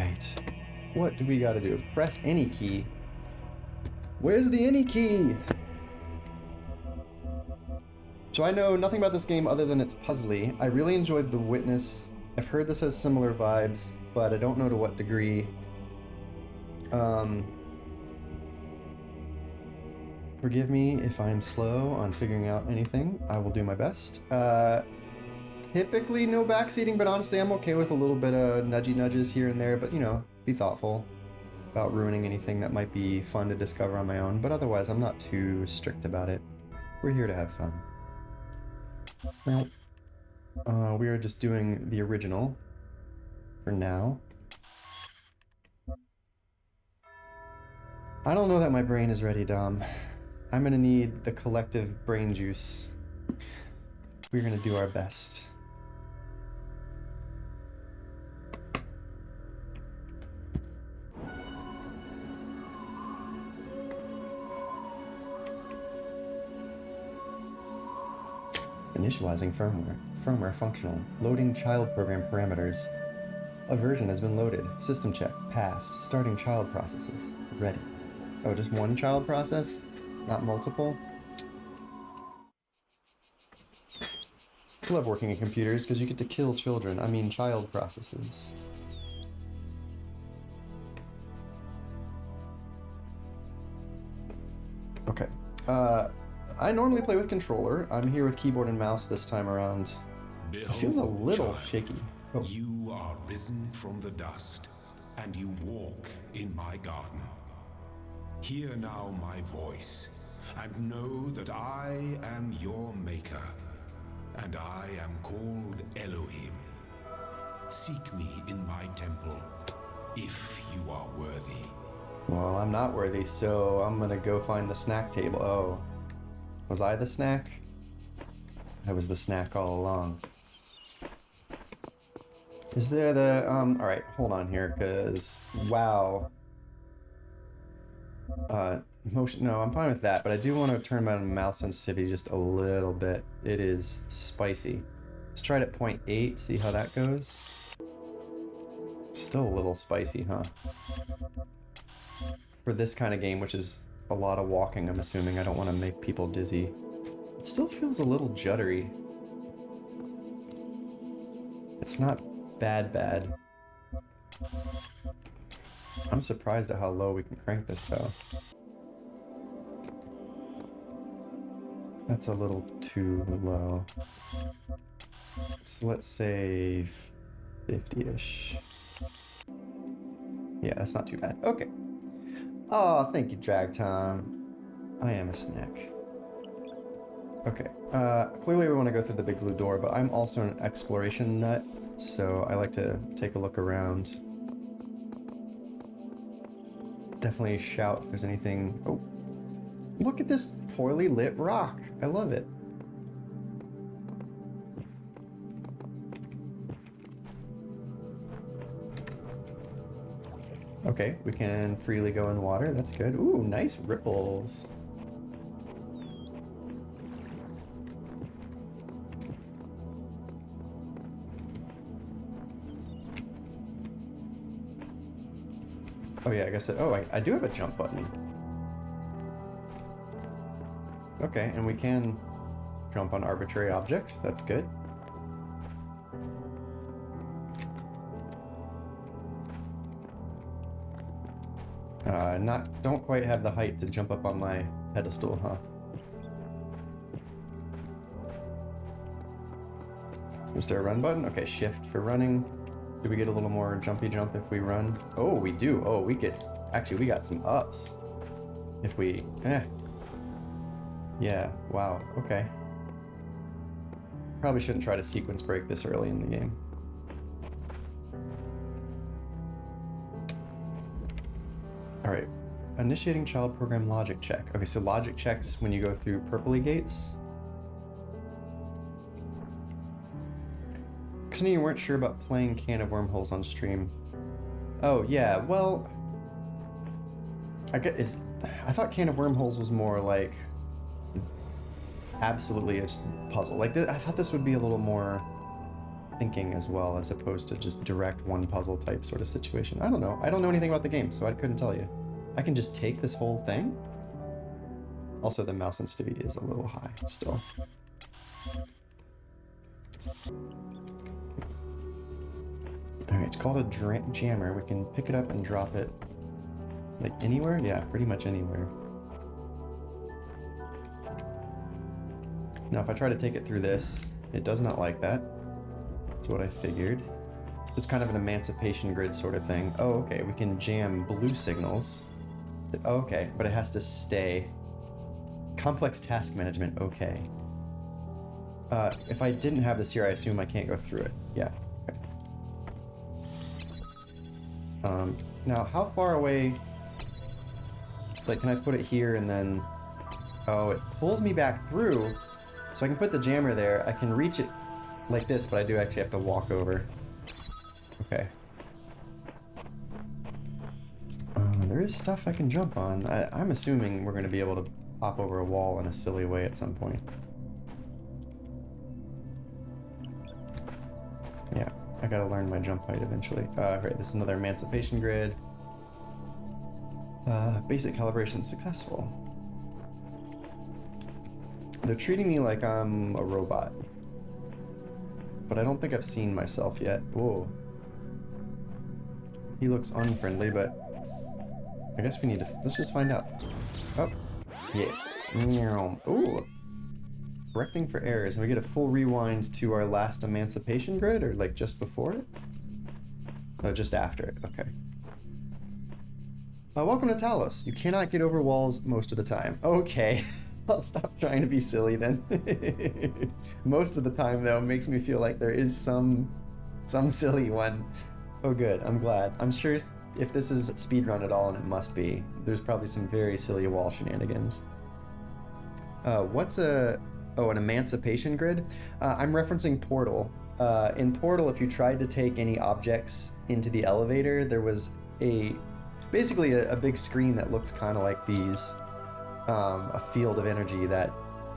Alright. What do we gotta do? Press any key. Where's the any key? So I know nothing about this game other than it's puzzly. I really enjoyed The Witness. I've heard this has similar vibes, but I don't know to what degree. Forgive me if I'm slow on figuring out anything. I will do my best. Typically no backseating, but honestly I'm okay with a little bit of nudgy nudges here and there, but you know, be thoughtful about ruining anything that might be fun to discover on my own, but otherwise I'm not too strict about it. We're here to have fun. Well, we are just doing the original for now. I don't know that my brain is ready, Dom. I'm gonna need the collective brain juice. We're gonna do our best. Initializing firmware. Firmware functional. Loading child program parameters. A version has been loaded. System check. Passed. Starting child processes. Ready. Oh, just one child process? Not multiple? I love working in computers because you get to kill children. I mean child processes. Okay. I normally play with controller. I'm here with keyboard and mouse this time around. It feels a little shaky. Oh. You are risen from the dust, and you walk in my garden. Hear now my voice, and know that I am your maker, and I am called Elohim. Seek me in my temple, if you are worthy. Well, I'm not worthy, so I'm gonna go find the snack table. Oh. Was I the snack? I was the snack all along. Is there the, alright, hold on here, cause, wow. Motion, no, I'm fine with that, but I do want to turn my mouse sensitivity just a little bit. It is spicy. Let's try it at 0.8, see how that goes. Still a little spicy, huh? For this kind of game, which is a lot of walking, I'm assuming. I don't want to make people dizzy. It still feels a little juddery. It's not bad. I'm surprised at how low we can crank this, though. That's a little too low. So let's say 50-ish. Yeah, that's not too bad. Okay. Oh, thank you, Drag Time. I am a snack. Okay. Clearly we want to go through the big blue door, but I'm also an exploration nut, so I like to take a look around. Definitely shout if there's anything. Oh, look at this poorly lit rock. I love it. Okay, we can freely go in water. That's good. Ooh, nice ripples. Oh yeah, I guess I do have a jump button. Okay, and we can jump on arbitrary objects. That's good. Don't quite have the height to jump up on my pedestal, huh? Is there a run button? Okay, shift for running. Do we get a little more jumpy jump if we run? Oh, we do. Oh, we got some ups. If we, yeah, wow, okay. Probably shouldn't try to sequence break this early in the game. Alright, initiating child program logic check. Okay, so logic checks when you go through purpley gates. Because you weren't sure about playing Can of Wormholes on stream. Oh, yeah, well... I thought Can of Wormholes was more like... absolutely a puzzle. Like, I thought this would be a little more thinking as well, as opposed to just direct one puzzle type sort of situation. I don't know. I don't know anything about the game, so I couldn't tell you. I can just take this whole thing? Also, the mouse sensitivity is a little high still. Alright, it's called a jammer. We can pick it up and drop it, like, anywhere? Yeah, pretty much anywhere. Now, if I try to take it through this, it does not like that. That's what I figured. It's kind of an emancipation grid sort of thing. Oh, okay, we can jam blue signals. Oh, okay, but it has to stay. Complex task management, okay. If I didn't have this here, I assume I can't go through it. Yeah. Okay. Now, how far away... Like, can I put it here and then... Oh, it pulls me back through, so I can put the jammer there. I can reach it like this, but I do actually have to walk over. Okay. There is stuff I can jump on. I'm assuming we're going to be able to hop over a wall in a silly way at some point. Yeah, I gotta learn my jump height eventually. Right, this is another emancipation grid. Basic calibration successful. They're treating me like I'm a robot. But I don't think I've seen myself yet. Whoa. He looks unfriendly, but I guess we need to... Let's just find out. Oh. Yes. Ooh. Correcting for errors. And we get a full rewind to our last emancipation grid, or like just before it? Oh, just after it. Okay. Welcome to Talos. You cannot get over walls most of the time. Okay. I'll stop trying to be silly then. Most of the time, though, makes me feel like there is some silly one. Oh, good. I'm glad. I'm sure if this is speedrun at all, and it must be, there's probably some very silly wall shenanigans. What's an emancipation grid? I'm referencing Portal. In Portal, if you tried to take any objects into the elevator, there was basically a big screen that looks kind of like these. A field of energy that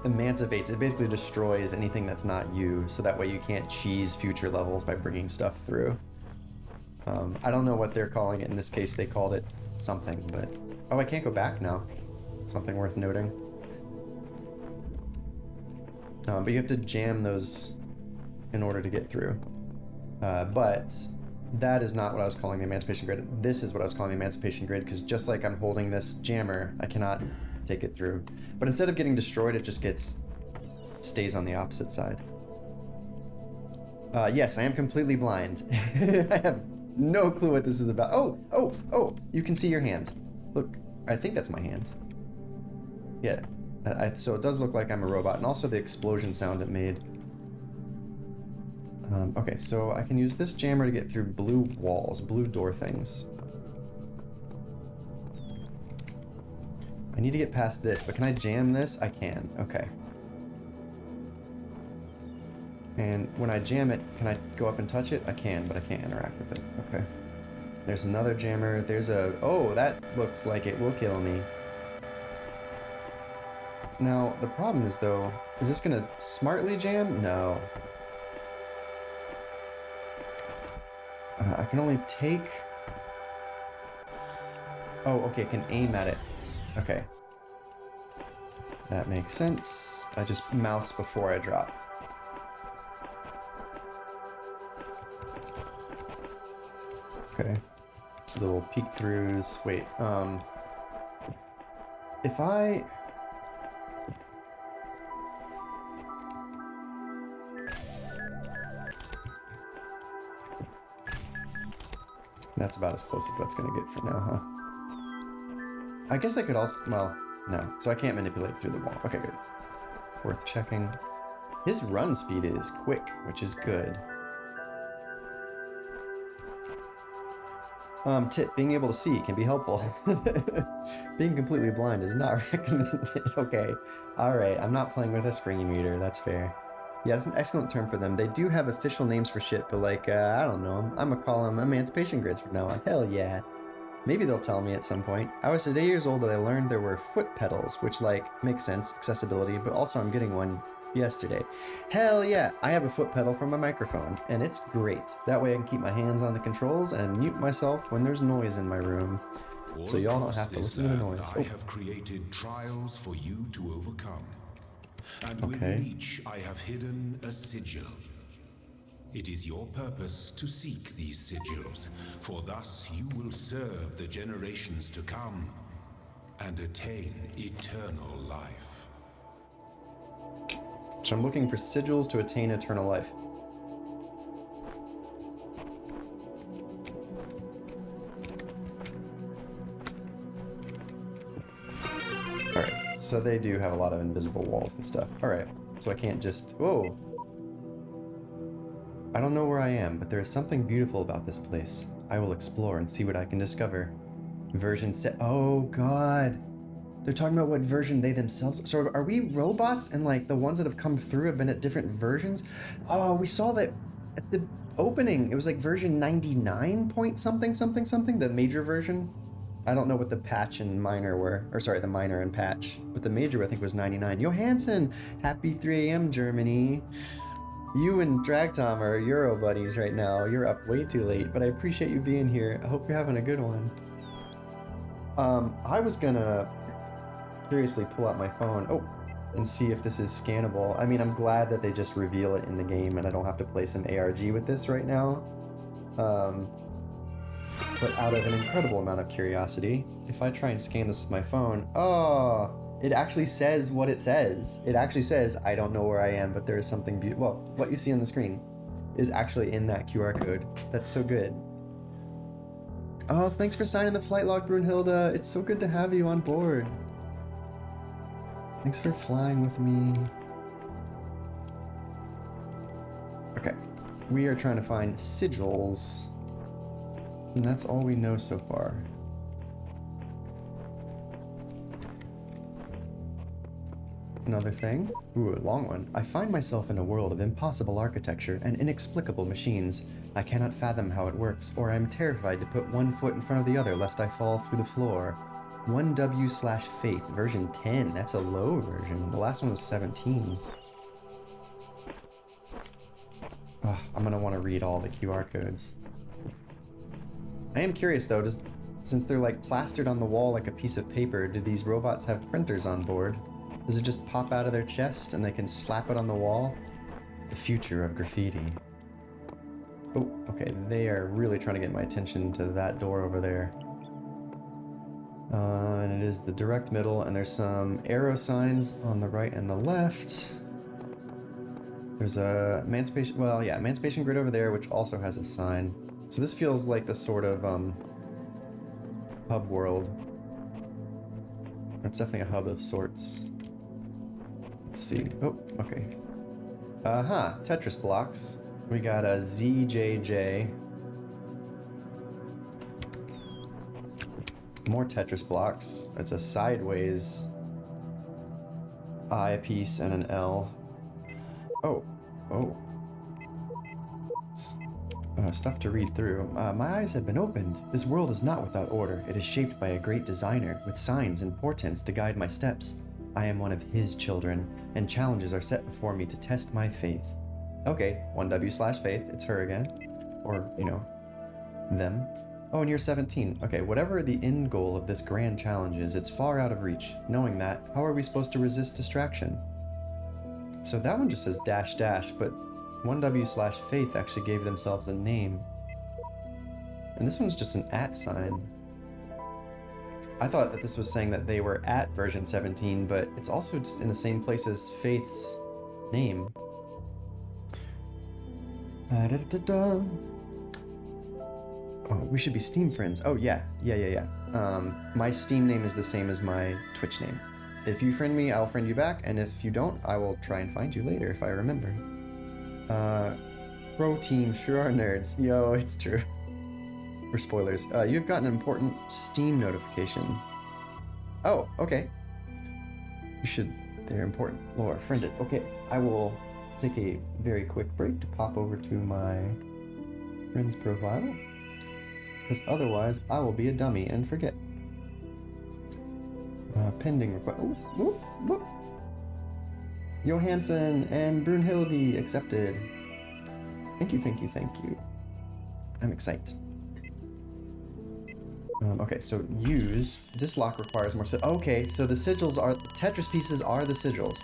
emancipates. It basically destroys anything that's not you, so that way you can't cheese future levels by bringing stuff through. I don't know what they're calling it. In this case, they called it something, but... Oh, I can't go back now. Something worth noting. But you have to jam those in order to get through. But that is not what I was calling the emancipation grid. This is what I was calling the emancipation grid, because just like I'm holding this jammer, I cannot take it through. But instead of getting destroyed, it just stays on the opposite side. Yes, I am completely blind. I have no clue what this is about. Oh, you can see your hand. Look, I think that's my hand. Yeah, so it does look like I'm a robot, and also the explosion sound it made. Okay, so I can use this jammer to get through blue walls, blue door things. I need to get past this, but can I jam this? I can, okay. And when I jam it, can I go up and touch it? I can, but I can't interact with it. Okay. There's another jammer. There's oh, that looks like it will kill me. Now, the problem is, though, is this gonna smartly jam? No. I can only take... Oh, okay, I can aim at it. Okay. That makes sense. I just mouse before I drop. Okay. Little peek throughs. Wait, if I... That's about as close as that's gonna get for now, huh? I guess I could also... Well, no. So I can't manipulate through the wall. Okay, good. Worth checking. His run speed is quick, which is good. Tip, being able to see can be helpful. Being completely blind is not recommended. Okay. Alright, I'm not playing with a screen reader. That's fair. Yeah, that's an excellent term for them. They do have official names for shit, but like, I don't know. I'm gonna call them emancipation grids from now on. Hell yeah. Maybe they'll tell me at some point. I was today years old that I learned there were foot pedals, which, like, makes sense, accessibility, but also I'm getting one yesterday. Hell yeah, I have a foot pedal for my microphone, and it's great. That way I can keep my hands on the controls and mute myself when there's noise in my room. So y'all don't have to listen to the noise. I have created trials for you to overcome. And Okay. within each I have hidden a sigil. It is your purpose to seek these sigils, for thus you will serve the generations to come and attain eternal life. So I'm looking for sigils to attain eternal life. Alright, so they do have a lot of invisible walls and stuff. Alright, so I can't just... Whoa! I don't know where I am, but there is something beautiful about this place. I will explore and see what I can discover. Version set. Oh god! They're talking about what version they themselves... So are we robots and like the ones that have come through have been at different versions? Oh, we saw that at the opening. It was like version 99 point something, the major version. I don't know what the patch and minor were. Or sorry, the minor and patch. But the major I think was 99. Johansson! Happy 3 a.m. Germany. You and Dragtom are Euro buddies right now. You're up way too late, but I appreciate you being here. I hope you're having a good one. I was gonna curiously pull out my phone and see if this is scannable. I mean, I'm glad that they just reveal it in the game and I don't have to play some ARG with this right now. But out of an incredible amount of curiosity, if I try and scan this with my phone, it actually says what it says. It actually says, I don't know where I am, but there is something beautiful. Well, what you see on the screen is actually in that QR code. That's so good. Oh, thanks for signing the flight log, Brunhilde. It's so good to have you on board. Thanks for flying with me. Okay, we are trying to find sigils, and that's all we know so far. Another thing. Ooh, a long one. I find myself in a world of impossible architecture and inexplicable machines. I cannot fathom how it works, or I am terrified to put one foot in front of the other lest I fall through the floor. 1W/Faith, version 10. That's a low version. The last one was 17. I'm gonna want to read all the QR codes. I am curious though, since they're like plastered on the wall like a piece of paper, do these robots have printers on board? Does it just pop out of their chest and they can slap it on the wall? The future of graffiti. Oh, okay, they are really trying to get my attention to that door over there. And it is the direct middle, and there's some arrow signs on the right and the left. There's a emancipation grid over there, which also has a sign. So this feels like the sort of hub world. It's definitely a hub of sorts. Let's see. Oh, okay. Tetris blocks. We got a ZJJ. More Tetris blocks. It's a sideways I piece and an L. Stuff to read through. My eyes have been opened. This world is not without order. It is shaped by a great designer, with signs and portents to guide my steps. I am one of his children, and challenges are set before me to test my faith. Okay, 1W/Faith, it's her again. Or, them. Oh, and you're 17. Okay, whatever the end goal of this grand challenge is, it's far out of reach. Knowing that, how are we supposed to resist distraction? So that one just says -- but 1W/Faith actually gave themselves a name. And this one's just an @ sign. I thought that this was saying that they were at version 17, but it's also just in the same place as Faith's name. Oh, we should be Steam friends. Oh, yeah. My Steam name is the same as my Twitch name. If you friend me, I'll friend you back, and if you don't, I will try and find you later if I remember. Pro team sure are nerds. Yo, it's true. For spoilers. You've got an important Steam notification. Oh, okay. They're important. Laura, friended. Okay, I will take a very quick break to pop over to my friend's profile. because otherwise I will be a dummy and forget. Pending request. Johansson and Brunhilde accepted. Thank you, thank you, thank you. I'm excited. Okay, so use. This lock requires more. Okay, so the sigils are. Tetris pieces are the sigils.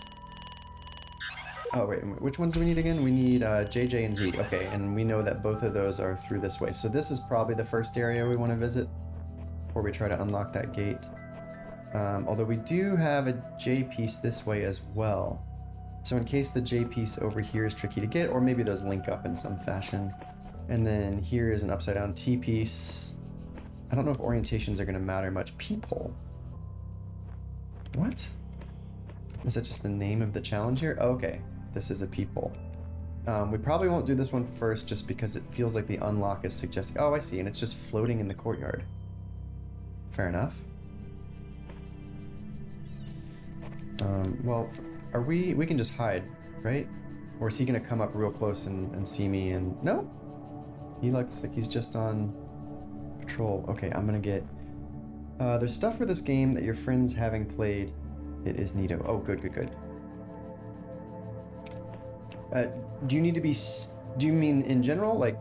Oh, wait, which ones do we need again? We need JJ and Z. Okay, and we know that both of those are through this way. So this is probably the first area we want to visit before we try to unlock that gate. Although we do have a J piece this way as well. So in case the J piece over here is tricky to get, or maybe those link up in some fashion. And then here is an upside down T piece. I don't know if orientations are going to matter much. Peephole. What? Is that just the name of the challenge here? Oh, okay, this is a peephole. We probably won't do this one first just because it feels like the unlock is suggesting... Oh, I see, and it's just floating in the courtyard. Fair enough. Well, are we can just hide, right? Or is he going to come up real close and see me and... No? He looks like he's just on patrol. Okay, I'm going to get... there's stuff for this game that your friends having played. It is neato. Oh, good, good, good. Do you need to be... Do you mean in general, like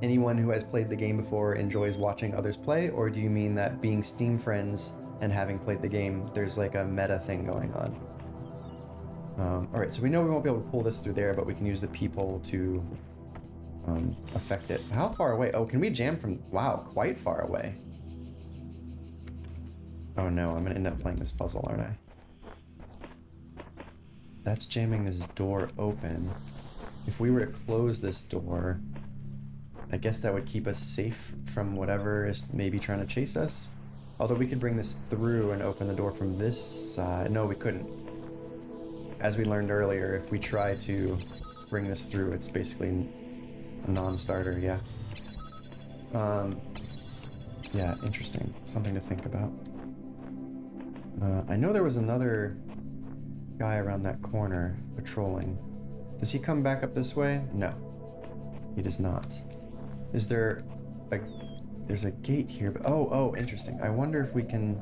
anyone who has played the game before enjoys watching others play? Or do you mean that being Steam friends and having played the game, there's like a meta thing going on? Alright, so we know we won't be able to pull this through there, but we can use the peephole to affect it. How far away? Oh, can we jam from... Wow, quite far away. Oh no, I'm gonna end up playing this puzzle, aren't I? That's jamming this door open. If we were to close this door, I guess that would keep us safe from whatever is maybe trying to chase us. Although we could bring this through and open the door from this side. No, we couldn't. As we learned earlier, if we try to bring this through, it's basically a non-starter, yeah. Yeah, interesting. Something to think about. I know there was another guy around that corner patrolling. Does he come back up this way? No, he does not. Is there a... There's a gate here, but... Oh, interesting. I wonder if we can...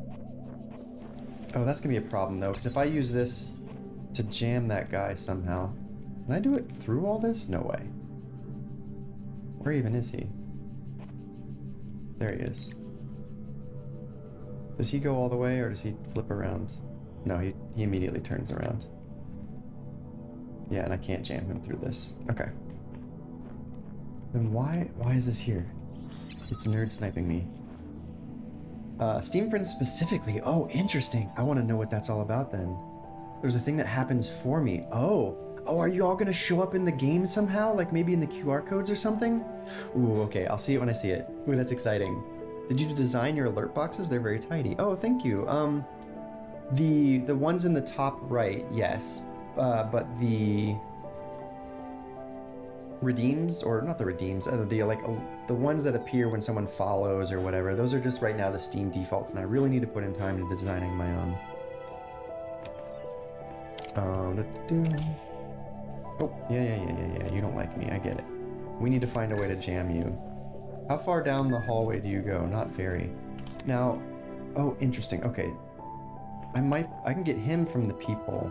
Oh, that's gonna be a problem, though, because if I use this to jam that guy somehow... Can I do it through all this? No way. Where even is he? There he is. Does he go all the way, or does he flip around? No, he immediately turns around. Yeah, and I can't jam him through this. Okay. Then why is this here? It's nerd sniping me. Steam friends specifically. Oh, interesting. I want to know what that's all about then. There's a thing that happens for me. Oh, are you all gonna show up in the game somehow? Like maybe in the QR codes or something? Ooh, okay, I'll see it when I see it. Ooh, that's exciting. Did you design your alert boxes? They're very tidy. Oh, thank you. The ones in the top right, yes. But the redeems, or not the redeems, the ones that appear when someone follows or whatever, those are just right now the Steam defaults, and I really need to put in time into designing my own. Oh, yeah, you don't like me, I get it. We need to find a way to jam you. How far down the hallway do you go? Not very. Now, oh, interesting, okay. I can get him from the peephole.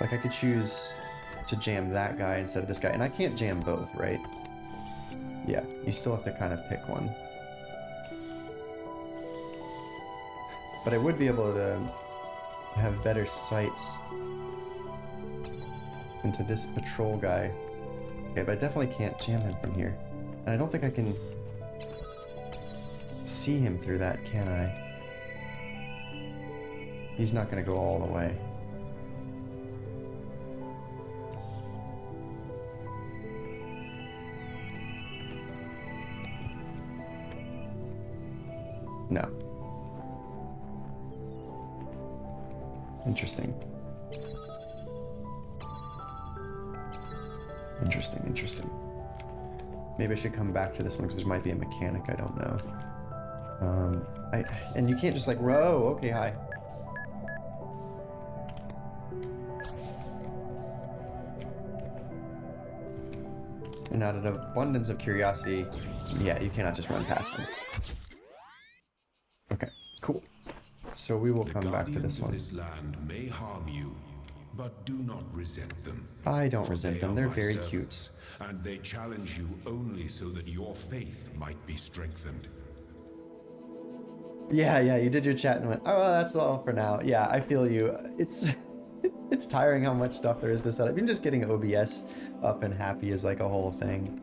Like I could choose to jam that guy instead of this guy, and I can't jam both, right? Yeah, you still have to kind of pick one. But I would be able to have better sight into this patrol guy. Okay, but I definitely can't jam him from here. And I don't think I can see him through that, can I? He's not gonna go all the way. No. Interesting. Interesting. Maybe I should come back to this one because there might be a mechanic I don't know. And you can't just like, whoa, okay, hi. And out of an abundance of curiosity, yeah, you cannot just run past them. Okay, cool. So we will come back to this one. This land may harm you, but do not resent them. I don't resent them. They're very cute. And they challenge you only so that your faith might be strengthened. Yeah, you did your chat and went, oh, well, that's all for now. Yeah, I feel you. It's it's tiring how much stuff there is to set up. Even just getting OBS up and happy is like a whole thing.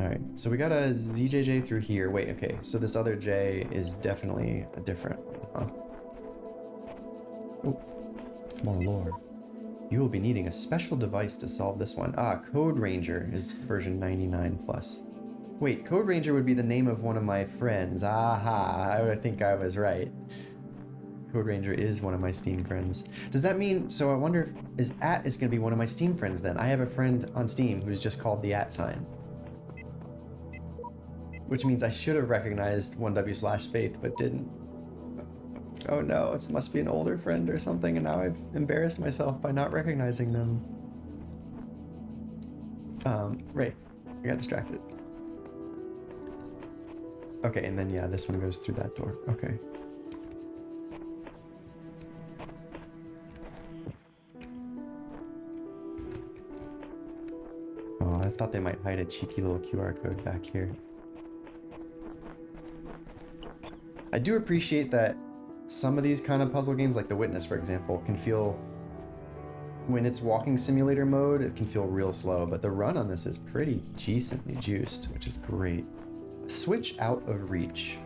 All right, so we got a ZJJ through here. Wait, okay, so this other J is definitely a different one, huh? Oh, more lore. You will be needing a special device to solve this one. Ah, Code Ranger is version 99 plus. Wait, Code Ranger would be the name of one of my friends. Aha, I think I was right. Code Ranger is one of my Steam friends. Does that mean, so I wonder if is going to be one of my Steam friends then? I have a friend on Steam who's just called the sign. Which means I should have recognized 1W/Faith, but didn't. Oh no, it must be an older friend or something, and now I've embarrassed myself by not recognizing them. Right, I got distracted. Okay, and then yeah, this one goes through that door. Okay. Oh, I thought they might hide a cheeky little QR code back here. I do appreciate that some of these kind of puzzle games, like The Witness, for example, can feel, when it's walking simulator mode, it can feel real slow, but the run on this is pretty decently juiced, which is great. Switch out of reach.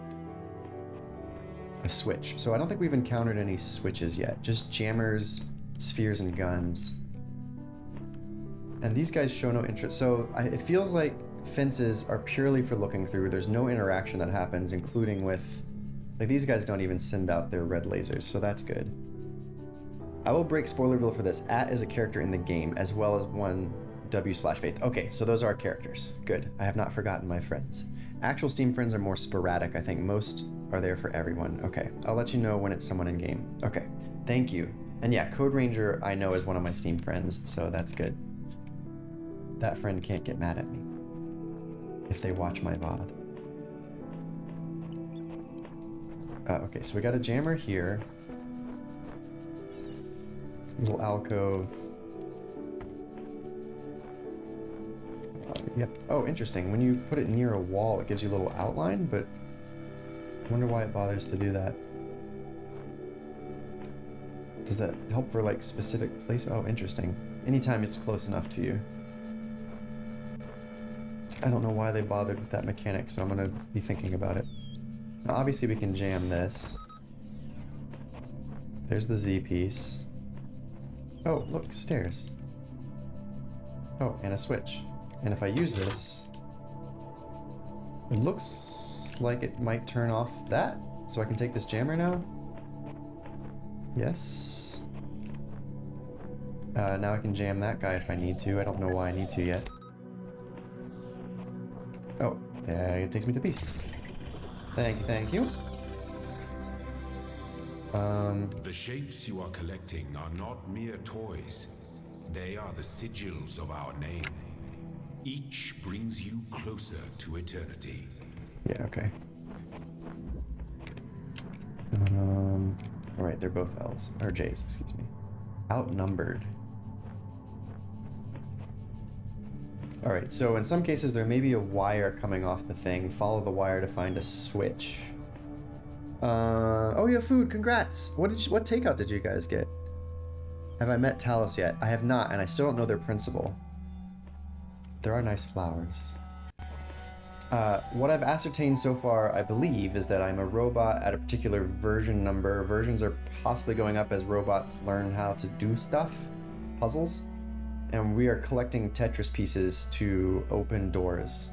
A switch. So I don't think we've encountered any switches yet, just jammers, spheres, and guns. And these guys show no interest. So it feels like fences are purely for looking through. There's no interaction that happens, including with, like, these guys don't even send out their red lasers, so that's good. I will break Spoilerville for this. Is a character in the game, as well as 1W/Faith. Okay, so those are our characters. Good. I have not forgotten my friends. Actual Steam friends are more sporadic, I think. Most are there for everyone. Okay, I'll let you know when it's someone in game. Okay, thank you. And yeah, Code Ranger I know is one of my Steam friends, so that's good. That friend can't get mad at me if they watch my VOD. Okay, so we got a jammer here. Little alcove. Yep. Oh, interesting. When you put it near a wall, it gives you a little outline, but I wonder why it bothers to do that. Does that help for, like, specific place? Oh, interesting. Anytime it's close enough to you. I don't know why they bothered with that mechanic, so I'm gonna be thinking about it. Now, obviously we can jam this. There's the Z piece. Oh, look, stairs. Oh, and a switch. And if I use this, it looks like it might turn off that. So I can take this jammer now. Yes. Now I can jam that guy if I need to. I don't know why I need to yet. Oh, it takes me to peace. Thank you. The shapes you are collecting are not mere toys. They are the sigils of our name. Each brings you closer to eternity. Yeah, okay. Alright, they're both L's. Or J's, excuse me. Outnumbered. Alright, so in some cases there may be a wire coming off the thing. Follow the wire to find a switch. Oh, you have food, congrats! What takeout did you guys get? Have I met Talos yet? I have not, and I still don't know their principal. There are nice flowers. What I've ascertained so far, I believe, is that I'm a robot at a particular version number. Versions are possibly going up as robots learn how to do stuff, puzzles. And we are collecting Tetris pieces to open doors,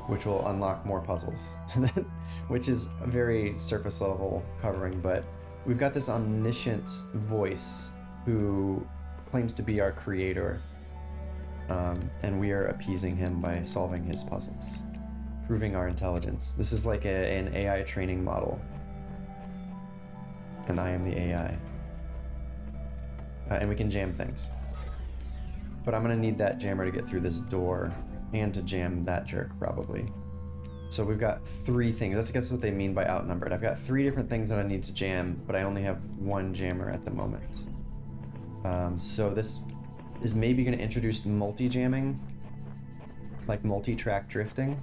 which will unlock more puzzles, which is a very surface level covering, but we've got this omniscient voice who claims to be our creator, and we are appeasing him by solving his puzzles, proving our intelligence. This is like an AI training model, and I am the AI. And we can jam things. but I'm gonna need that jammer to get through this door and to jam that jerk probably. So we've got 3 things. That's I guess what they mean by outnumbered. I've got 3 different things that I need to jam, but I only have 1 jammer at the moment. So this is maybe going to introduce multi-jamming, like multi-track drifting.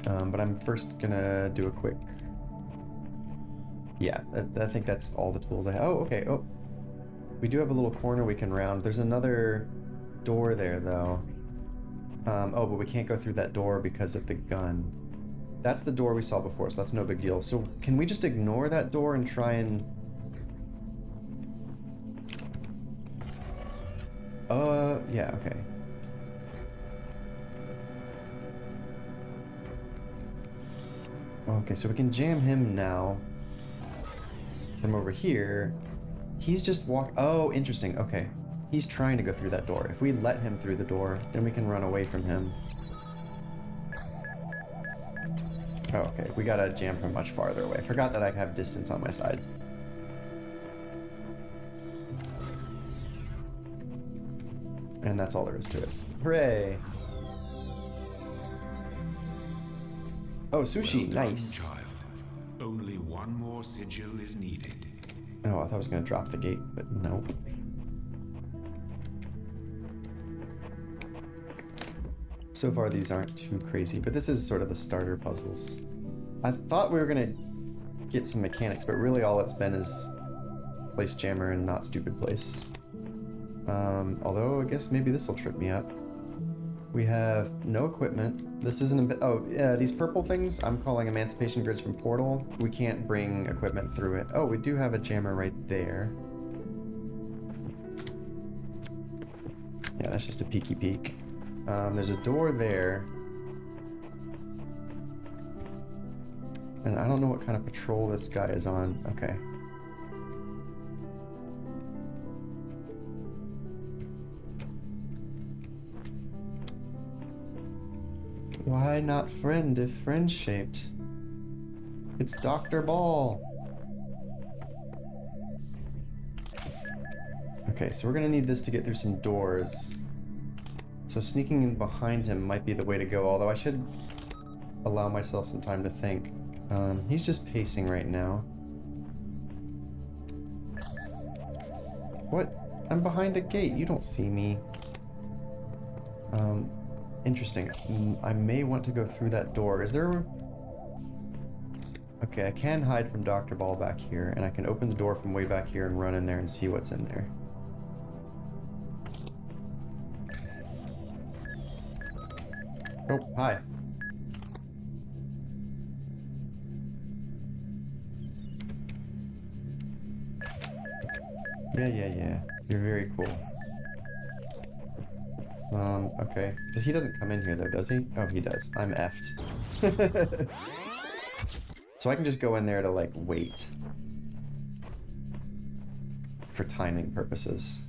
But I'm first gonna do a quick... Yeah, I think that's all the tools I have. Oh, okay. Oh, we do have a little corner we can round. There's another door there, though. Oh, but we can't go through that door because of the gun. That's the door we saw before, so that's no big deal. So can we just ignore that door and try and... yeah, okay. Okay, so we can jam him now. From over here. He's just walked... Oh, interesting, okay. He's trying to go through that door. If we let him through the door, then we can run away from him. Oh, okay, we gotta jam from much farther away. I forgot that I have distance on my side. And that's all there is to it. Hooray! Oh, sushi, Well done, nice. child. Only one more sigil is needed. Oh, I thought I was gonna drop the gate, but nope. So far these aren't too crazy, but this is sort of the starter puzzles. I thought we were gonna get some mechanics, but really all it's been is place jammer and not stupid place. Although I guess maybe this will trip me up. We have no equipment. This isn't a bit... Oh, yeah, these purple things I'm calling emancipation grids from Portal. We can't bring equipment through it. Oh, we do have a jammer right there. Yeah, that's just a peeky peek. There's a door there. And I don't know what kind of patrol this guy is on. Okay. Why not friend if friend-shaped? It's Dr. Ball. Okay, so we're gonna need this to get through some doors. So sneaking in behind him might be the way to go, although I should allow myself some time to think. He's just pacing right now. What? I'm behind a gate. You don't see me. Interesting. I may want to go through that door. Is there... Okay, I can hide from Dr. Ball back here, and I can open the door from way back here and run in there and see what's in there. Oh, hi. Yeah. You're very cool. Okay. He doesn't come in here though, does he? Oh, he does. I'm effed. So I can just go in there to, like, wait. For timing purposes.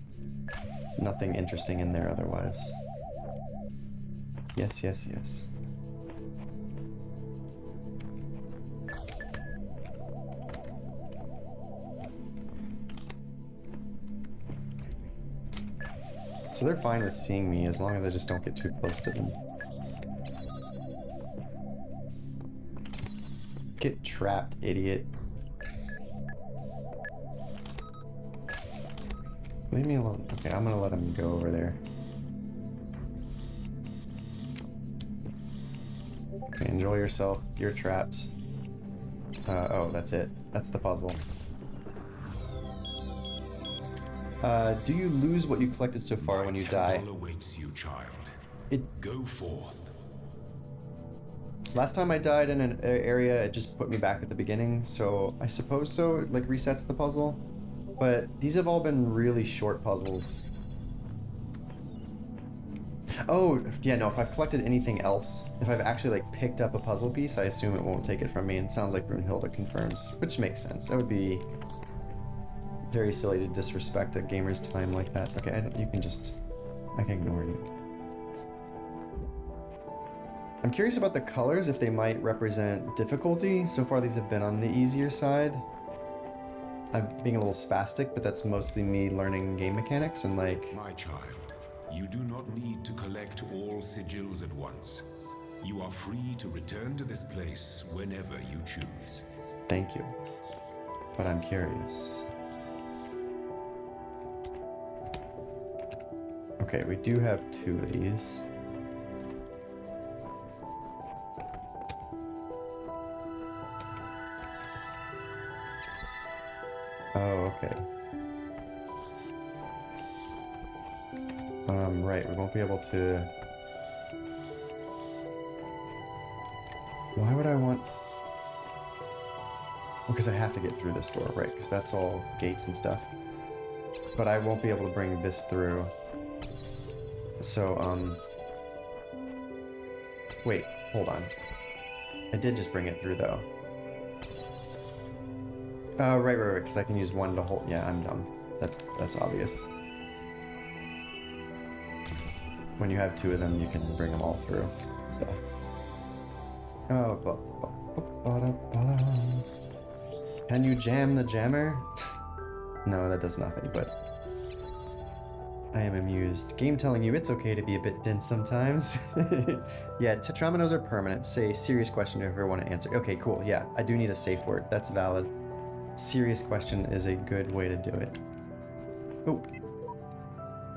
Nothing interesting in there otherwise. Yes. So they're fine with seeing me as long as I just don't get too close to them. Get trapped, idiot. Leave me alone. Okay, I'm gonna let him go over there. Okay, enjoy yourself. You're trapped. Oh, that's it. That's the puzzle. Do you lose what you collected so far when you die? Temple awaits you, child. Go forth. Last time I died in an area, it just put me back at the beginning, so I suppose so. It, like, resets the puzzle. But these have all been really short puzzles. Oh, yeah, no, if I've collected anything else, if I've actually, like, picked up a puzzle piece, I assume it won't take it from me, and it sounds like Brunhilde confirms, which makes sense. That would be very silly to disrespect a gamer's time like that. Okay, you can just... I can ignore you. I'm curious about the colors, if they might represent difficulty. So far these have been on the easier side. I'm being a little spastic, but that's mostly me learning game mechanics and like... My child, you do not need to collect all sigils at once. You are free to return to this place whenever you choose. Thank you. But I'm curious. Okay, we do have 2 of these. Oh, okay. Right, we won't be able to... Why would I want... Because I have to get through this door, right, because that's all gates and stuff. But I won't be able to bring this through. So, wait, hold on. I did just bring it through, though. Right, because I can use one to hold... Yeah, I'm dumb. That's obvious. When you have 2 of them, you can bring them all through. Oh, can you jam the jammer? No, that does nothing, but... I am amused. Game telling you it's okay to be a bit dense sometimes. Yeah, tetrominoes are permanent. Say serious question if you ever want to answer. Okay, cool. Yeah, I do need a safe word. That's valid. Serious question is a good way to do it. Oh.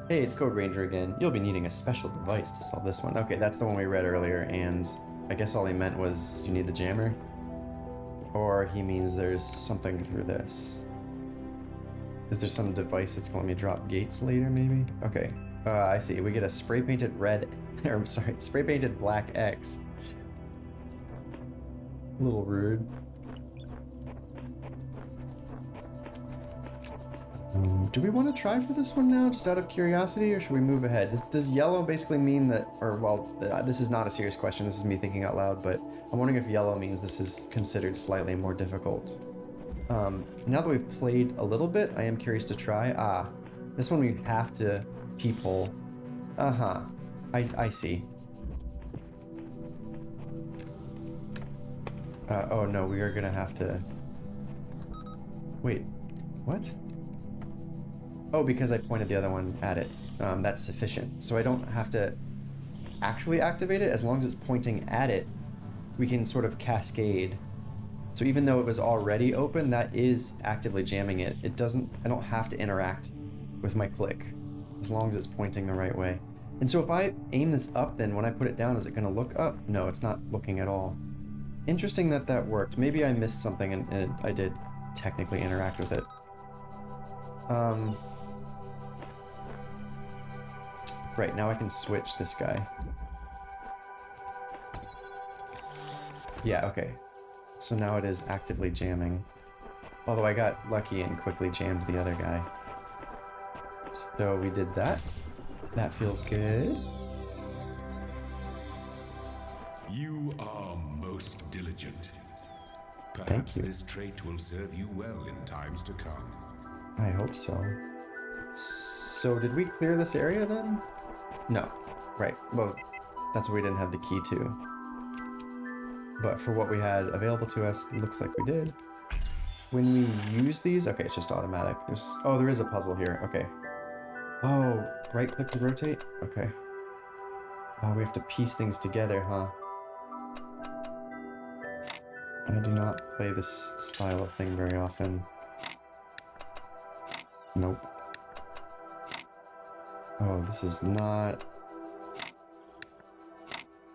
Hey, it's Code Ranger again. You'll be needing a special device to solve this one. Okay, that's the one we read earlier, and I guess all he meant was you need the jammer. Or he means there's something through this. Is there some device that's going to drop gates later, maybe? Okay, I see. We get a spray-painted red... or, I'm sorry, spray-painted black X. A little rude. Do we want to try for this one now, just out of curiosity, or should we move ahead? Does yellow basically mean that, or well, this is not a serious question, this is me thinking out loud, but I'm wondering if yellow means this is considered slightly more difficult. Now that we've played a little bit, I am curious to try. This one we have to peephole. Uh-huh. I see. Oh no, we are gonna have to... Wait, what? Oh, because I pointed the other one at it. That's sufficient. So I don't have to actually activate it. As long as it's pointing at it, we can sort of cascade. So even though it was already open, that is actively jamming it. It doesn't... I don't have to interact with my click, as long as it's pointing the right way. And so if I aim this up, then when I put it down, is it going to look up? No, it's not looking at all. Interesting that that worked. Maybe I missed something and I did technically interact with it. Right, now I can switch this guy. Yeah, okay. So now it is actively jamming. Although I got lucky and quickly jammed the other guy. So we did that. That feels good. You are most diligent. Thank Perhaps you. this trait will serve you well in times to come. I hope so. So did we clear this area then? No. Right. Well, that's what we didn't have the key to. But for what we had available to us, it looks like we did. When we use these... Okay, it's just automatic. Oh, there is a puzzle here. Okay. Oh, right click to rotate? Okay. Oh, we have to piece things together, huh? I do not play this style of thing very often. Nope. Oh, this is not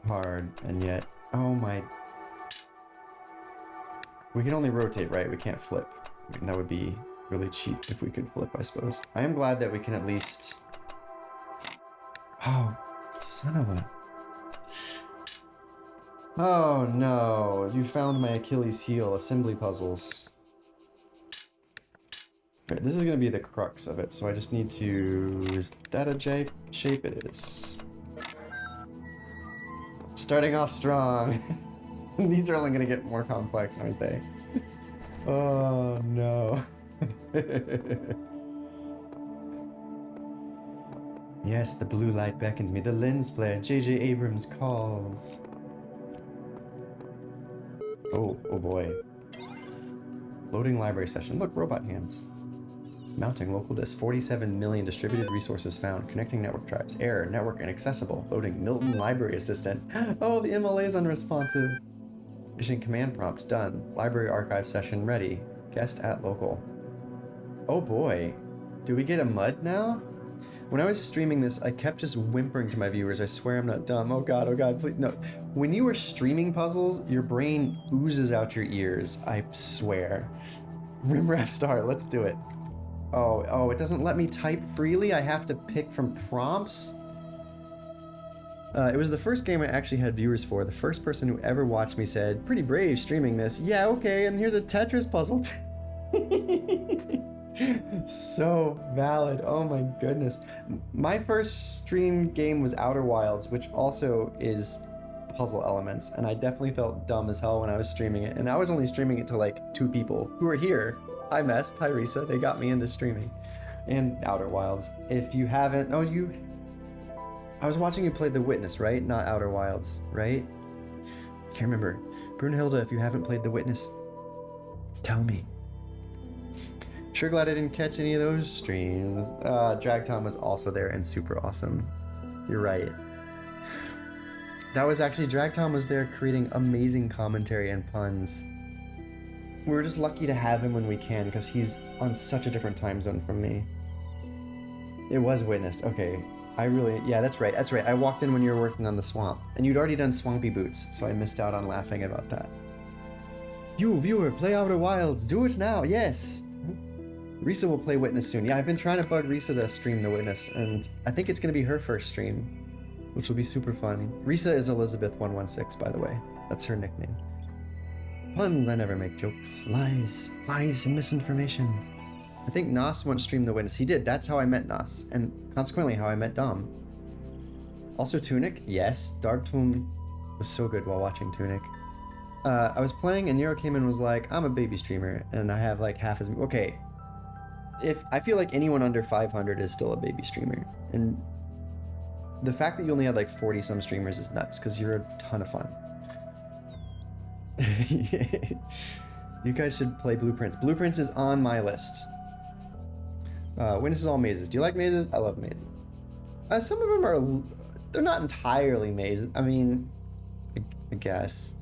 hard, and yet... Oh my... We can only rotate, right? We can't flip. I mean, that would be really cheap if we could flip, I suppose. I am glad that we can at least... Oh, son of a... Oh no, you found my Achilles heel, assembly puzzles. Okay, this is going to be the crux of it, so I just need to... Is that a shape? It is. Starting off strong. These are only going to get more complex, aren't they? Oh no. Yes, the blue light beckons me. The lens flare. J.J. Abrams calls. Oh boy. Loading library session. Look, robot hands. Mounting local disk. 47 million distributed resources found. Connecting network drives. Error. Network inaccessible. Loading Milton library assistant. Oh, the MLA is unresponsive. Issuing command prompt. Done. Library archive session ready. Guest at local. Oh boy. Do we get a mud now? When I was streaming this, I kept just whimpering to my viewers. I swear I'm not dumb. Oh god, please. No. When you are streaming puzzles, your brain oozes out your ears. I swear. Rimwrap star, let's do it. Oh, it doesn't let me type freely. I have to pick from prompts. It was the first game I actually had viewers for. The first person who ever watched me said, pretty brave streaming this. Yeah, okay, and here's a Tetris puzzle. So valid. Oh my goodness. My first stream game was Outer Wilds, which also is puzzle elements, and I definitely felt dumb as hell when I was streaming it. And I was only streaming it to like 2 people who are here. Hi Mess, hi Risa, they got me into streaming. And Outer Wilds. If you haven't, I was watching you play The Witness, right? Not Outer Wilds, right? Can't remember. Brunhilde, if you haven't played The Witness, tell me. Sure glad I didn't catch any of those streams. Drag Tom was also there and super awesome. You're right. That was actually, Drag Tom was there creating amazing commentary and puns. We're just lucky to have him when we can because he's on such a different time zone from me. It was Witness, okay. Yeah, that's right. I walked in when you were working on the swamp, and you'd already done Swampy Boots, so I missed out on laughing about that. You, viewer, play Outer Wilds, do it now, yes! Risa will play Witness soon. Yeah, I've been trying to bug Risa to stream The Witness, and I think it's going to be her first stream, which will be super fun. Risa is Elizabeth116, by the way. That's her nickname. Puns, I never make jokes. Lies and misinformation. I think Nas once streamed The Witness. He did. That's how I met Nas, and consequently how I met Dom. Also Tunic, yes. Darktoon was so good while watching Tunic. I was playing and Nero came in and was like, I'm a baby streamer, and I have like half as... Okay. I feel like anyone under 500 is still a baby streamer, and the fact that you only had like 40 some streamers is nuts because you're a ton of fun. You guys should play Blueprints. Blueprints is on my list. Witness is all mazes. Do you like mazes? I love mazes. Some of them are... They're not entirely mazes. I mean, I guess.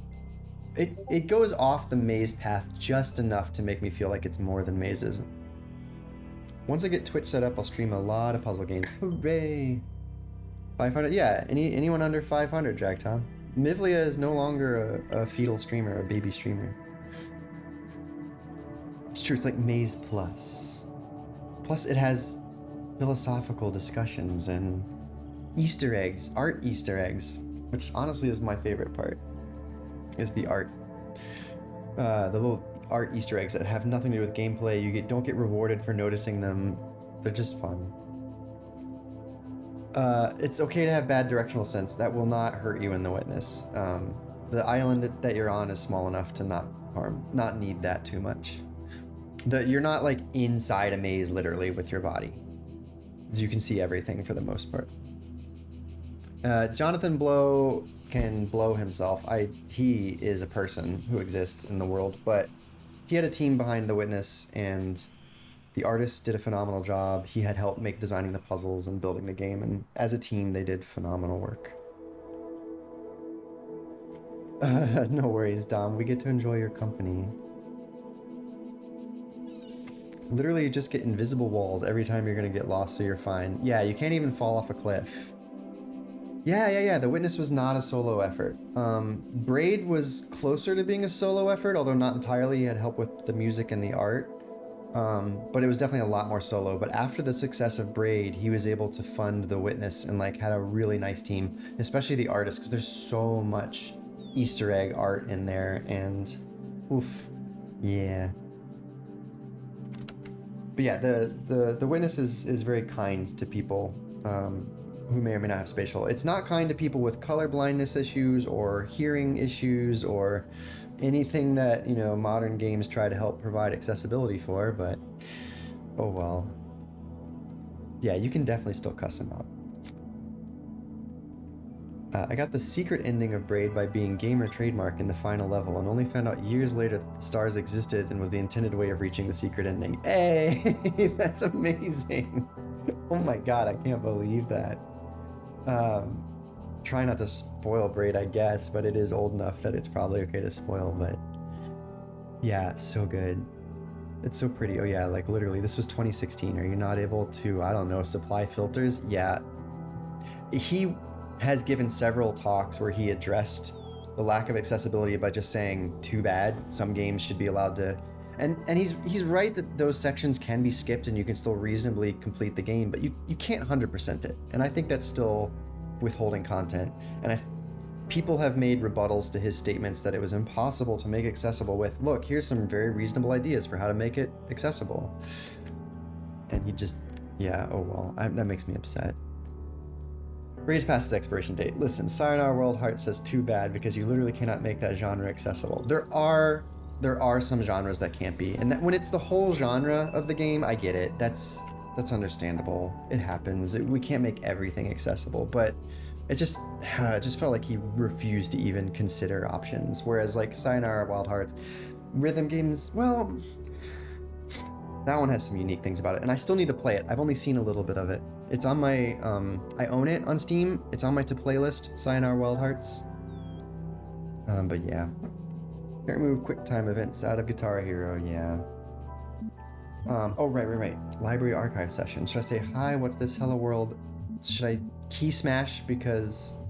It goes off the maze path just enough to make me feel like it's more than mazes. Once I get Twitch set up, I'll stream a lot of puzzle games. Hooray! 500? Yeah, anyone under 500, Drag Tom. Mivlia is no longer a fetal streamer, a baby streamer. It's true, it's like Maze Plus. Plus it has philosophical discussions and Easter eggs, art Easter eggs, which honestly is my favorite part, is the art. The little art Easter eggs that have nothing to do with gameplay. You don't get rewarded for noticing them. They're just fun. It's okay to have bad directional sense. That will not hurt you in The Witness. The island that you're on is small enough to not need that too much. You're not like inside a maze literally with your body. You can see everything for the most part. Jonathan Blow can blow himself. He is a person who exists in the world, but he had a team behind The Witness, and the artists did a phenomenal job. He had helped make designing the puzzles and building the game, and as a team, they did phenomenal work. No worries, Dom. We get to enjoy your company. Literally, you just get invisible walls every time you're gonna get lost, so you're fine. Yeah, you can't even fall off a cliff. Yeah. The Witness was not a solo effort. Braid was closer to being a solo effort, although not entirely. He had help with the music and the art. But it was definitely a lot more solo. But after the success of Braid, he was able to fund The Witness and like had a really nice team, especially the artists, because there's so much Easter egg art in there, and oof, yeah. But yeah, the Witness is very kind to people who may or may not have spatial. It's not kind to people with color blindness issues or hearing issues or anything that, you know, modern games try to help provide accessibility for, but oh well. Yeah, you can definitely still cuss him out. I got the secret ending of Braid by being gamer trademark in the final level, and only found out years later that the stars existed and was the intended way of reaching the secret ending. Hey, that's amazing. Oh my god, I can't believe that. Um, Try not to spoil Braid, I guess, but it is old enough that it's probably okay to spoil, but yeah, so good. It's so pretty. Oh yeah, like literally, this was 2016. Are you not able to, I don't know, supply filters? Yeah. He has given several talks where he addressed the lack of accessibility by just saying, too bad, some games should be allowed to. And he's right that those sections can be skipped and you can still reasonably complete the game, but you can't 100% it. And I think that's still withholding content. And people have made rebuttals to his statements that it was impossible to make accessible with, look, here's some very reasonable ideas for how to make it accessible. And he just, yeah, oh well, that makes me upset. Raise past its expiration date. Listen, Sayonara World Heart says too bad because you literally cannot make that genre accessible. There are some genres that can't be, and that when it's the whole genre of the game, I get it. That's understandable. It happens. We can't make everything accessible, but it just felt like he refused to even consider options. Whereas like Sayonara Wild Hearts, rhythm games, well, that one has some unique things about it, and I still need to play it. I've only seen a little bit of it. It's on my, I own it on Steam. It's on my to-play list, Sayonara Wild Hearts. But yeah. Can't move quick time events out of Guitar Hero, yeah. Oh, right. Library archive session. Should I say, hi, what's this, hello world? Should I key smash because...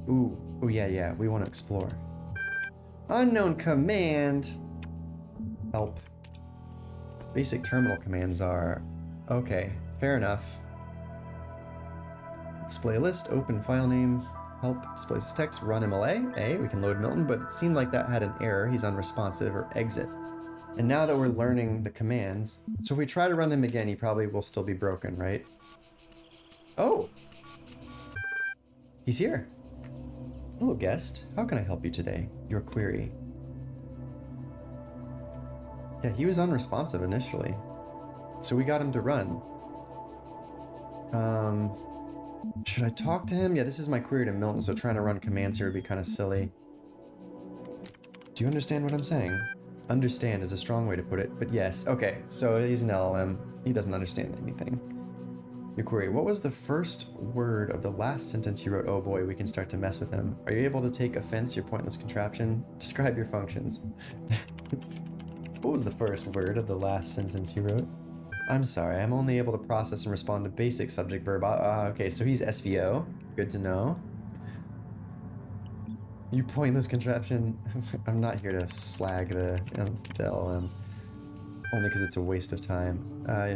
Ooh, oh yeah, we want to explore. Unknown command! Help. Basic terminal commands are... Okay, fair enough. Display list, open file name, help, displays this text, run MLA. A, we can load Milton, but it seemed like that had an error. He's unresponsive, or exit. And now that we're learning the commands, so if we try to run them again, he probably will still be broken, right? Oh! He's here. Hello, guest. How can I help you today? Your query. Yeah, he was unresponsive initially. So we got him to run. Should I talk to him? Yeah, this is my query to Milton, so trying to run commands here would be kind of silly. Do you understand what I'm saying? Understand is a strong way to put it, but yes. Okay, so he's an LLM. He doesn't understand anything. Your query. What was the first word of the last sentence you wrote? Oh boy, we can start to mess with him. Are you able to take offense, your pointless contraption? Describe your functions. What was the first word of the last sentence you wrote? I'm sorry, I'm only able to process and respond to basic subject verb. Okay, so he's SVO. Good to know. You pointless contraption. I'm not here to slag the LLM. Only because it's a waste of time.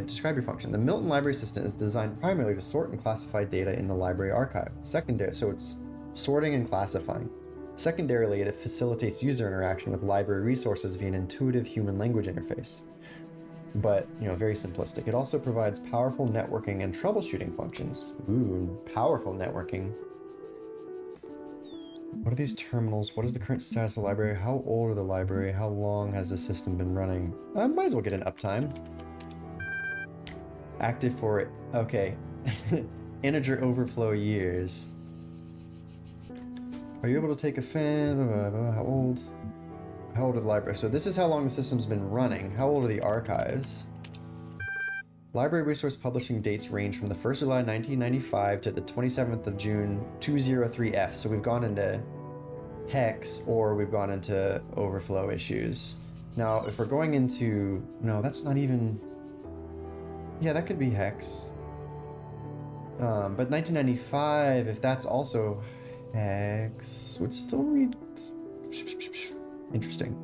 Describe your function. The Milton Library Assistant is designed primarily to sort and classify data in the library archive. Secondary, so it's sorting and classifying. Secondarily, it facilitates user interaction with library resources via an intuitive human language interface. But, very simplistic. It also provides powerful networking and troubleshooting functions. Ooh, powerful networking. What are these terminals? What is the current status of the library? How old are the library? How long has the system been running? I might as well get an uptime. Active for it. Okay. Integer overflow years. Are you able to take a fan? How old? How old are the library? So this is how long the system's been running. How old are the archives? Library resource publishing dates range from the 1st of July 1995 to the 27th of June 203F. So we've gone into hex or we've gone into overflow issues. Now, if we're going into... No, that's not even... Yeah, that could be hex. But 1995, if that's also hex, would still read... Interesting.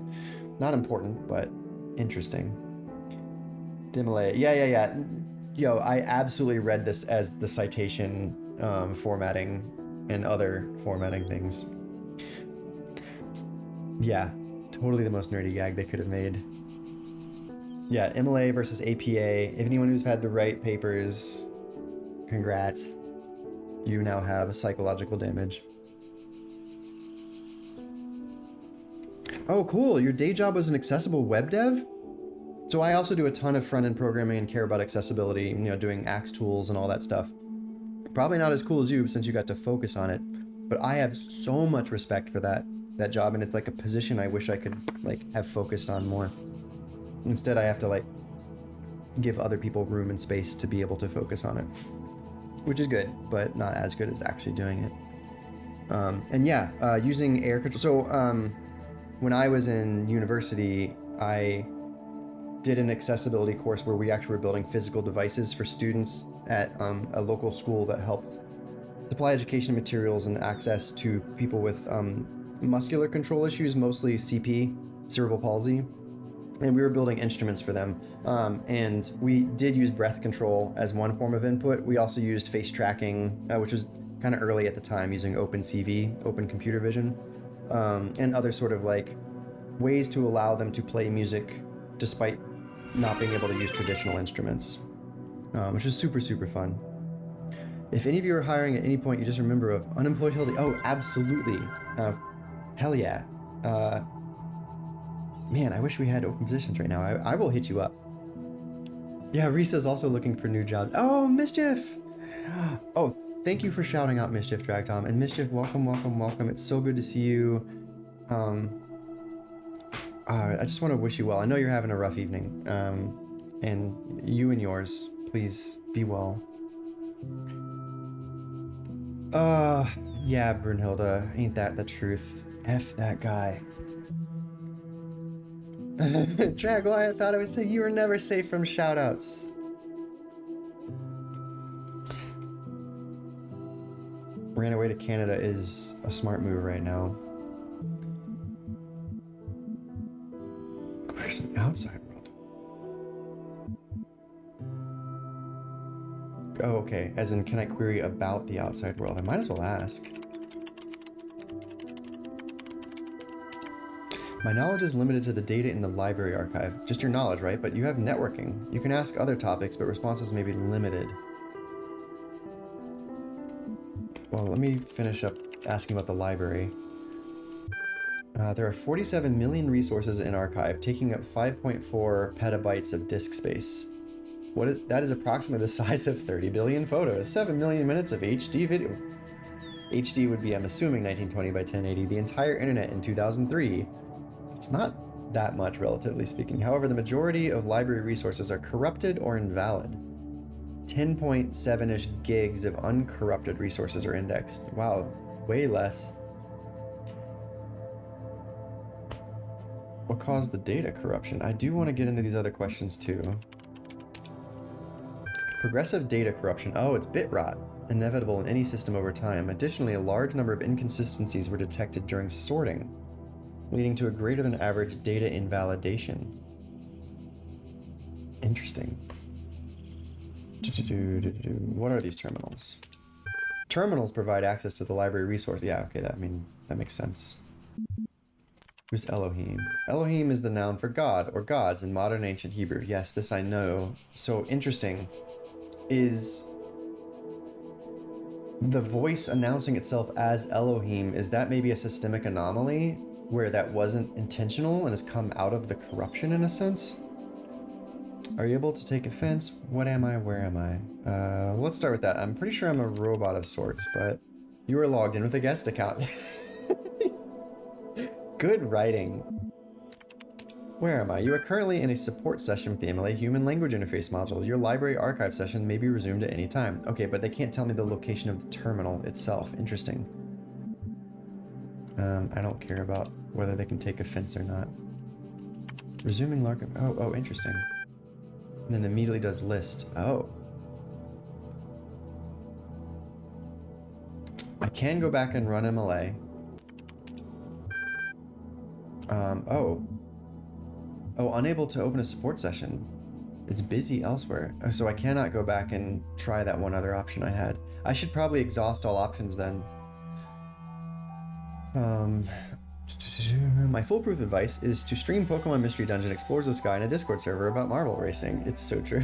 Not important, but interesting. Dimlay. Yeah. Yo, I absolutely read this as the citation formatting and other formatting things. Yeah, totally the most nerdy gag they could have made. Yeah, MLA versus APA. If anyone who's had to write papers, congrats. You now have psychological damage. Oh, cool. Your day job was an accessible web dev? So I also do a ton of front-end programming and care about accessibility, doing Axe tools and all that stuff. Probably not as cool as you since you got to focus on it. But I have so much respect for that job, and it's like a position I wish I could like have focused on more. Instead, I have to like give other people room and space to be able to focus on it, which is good, but not as good as actually doing it. And yeah, using air control. So when I was in university, I did an accessibility course where we actually were building physical devices for students at a local school that helped supply education materials and access to people with muscular control issues, mostly CP, cerebral palsy. And we were building instruments for them. And we did use breath control as one form of input. We also used face tracking, which was kind of early at the time, using OpenCV, Open Computer Vision, and other sort of like ways to allow them to play music despite not being able to use traditional instruments, which is super, super fun. If any of you are hiring at any point, you just remember of Unemployed Hildy. Oh, absolutely. Hell yeah. Man, I wish we had open positions right now. I will hit you up. Yeah, Risa's also looking for new jobs. Oh, Mischief! Oh, thank you for shouting out Mischief, Drag Tom. And Mischief, welcome, welcome, welcome. It's so good to see you. I just want to wish you well. I know you're having a rough evening. And you and yours, please be well. Yeah, Brunhilde, ain't that the truth? F that guy. Draggle, I thought I would say you were never safe from shoutouts. Ran away to Canada is a smart move right now. Where's the outside world? Oh, okay. As in, can I query about the outside world? I might as well ask. My knowledge is limited to the data in the library archive. Just your knowledge, right? But you have networking. You can ask other topics, but responses may be limited. Well, let me finish up asking about the library. There are 47 million resources in archive, taking up 5.4 petabytes of disk space. That is approximately the size of 30 billion photos, 7 million minutes of HD video. HD would be, I'm assuming, 1920 by 1080. The entire internet in 2003. It's not that much, relatively speaking. However, the majority of library resources are corrupted or invalid. 10.7-ish gigs of uncorrupted resources are indexed. Wow, way less. What caused the data corruption? I do want to get into these other questions too. Progressive data corruption. Oh, it's bit rot. Inevitable in any system over time. Additionally, a large number of inconsistencies were detected during sorting, leading to a greater than average data invalidation. Interesting. What are these terminals? Terminals provide access to the library resource. Yeah, okay, that makes sense. Who's Elohim? Elohim is the noun for God or gods in modern ancient Hebrew. Yes, this I know. So interesting. Is the voice announcing itself as Elohim, is that maybe a systemic anomaly where that wasn't intentional and has come out of the corruption in a sense? Are you able to take offense? What am I? Where am I? Let's start with that. I'm pretty sure I'm a robot of sorts, but you are logged in with a guest account. Good writing. Where am I? You are currently in a support session with the MLA Human Language Interface module. Your library archive session may be resumed at any time. Okay, but they can't tell me the location of the terminal itself. Interesting. I don't care about whether they can take offense or not. Resuming lark. Oh, interesting. And then immediately does list. Oh. I can go back and run MLA. Oh, unable to open a support session. It's busy elsewhere. Oh, so I cannot go back and try that one other option I had. I should probably exhaust all options then. My foolproof advice is to stream Pokemon Mystery Dungeon Explores the Sky in a Discord server about marble racing. It's so true.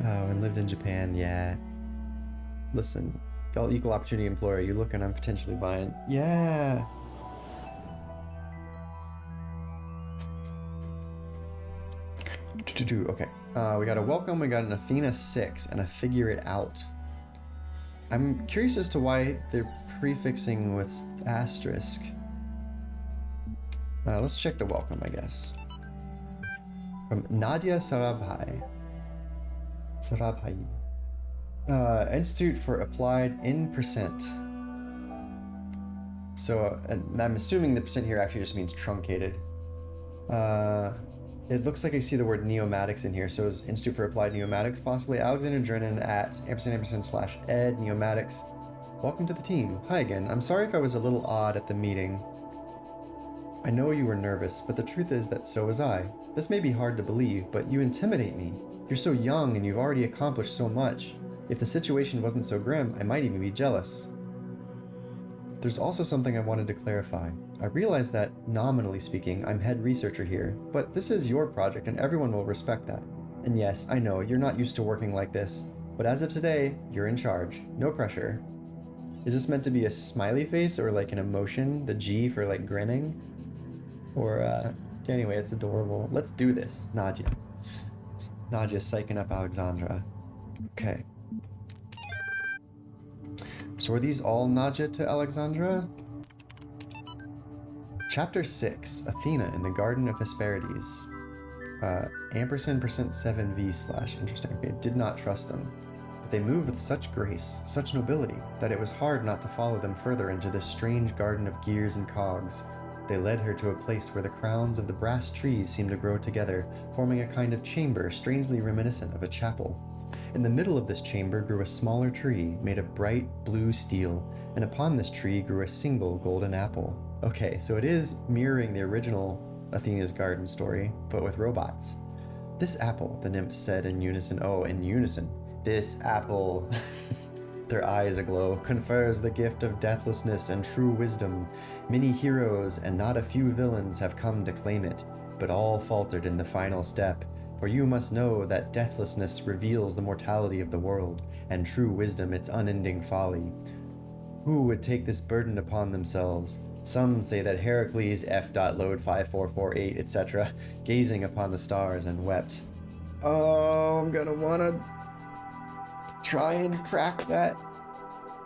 Oh, and lived in Japan, yeah. Listen, y'all equal opportunity employer, you looking, I'm potentially buying. Yeah. Okay. We got a welcome, we got an Athena 6, and a figure it out. I'm curious as to why they're prefixing with asterisk. Let's check the welcome, I guess. From Nadia Sarabhai. Institute for Applied in Percent. So, and I'm assuming the percent here actually just means truncated. It looks like I see the word neomatics in here, so is Institute for Applied Neomatics possibly? Alexander Drennan at &/ed neomatics. Welcome to the team. Hi again. I'm sorry if I was a little odd at the meeting. I know you were nervous, but the truth is that so was I. This may be hard to believe, but you intimidate me. You're so young and you've already accomplished so much. If the situation wasn't so grim, I might even be jealous. There's also something I wanted to clarify. I realize that, nominally speaking, I'm head researcher here, but this is your project and everyone will respect that. And yes, I know, you're not used to working like this, but as of today, you're in charge. No pressure. Is this meant to be a smiley face or like an emotion? The G for like grinning? Or, anyway, it's adorable. Let's do this, Nadia. Nadia's psyching up Alexandra. Okay. So are these all Nadia to Alexandra? Chapter 6, Athena in the Garden of Hesperides. %7v / interesting. Okay, did not trust them. But they moved with such grace, such nobility, that it was hard not to follow them further into this strange garden of gears and cogs. They led her to a place where the crowns of the brass trees seemed to grow together, forming a kind of chamber strangely reminiscent of a chapel. In the middle of this chamber grew a smaller tree made of bright blue steel, and upon this tree grew a single golden apple. Okay, so it is mirroring the original Athena's Garden story, but with robots. This apple, the nymphs said in unison. Oh, in unison. This apple, their eyes aglow, confers the gift of deathlessness and true wisdom. Many heroes and not a few villains have come to claim it, but all faltered in the final step. For you must know that deathlessness reveals the mortality of the world, and true wisdom its unending folly. Who would take this burden upon themselves? Some say that Heracles F.load 5448, etc., gazing upon the stars and wept. Oh, I'm gonna wanna try and crack that.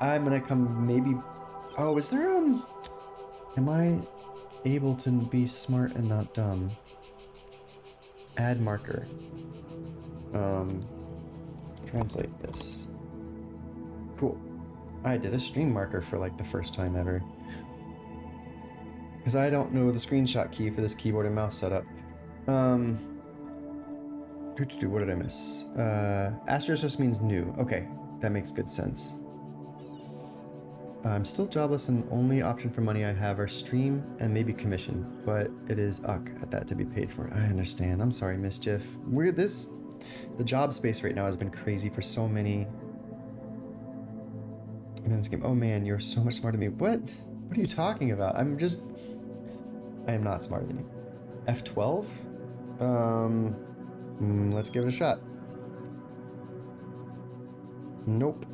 I'm gonna come maybe... Oh, is there, am I able to be smart and not dumb? Add marker. Translate this. Cool. I did a stream marker for like the first time ever. Because I don't know the screenshot key for this keyboard and mouse setup. What did I miss? Asterisk just means new. Okay, that makes good sense. I'm still jobless and only option for money I have are stream and maybe commission, but it is at that to be paid for. I understand. I'm sorry, Mischief. The job space right now has been crazy for so many. In this game. Oh man, you're so much smarter than me. What? What are you talking about? I am not smarter than you. F12? Let's give it a shot. Nope.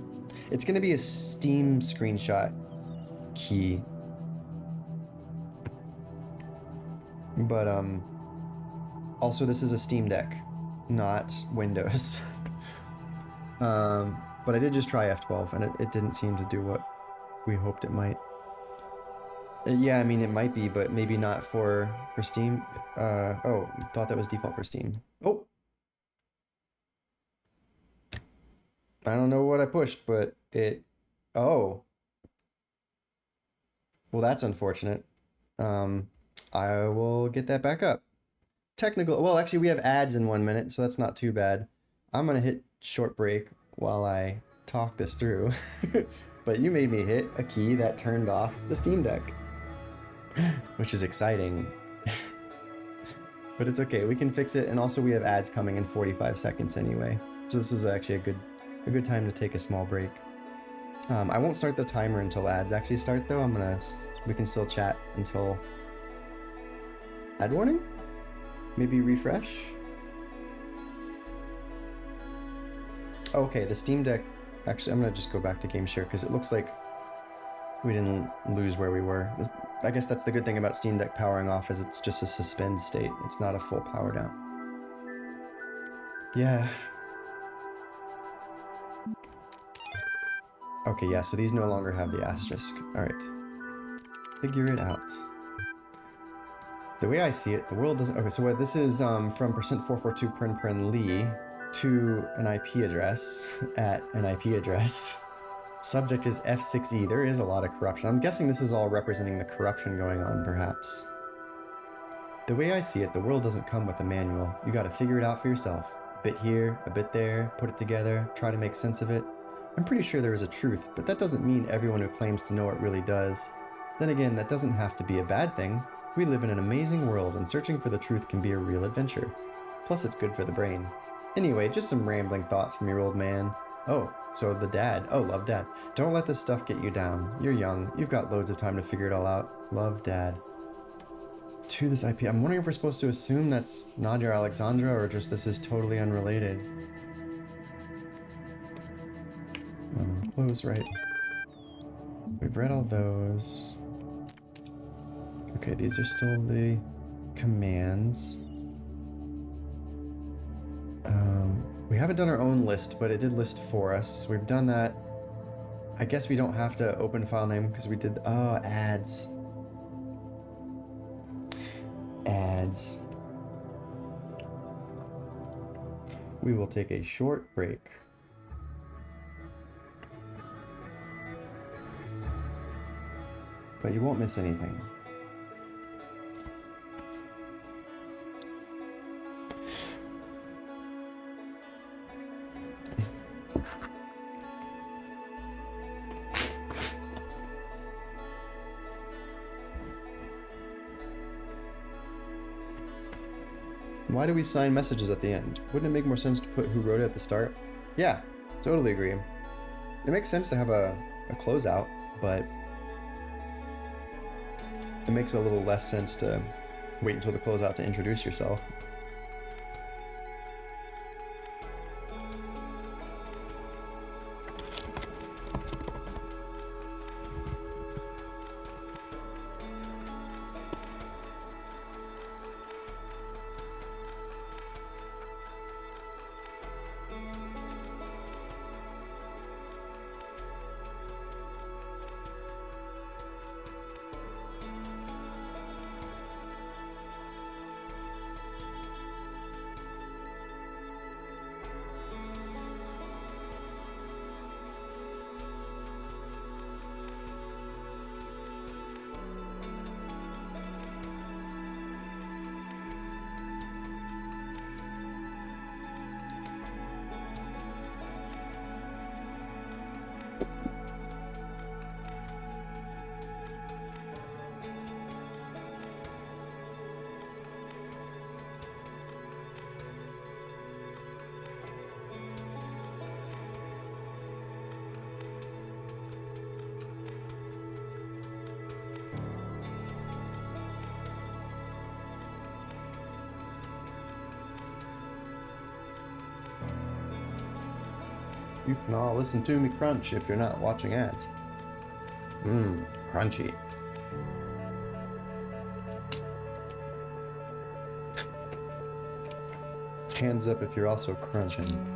It's gonna be a Steam screenshot key. But, also this is a Steam Deck, not Windows. But I did just try F12 and it didn't seem to do what we hoped it might. Yeah, I mean, it might be, but maybe not for Steam. Oh, thought that was default for Steam. Oh! I don't know what I pushed, but oh. Well, that's unfortunate. I will get that back up. Well, actually, we have ads in 1 minute, so that's not too bad. I'm gonna hit short break while I talk this through. But you made me hit a key that turned off the Steam Deck. Which is exciting. But it's okay, we can fix it, and also we have ads coming in 45 seconds anyway. So this was actually a good time to take a small break. I won't start the timer until ads actually start though. We can still chat until ad warning? Maybe refresh? Okay, the Steam Deck, actually I'm gonna just go back to game share because it looks like we didn't lose where we were. I guess that's the good thing about Steam Deck powering off is it's just a suspend state. It's not a full power down. Yeah. Okay, yeah, so these no longer have the asterisk. Alright. Figure it out. The way I see it, the world doesn't... Okay, so what this is from %442 paren Lee to an IP address at an IP address. Subject is F6E. There is a lot of corruption. I'm guessing this is all representing the corruption going on, perhaps. The way I see it, the world doesn't come with a manual. You gotta figure it out for yourself. A bit here, a bit there, put it together, try to make sense of it. I'm pretty sure there is a truth, but that doesn't mean everyone who claims to know it really does. Then again, that doesn't have to be a bad thing. We live in an amazing world, and searching for the truth can be a real adventure. Plus, it's good for the brain. Anyway, just some rambling thoughts from your old man. Oh, so the dad. Oh, love, Dad. Don't let this stuff get you down. You're young. You've got loads of time to figure it all out. Love, Dad. To this IP. I'm wondering if we're supposed to assume that's Nadia or Alexandra, or just this is totally unrelated. Close, right. We've read all those. Okay, these are still the commands. We haven't done our own list, but it did list for us. We've done that. I guess we don't have to open file name because we did... Oh, ads. Ads. We will take a short break. But you won't miss anything. Why do we sign messages at the end? Wouldn't it make more sense to put who wrote it at the start? Yeah, totally agree. It makes sense to have a closeout, but it makes a little less sense to wait until the closeout to introduce yourself. You can all listen to me crunch if you're not watching ads. Mmm, crunchy. Hands up if you're also crunching.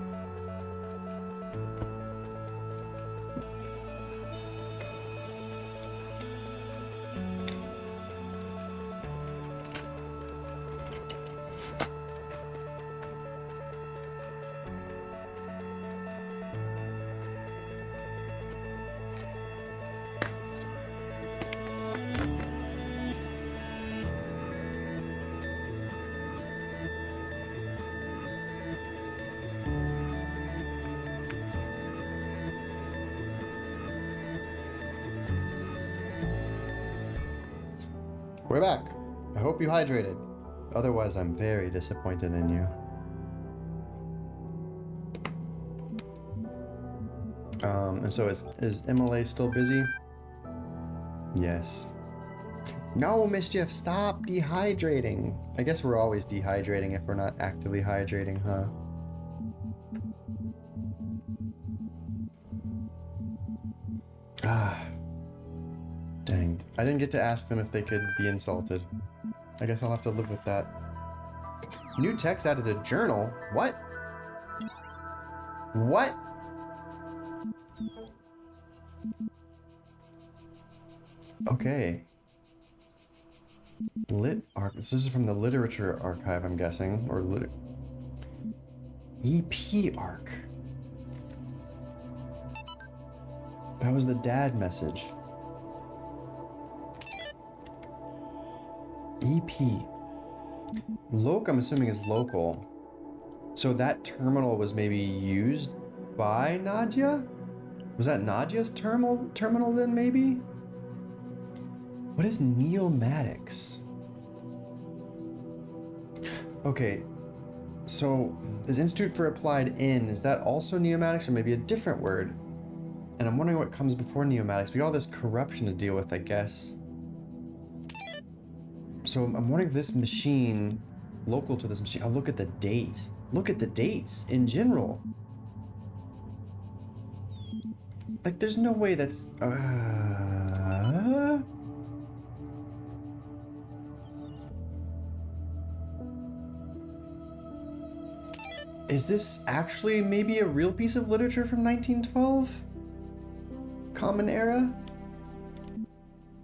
We're back. I hope you hydrated. Otherwise, I'm very disappointed in you. And so is MLA still busy? Yes. No, Mischief, stop dehydrating. I guess we're always dehydrating if we're not actively hydrating, huh? Ah. Dang. I didn't get to ask them if they could be insulted. I guess I'll have to live with that. New text added a journal? What? What? Okay. This is from the literature archive, I'm guessing, or EP arc. That was the dad message. EP. Loc, I'm assuming, is local. So that terminal was maybe used by Nadia? Was that Nadia's terminal then, maybe? What is neomatics? Okay, so is Institute for Applied In, is that also neomatics or maybe a different word? And I'm wondering what comes before neomatics. We got all this corruption to deal with, I guess. So I'm wondering if this machine, local to this machine, I'll look at the date. Look at the dates in general. Like, there's no way that's... Is this actually maybe a real piece of literature from 1912? Common Era?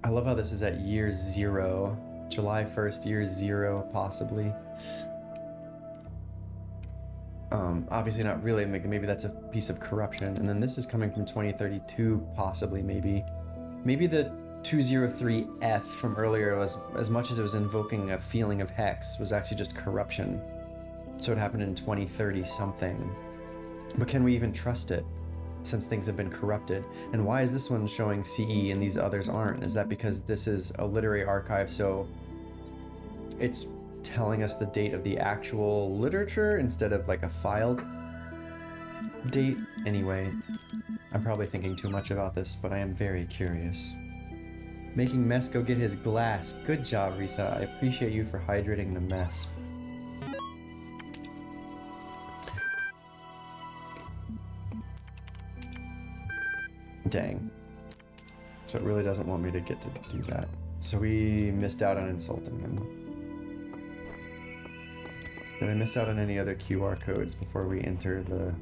I love how this is at year 0. July 1st, year 0, possibly. Obviously not really, maybe that's a piece of corruption. And then this is coming from 2032, possibly, maybe. Maybe the 203F from earlier was, as much as it was invoking a feeling of hex, was actually just corruption. So it happened in 2030 something. But can we even trust it, since things have been corrupted? And why is this one showing CE and these others aren't? Is that because this is a literary archive, so it's telling us the date of the actual literature instead of like a filed date? Anyway, I'm probably thinking too much about this, but I am very curious. Making Mess go get his glass. Good job, Risa. I appreciate you for hydrating the mess. Dang. So it really doesn't want me to get to do that. So we missed out on insulting him. Did I miss out on any other QR codes before we enter the...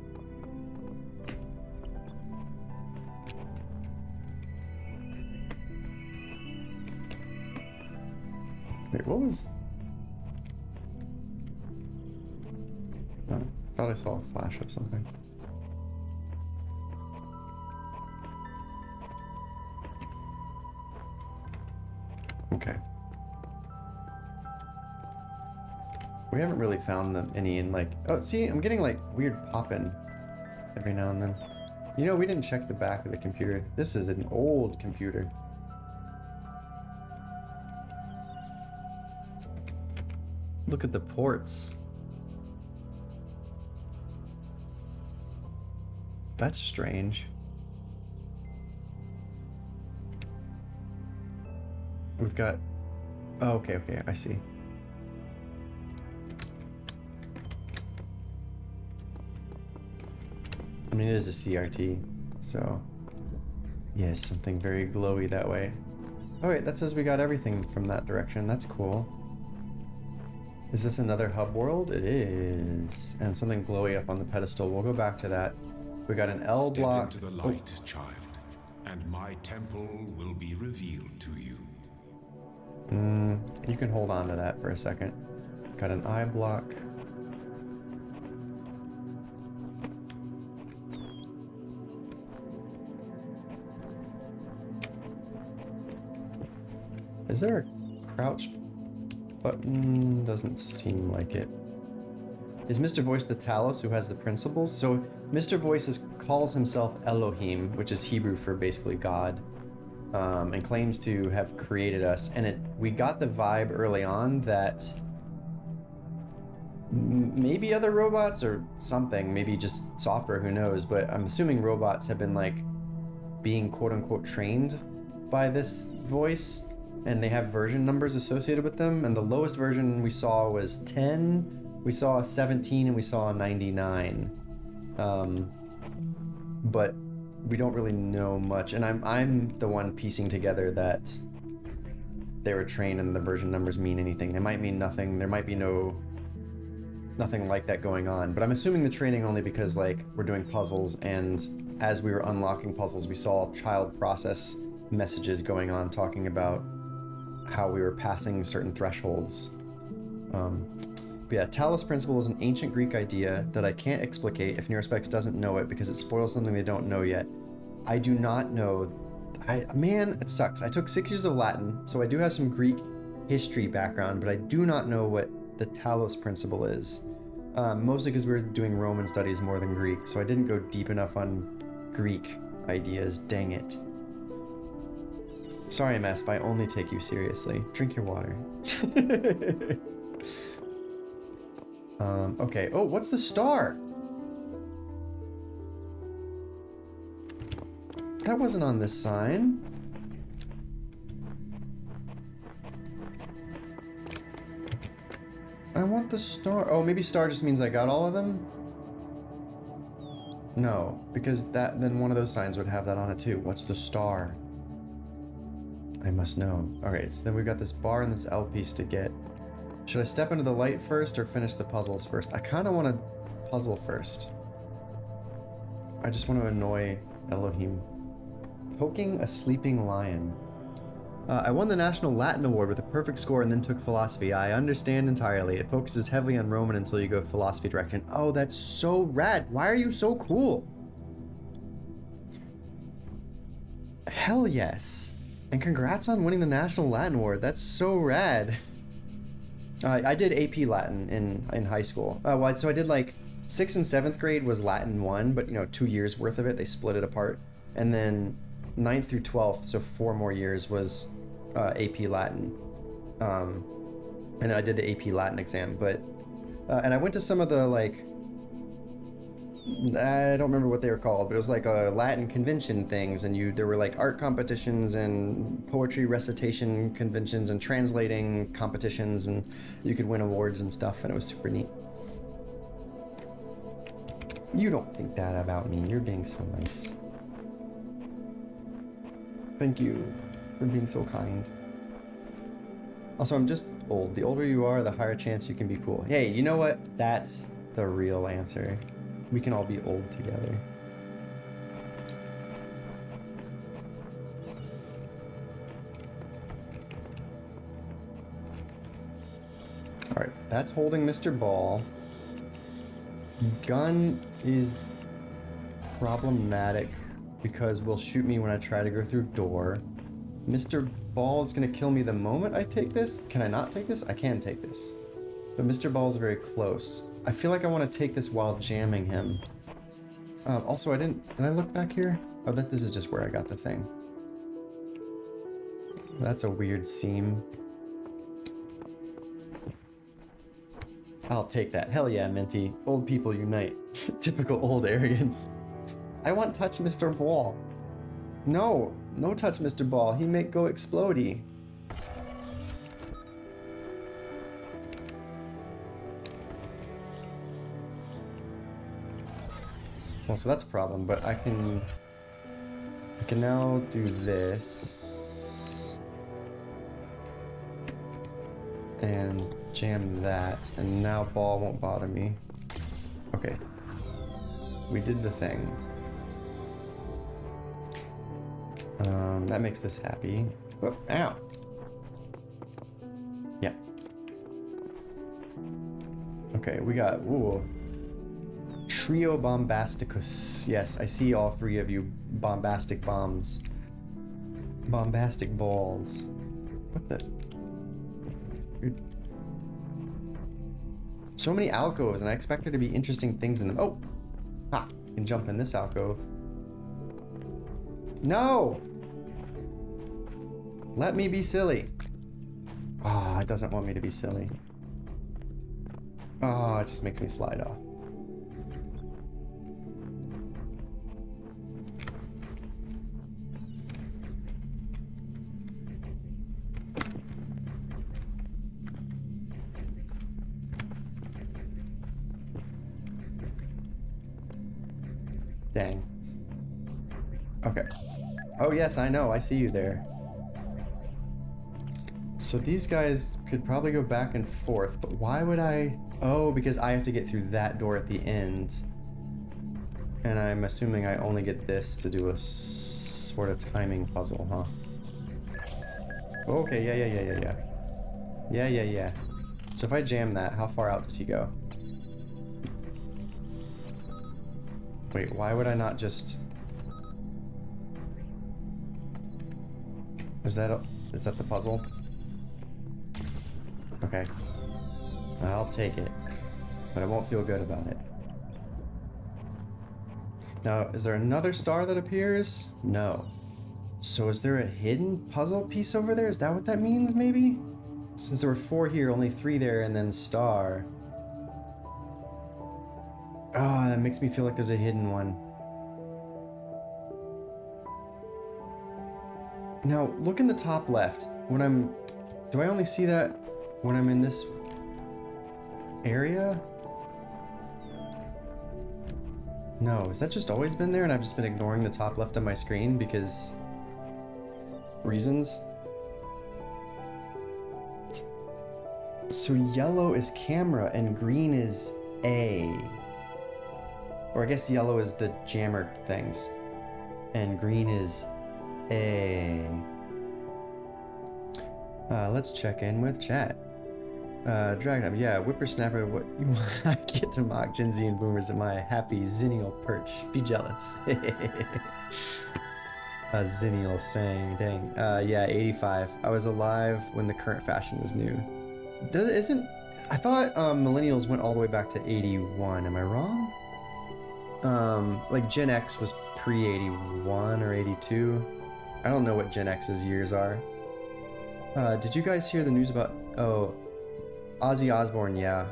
Wait, what was... Oh, I thought I saw a flash of something. Okay. We haven't really found them any in like... Oh, see, I'm getting like weird popping every now and then. You know, we didn't check the back of the computer. This is an old computer. Look at the ports. That's strange. We've got... Oh, okay, I see. I mean, it is a CRT, so... Yes, something very glowy that way. Oh wait, that says we got everything from that direction. That's cool. Is this another hub world? It is. And something glowy up on the pedestal. We'll go back to that. We got an L block. Step into the light, child, and my temple will be revealed to you. You can hold on to that for a second. Got an I block. Is there a crouch button? Doesn't seem like it. Is Mr. Voice the Talos who has the principles? So Mr. Voice calls himself Elohim, which is Hebrew for basically God. And claims to have created us, and we got the vibe early on that maybe other robots or something, maybe just software, who knows, but I'm assuming robots have been like being quote-unquote trained by this voice, and they have version numbers associated with them, and the lowest version we saw was 10, we saw a 17, and we saw a 99. But we don't really know much, and I'm the one piecing together that they were trained and the version numbers mean anything. They might mean nothing. There might be no nothing like that going on. But I'm assuming the training only because like we're doing puzzles, and as we were unlocking puzzles, we saw child process messages going on talking about how we were passing certain thresholds. But yeah, Talos principle is an ancient Greek idea that I can't explicate if Neurospecs doesn't know it because it spoils something they don't know yet. I do not know. Man, it sucks. I took 6 years of Latin, so I do have some Greek history background, but I do not know what the Talos principle is. Mostly because we're doing Roman studies more than Greek, so I didn't go deep enough on Greek ideas. Dang it. Sorry, MS, but I only take you seriously. Drink your water. Okay. Oh, what's the star? That wasn't on this sign. I want the star. Oh, maybe star just means I got all of them? No, because then one of those signs would have that on it too. What's the star? I must know. Alright, so then we've got this bar and this L piece to get. Should I step into the light first or finish the puzzles first? I kind of want to puzzle first. I just want to annoy Elohim. Poking a sleeping lion. I won the National Latin Award with a perfect score and then took philosophy. I understand entirely. It focuses heavily on Roman until you go philosophy direction. Oh, that's so rad. Why are you so cool? Hell yes. And congrats on winning the National Latin Award. That's so rad. I did AP Latin in high school. So I did like 6th and 7th grade was Latin 1, but 2 years worth of it. They split it apart. And then 9th through 12th, so 4 more years was AP Latin. And then I did the AP Latin exam. But and I went to some of the like, I don't remember what they were called, but it was like a Latin convention things, and there were like art competitions and poetry recitation conventions and translating competitions, and you could win awards and stuff, and it was super neat. You don't think that about me. You're being so nice. Thank you for being so kind. Also, I'm just old. The older you are, the higher chance you can be cool. Hey, you know what? That's the real answer. We can all be old together. Alright, that's holding Mr. Ball. Gun is problematic because will shoot me when I try to go through door. Mr. Ball is going to kill me the moment I take this. Can I not take this? I can take this. But Mr. Ball is very close. I feel like I want to take this while jamming him. Also, did I look back here? Oh, this is just where I got the thing. That's a weird seam. I'll take that. Hell yeah, Minty. Old people unite. Typical old arrogance. I want touch Mr. Ball. No, no touch Mr. Ball. He make go explodey. Well, so that's a problem, but I can now do this and jam that, and now ball won't bother me. Okay, we did the thing. That makes this happy. Oh, ow. Yeah. Okay, we got, ooh. Trio Bombasticus. Yes, I see all 3 of you bombastic bombs. Bombastic balls. What the? Dude. So many alcoves, and I expect there to be interesting things in them. Oh! Ah, I can jump in this alcove. No! Let me be silly. Ah, it doesn't want me to be silly. Ah, it just makes me slide off. Dang. Okay. Oh yes, I know. I see you there. So these guys could probably go back and forth, but why would I? Oh, because I have to get through that door at the end. And I'm assuming I only get this to do a sort of timing puzzle, huh? Okay, yeah. Yeah. So if I jam that, how far out does he go? Wait, why would I not just... Is that the puzzle? Okay. I'll take it. But I won't feel good about it. Now, is there another star that appears? No. So is there a hidden puzzle piece over there? Is that what that means, maybe? Since there were 4 here, only 3 there, and then star. Oh, that makes me feel like there's a hidden one. Now, look in the top left. Do I only see that when I'm in this area? No, has that just always been there and I've just been ignoring the top left of my screen because... reasons? So yellow is camera and green is A. Or I guess yellow is the jammer things. And green is A. Let's check in with chat. Dragon, yeah, whippersnapper, what you want? I get to mock Gen Z and boomers at my happy zennial perch. Be jealous. A zennial saying, dang. Yeah, 85. I was alive when the current fashion was new. I thought millennials went all the way back to 81. Am I wrong? Like Gen X was pre-81 or 82. I don't know what Gen X's years are. Did you guys hear the news about... Oh, Ozzy Osbourne, yeah.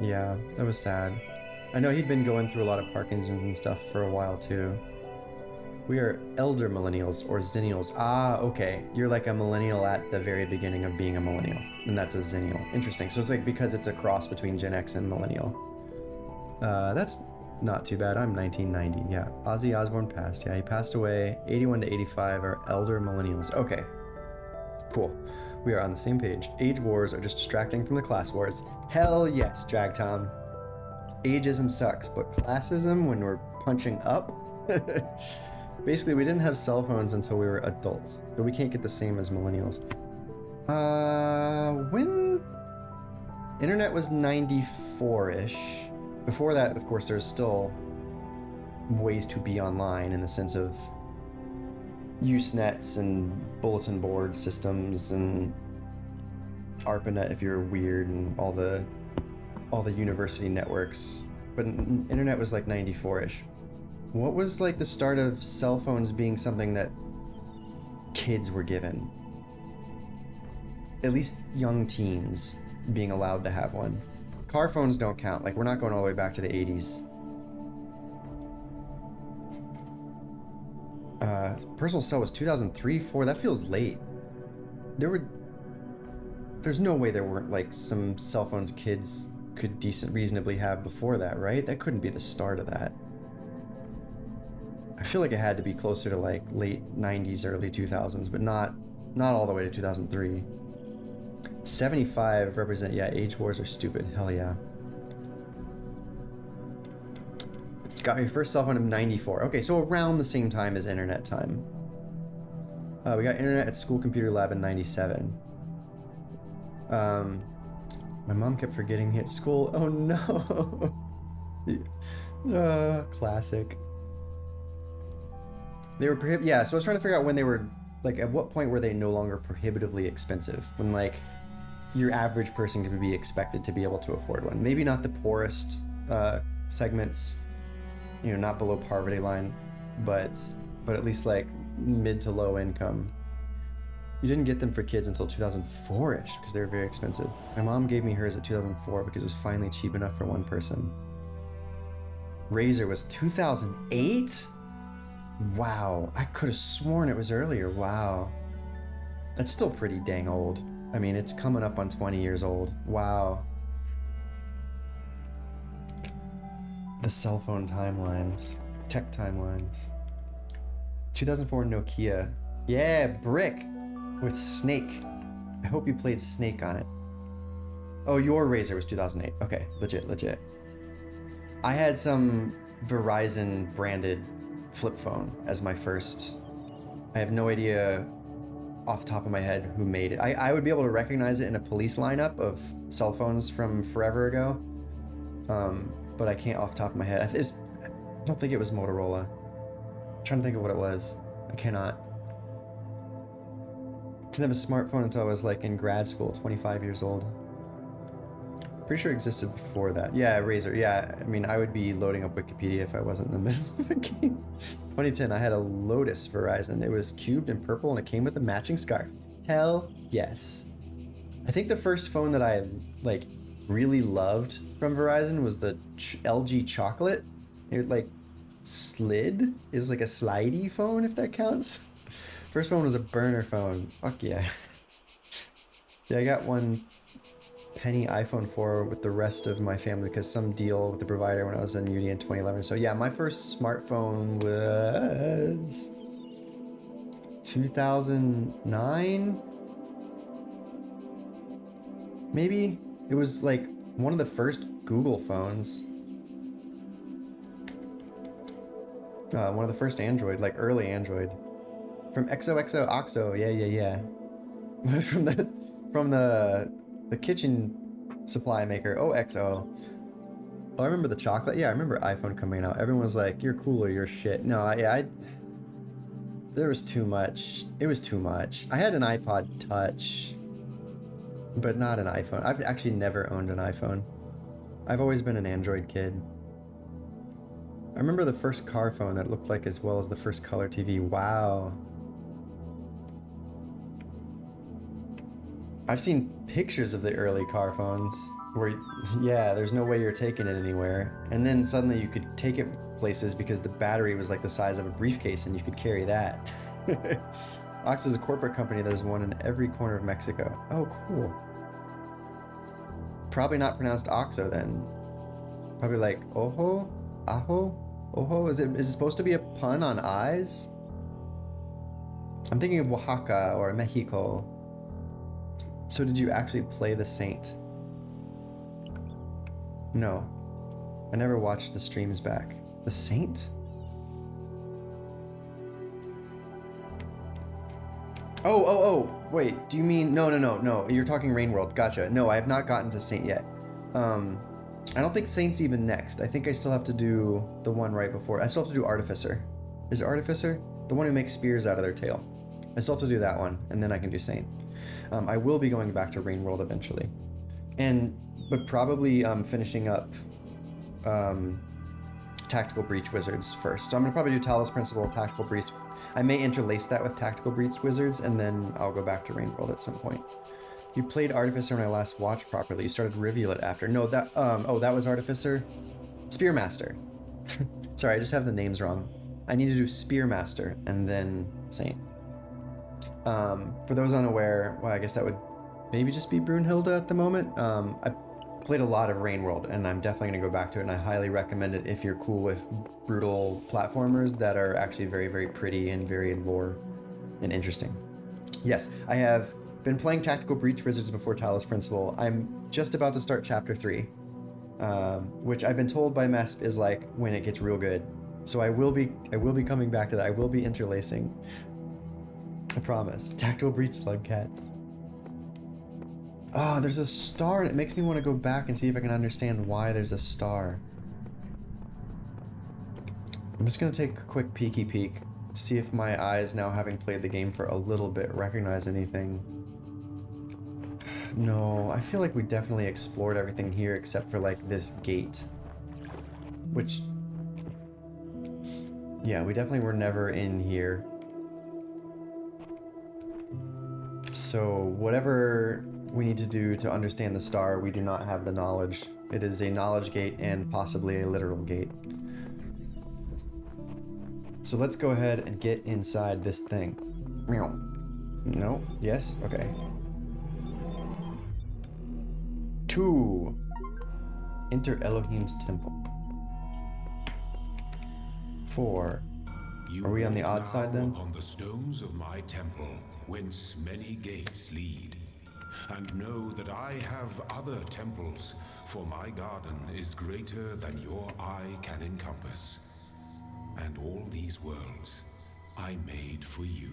Yeah, that was sad. I know he'd been going through a lot of Parkinson's and stuff for a while too. We are elder millennials or zennials. Ah, okay. You're like a millennial at the very beginning of being a millennial. And that's a zennial. Interesting. So it's like because it's a cross between Gen X and millennial. That's not too bad. I'm 1990. Yeah. Ozzy Osbourne passed. Yeah, he passed away. 81 to 85 are elder millennials. Okay. Cool. We are on the same page. Age wars are just distracting from the class wars. Hell yes, Drag Tom. Ageism sucks, but classism when we're punching up? Basically, we didn't have cell phones until we were adults, but we can't get the same as millennials. When internet was 94-ish. Before that, of course, there's still ways to be online in the sense of Usenets and bulletin board systems and ARPANET if you're weird and all the university networks. But internet was like 94-ish. What was like the start of cell phones being something that kids were given? At least young teens being allowed to have one. Car phones don't count. Like, we're not going all the way back to the 80s. Personal cell was 2003, 4. That feels late. There's no way there weren't like some cell phones kids could reasonably have before that, right? That couldn't be the start of that. I feel like it had to be closer to like late 90s, early 2000s, but not all the way to 2003. 75 represent, yeah, age wars are stupid. Hell yeah. Got my first cell phone in 94. Okay, so around the same time as internet time. We got internet at school computer lab in 97. My mom kept forgetting me at school. Oh no. Classic. They were yeah, so I was trying to figure out when they were, like, at what point were they no longer prohibitively expensive? When, like, your average person could be expected to be able to afford one. Maybe not the poorest segments, you know, not below poverty line, but at least like mid to low income. You didn't get them for kids until 2004-ish because they were very expensive. My mom gave me hers at 2004 because it was finally cheap enough for one person. Razor was 2008? Wow, I could have sworn it was earlier. Wow. That's still pretty dang old. I mean, it's coming up on 20 years old. Wow. The cell phone timelines. Tech timelines. 2004 Nokia. Yeah, brick with Snake. I hope you played Snake on it. Oh, your Razor was 2008. Okay, legit. I had some Verizon branded flip phone as my first. I have no idea off the top of my head who made it. I would be able to recognize it in a police lineup of cell phones from forever ago, but I can't off the top of my head. I don't think it was Motorola. I'm trying to think of what it was. I cannot. Didn't have a smartphone until I was like in grad school, 25 years old. Pretty sure it existed before that. Yeah, Razor. Yeah, I mean, I would be loading up Wikipedia if I wasn't in the middle of a game. 2010, I had a Lotus Verizon. It was cubed and purple, and it came with a matching scarf. Hell yes. I think the first phone that I like really loved from Verizon was the LG Chocolate. It like slid. It was like a slidey phone, if that counts. First phone was a burner phone. Fuck yeah. Yeah, I got one penny iPhone 4 with the rest of my family because some deal with the provider when I was in uni in 2011. So yeah, my first smartphone was 2009. Maybe it was like one of the first Google phones. One of the first Android, like early Android, from XOXO OXO. Yeah. from the kitchen supply maker, OXO. Oh, I remember the chocolate. Yeah, I remember iPhone coming out. Everyone was like, "You're cooler, you're shit." No, there was too much. It was too much. I had an iPod Touch, but not an iPhone. I've actually never owned an iPhone. I've always been an Android kid. I remember the first car phone that looked like as well as the first color TV. Wow. I've seen pictures of the early car phones where, yeah, there's no way you're taking it anywhere. And then suddenly you could take it places because the battery was like the size of a briefcase and you could carry that. Ox is a corporate company that has one in every corner of Mexico. Oh, cool. Probably not pronounced Oxo then. Probably like Ojo? Ajo? Ojo? Is it supposed to be a pun on eyes? I'm thinking of Oaxaca or Mexico. So did you actually play the Saint? No. I never watched the streams back. The Saint? Oh, wait, do you mean, no, you're talking Rain World, gotcha. No, I have not gotten to Saint yet. I don't think Saint's even next. I think I still have to do the one right before. I still have to do Artificer. Is it Artificer? The one who makes spears out of their tail. I still have to do that one, and then I can do Saint. I will be going back to Rain World eventually. But probably finishing up Tactical Breach Wizards first. So I'm going to probably do Talos Principle, Tactical Breach. I may interlace that with Tactical Breach Wizards, and then I'll go back to Rain World at some point. You played Artificer when I last watched properly. You started Rivulet after. No, that was Artificer? Spearmaster. Sorry, I just have the names wrong. I need to do Spearmaster and then Saint. For those unaware, well, I guess that would maybe just be Brunhilde at the moment. I played a lot of Rain World, and I'm definitely going to go back to it, and I highly recommend it if you're cool with brutal platformers that are actually very, very pretty and very lore and interesting. Yes, I have been playing Tactical Breach Wizards before Talos Principle. I'm just about to start Chapter 3, which I've been told by Mesp is like when it gets real good. So I will be coming back to that. I will be interlacing. I promise. Tactical Breach Slugcats. Oh, there's a star, and it makes me want to go back and see if I can understand why there's a star. I'm just going to take a quick peeky peek to see if my eyes, now having played the game for a little bit, recognize anything. No, I feel like we definitely explored everything here except for like this gate. Which, yeah, we definitely were never in here. So whatever we need to do to understand the star, we do not have the knowledge. It is a knowledge gate and possibly a literal gate. So let's go ahead and get inside this thing. Meow. No? Yes? Okay. 2. Enter Elohim's temple. 4. Are we on the odd side then? Upon the stones of my temple, whence many gates lead. and know that I have other temples, for my garden is greater than your eye can encompass. And all these worlds I made for you.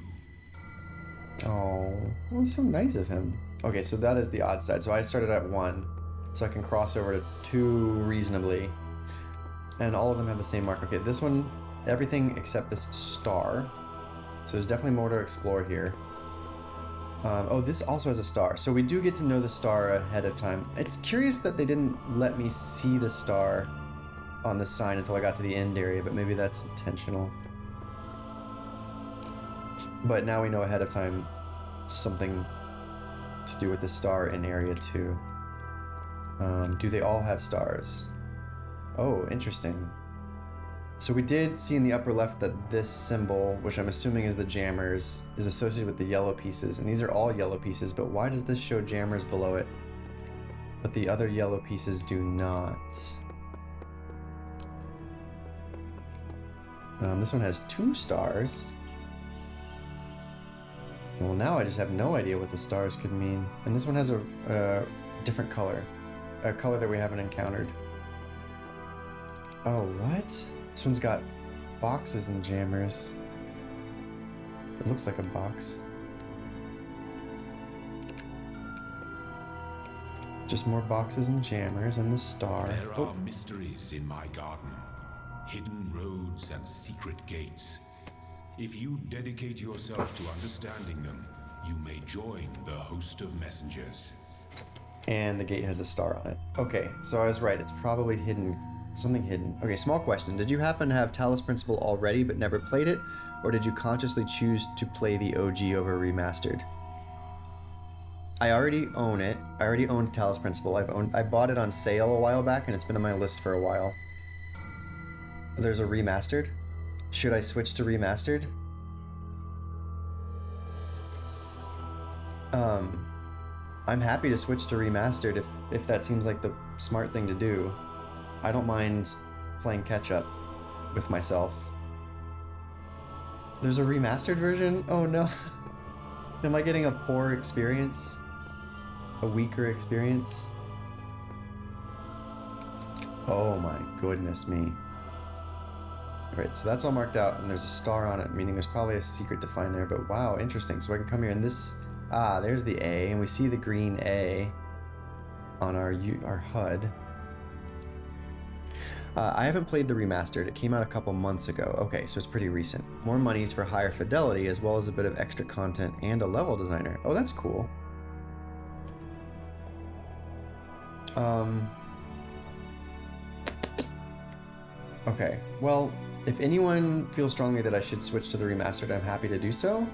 Oh, that was so nice of him. Okay, so that is the odd side. So I started at 1, so I can cross over to 2 reasonably. And all of them have the same mark. Okay, this one, everything except this star. So there's definitely more to explore here. Oh, this also has a star. So we do get to know the star ahead of time. It's curious that they didn't let me see the star on the sign until I got to the end area, but maybe that's intentional. But now we know ahead of time something to do with the star in area 2. Do they all have stars? Oh, interesting. So we did see in the upper left that this symbol, which I'm assuming is the jammers, is associated with the yellow pieces, and these are all yellow pieces, but why does this show jammers below it, but the other yellow pieces do not? This one has 2 stars. Well, now I just have no idea what the stars could mean. And this one has a different color, a color that we haven't encountered. Oh, what? This one's got boxes and jammers. It looks like a box. Just more boxes and jammers and the star. There are mysteries in my garden, hidden roads and secret gates. If you dedicate yourself to understanding them, you may join the host of messengers. And the gate has a star on it. Okay, so I was right. It's probably hidden. Something hidden. Okay, small question. Did you happen to have Talos Principle already but never played it? Or did you consciously choose to play the OG over Remastered? I already own it. I already own Talos Principle. I bought it on sale a while back and it's been on my list for a while. There's a Remastered? Should I switch to Remastered? I'm happy to switch to Remastered if that seems like the smart thing to do. I don't mind playing catch-up with myself. There's a remastered version? Oh no. Am I getting a poor experience? A weaker experience? Oh my goodness me. Alright, so that's all marked out and there's a star on it, meaning there's probably a secret to find there, but wow, interesting. So I can come here and this... Ah, there's the A, and we see the green A on our HUD. I haven't played the remastered. It came out a couple months ago. Okay, so it's pretty recent. More monies for higher fidelity, as well as a bit of extra content and a level designer. Oh, that's cool. Okay, well, if anyone feels strongly that I should switch to the remastered, I'm happy to do so.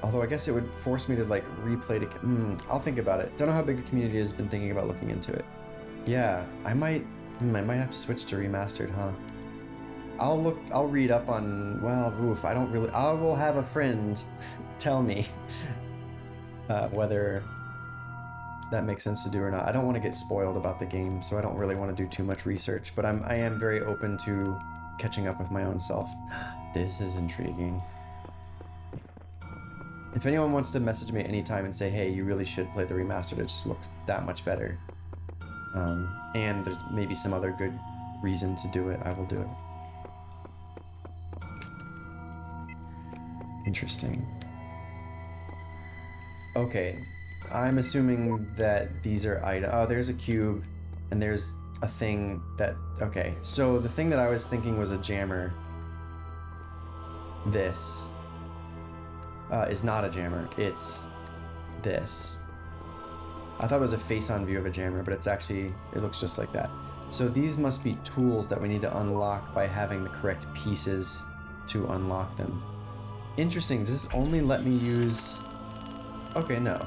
Although I guess it would force me to like replay it. I'll think about it. Don't know how big the community has been thinking about looking into it. Yeah, I might have to switch to remastered, huh? I'll read up on, well, oof, I will have a friend tell me whether that makes sense to do or not. I don't want to get spoiled about the game, so I don't really want to do too much research, but I am very open to catching up with my own self. This is intriguing. If anyone wants to message me at any time and say, hey, you really should play the remastered, it just looks that much better. And there's maybe some other good reason to do it, I will do it. Interesting. Okay, I'm assuming that these are items. Oh, there's a cube, and there's a thing that... Okay, so the thing that I was thinking was a jammer. This is not a jammer, it's this. I thought it was a face-on view of a jammer, but it looks just like that. So these must be tools that we need to unlock by having the correct pieces to unlock them. Interesting, does this only let me use... Okay, no.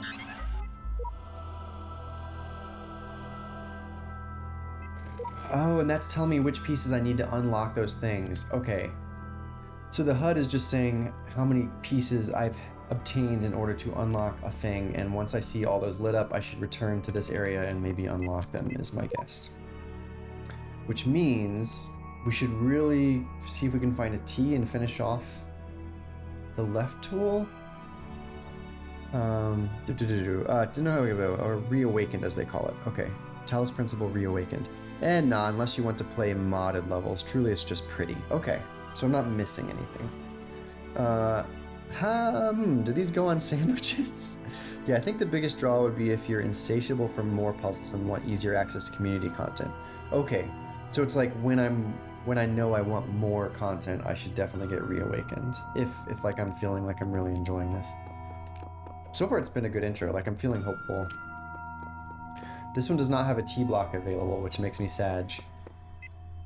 Oh, and that's telling me which pieces I need to unlock those things. Okay. So the HUD is just saying how many pieces I've obtained in order to unlock a thing, and once I see all those lit up, I should return to this area and maybe unlock them, is my guess. Which means we should really see if we can find a T and finish off the left tool. Or reawakened as they call it. Okay. Talos Principle reawakened. And nah, unless you want to play modded levels. Truly, it's just pretty. Okay. So I'm not missing anything. Do these go on sandwiches? Yeah, I think the biggest draw would be if you're insatiable for more puzzles and want easier access to community content. Okay. So it's like when I know I want more content, I should definitely get reawakened. If like I'm feeling like I'm really enjoying this. So far it's been a good intro, like I'm feeling hopeful. This one does not have a T block available, which makes me sad.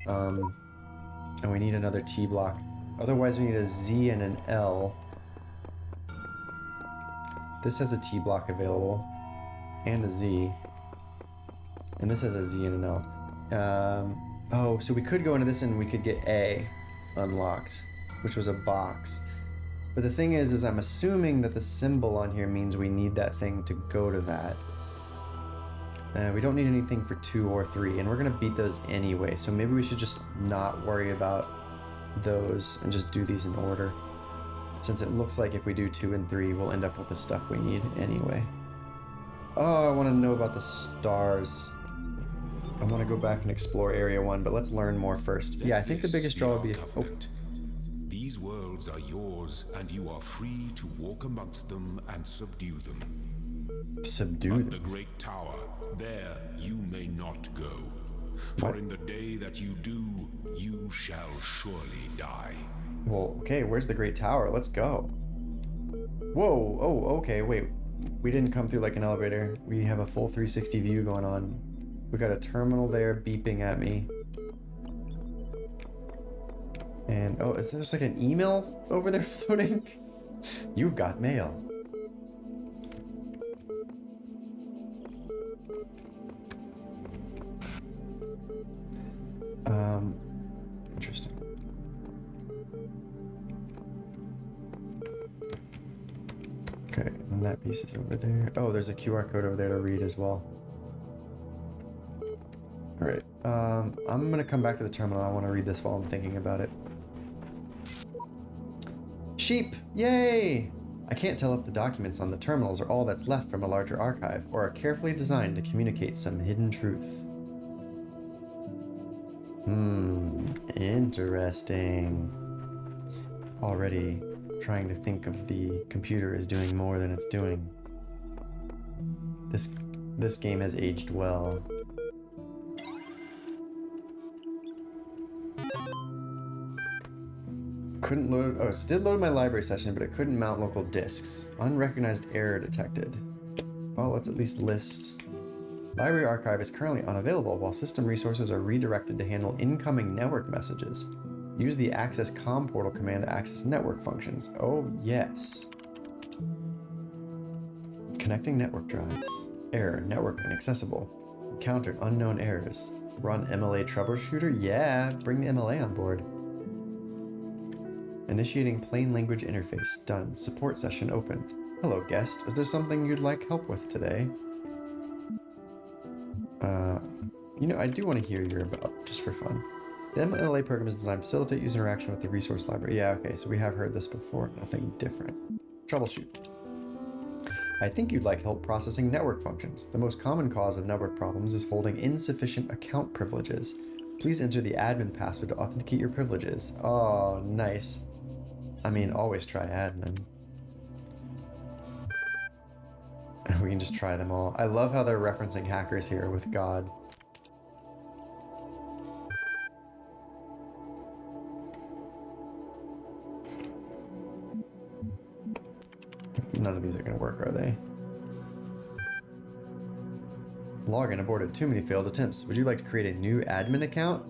And we need another T block. Otherwise we need a Z and an L. This has a T block available. And a Z. And this has a Z and an L. Oh, so we could go into this and we could get A unlocked, which was a box. But the thing is I'm assuming that the symbol on here means we need that thing to go to that. We don't need anything for 2 or 3, and we're gonna beat those anyway, so maybe we should just not worry about those and just do these in order. Since it looks like if we do 2 and 3, we'll end up with the stuff we need anyway. Oh, I want to know about the stars. I want to go back and explore Area 1, but let's learn more first. Yeah, I think the biggest draw would be... Oh. These worlds are yours, and you are free to walk amongst them and subdue them. Subdue them? them? But the great tower, there you may not go. For What? in the day that you do, you shall surely die. Well, okay, where's the Great Tower? Let's go. Whoa, oh, okay, wait. We didn't come through like an elevator. We have a full 360 view going on. We got a terminal there beeping at me. And, oh, is there like an email over there floating? You've got mail. Interesting. Okay, and that piece is over there. Oh, there's a QR code over there to read as well. Alright, I'm gonna come back to the terminal. I want to read this while I'm thinking about it. Sheep! Yay! I can't tell if the documents on the terminals are all that's left from a larger archive, or are carefully designed to communicate some hidden truth. Interesting. Already trying to think of the computer as doing more than it's doing. This game has aged well. Couldn't load... Oh, it did load my library session, but it couldn't mount local disks. Unrecognized error detected. Well, let's at least list. Library archive is currently unavailable while system resources are redirected to handle incoming network messages. Use the access com portal command to access network functions. Oh, yes. Connecting network drives. Error, network inaccessible. Encountered unknown errors. Run MLA troubleshooter? Yeah, bring the MLA on board. Initiating plain language interface. Done. Support session opened. Hello, guest. Is there something you'd like help with today? You know, I do want to hear your about, just for fun. The MLA program is designed to facilitate user interaction with the resource library. Yeah, okay, so we have heard this before. Nothing different. Troubleshoot. I think you'd like help processing network functions. The most common cause of network problems is holding insufficient account privileges. Please enter the admin password to authenticate your privileges. Oh, nice. I mean, always try admin. We can just try them all. I love how they're referencing hackers here with God. None of these are going to work, are they? Login aborted. Too many failed attempts. Would you like to create a new admin account?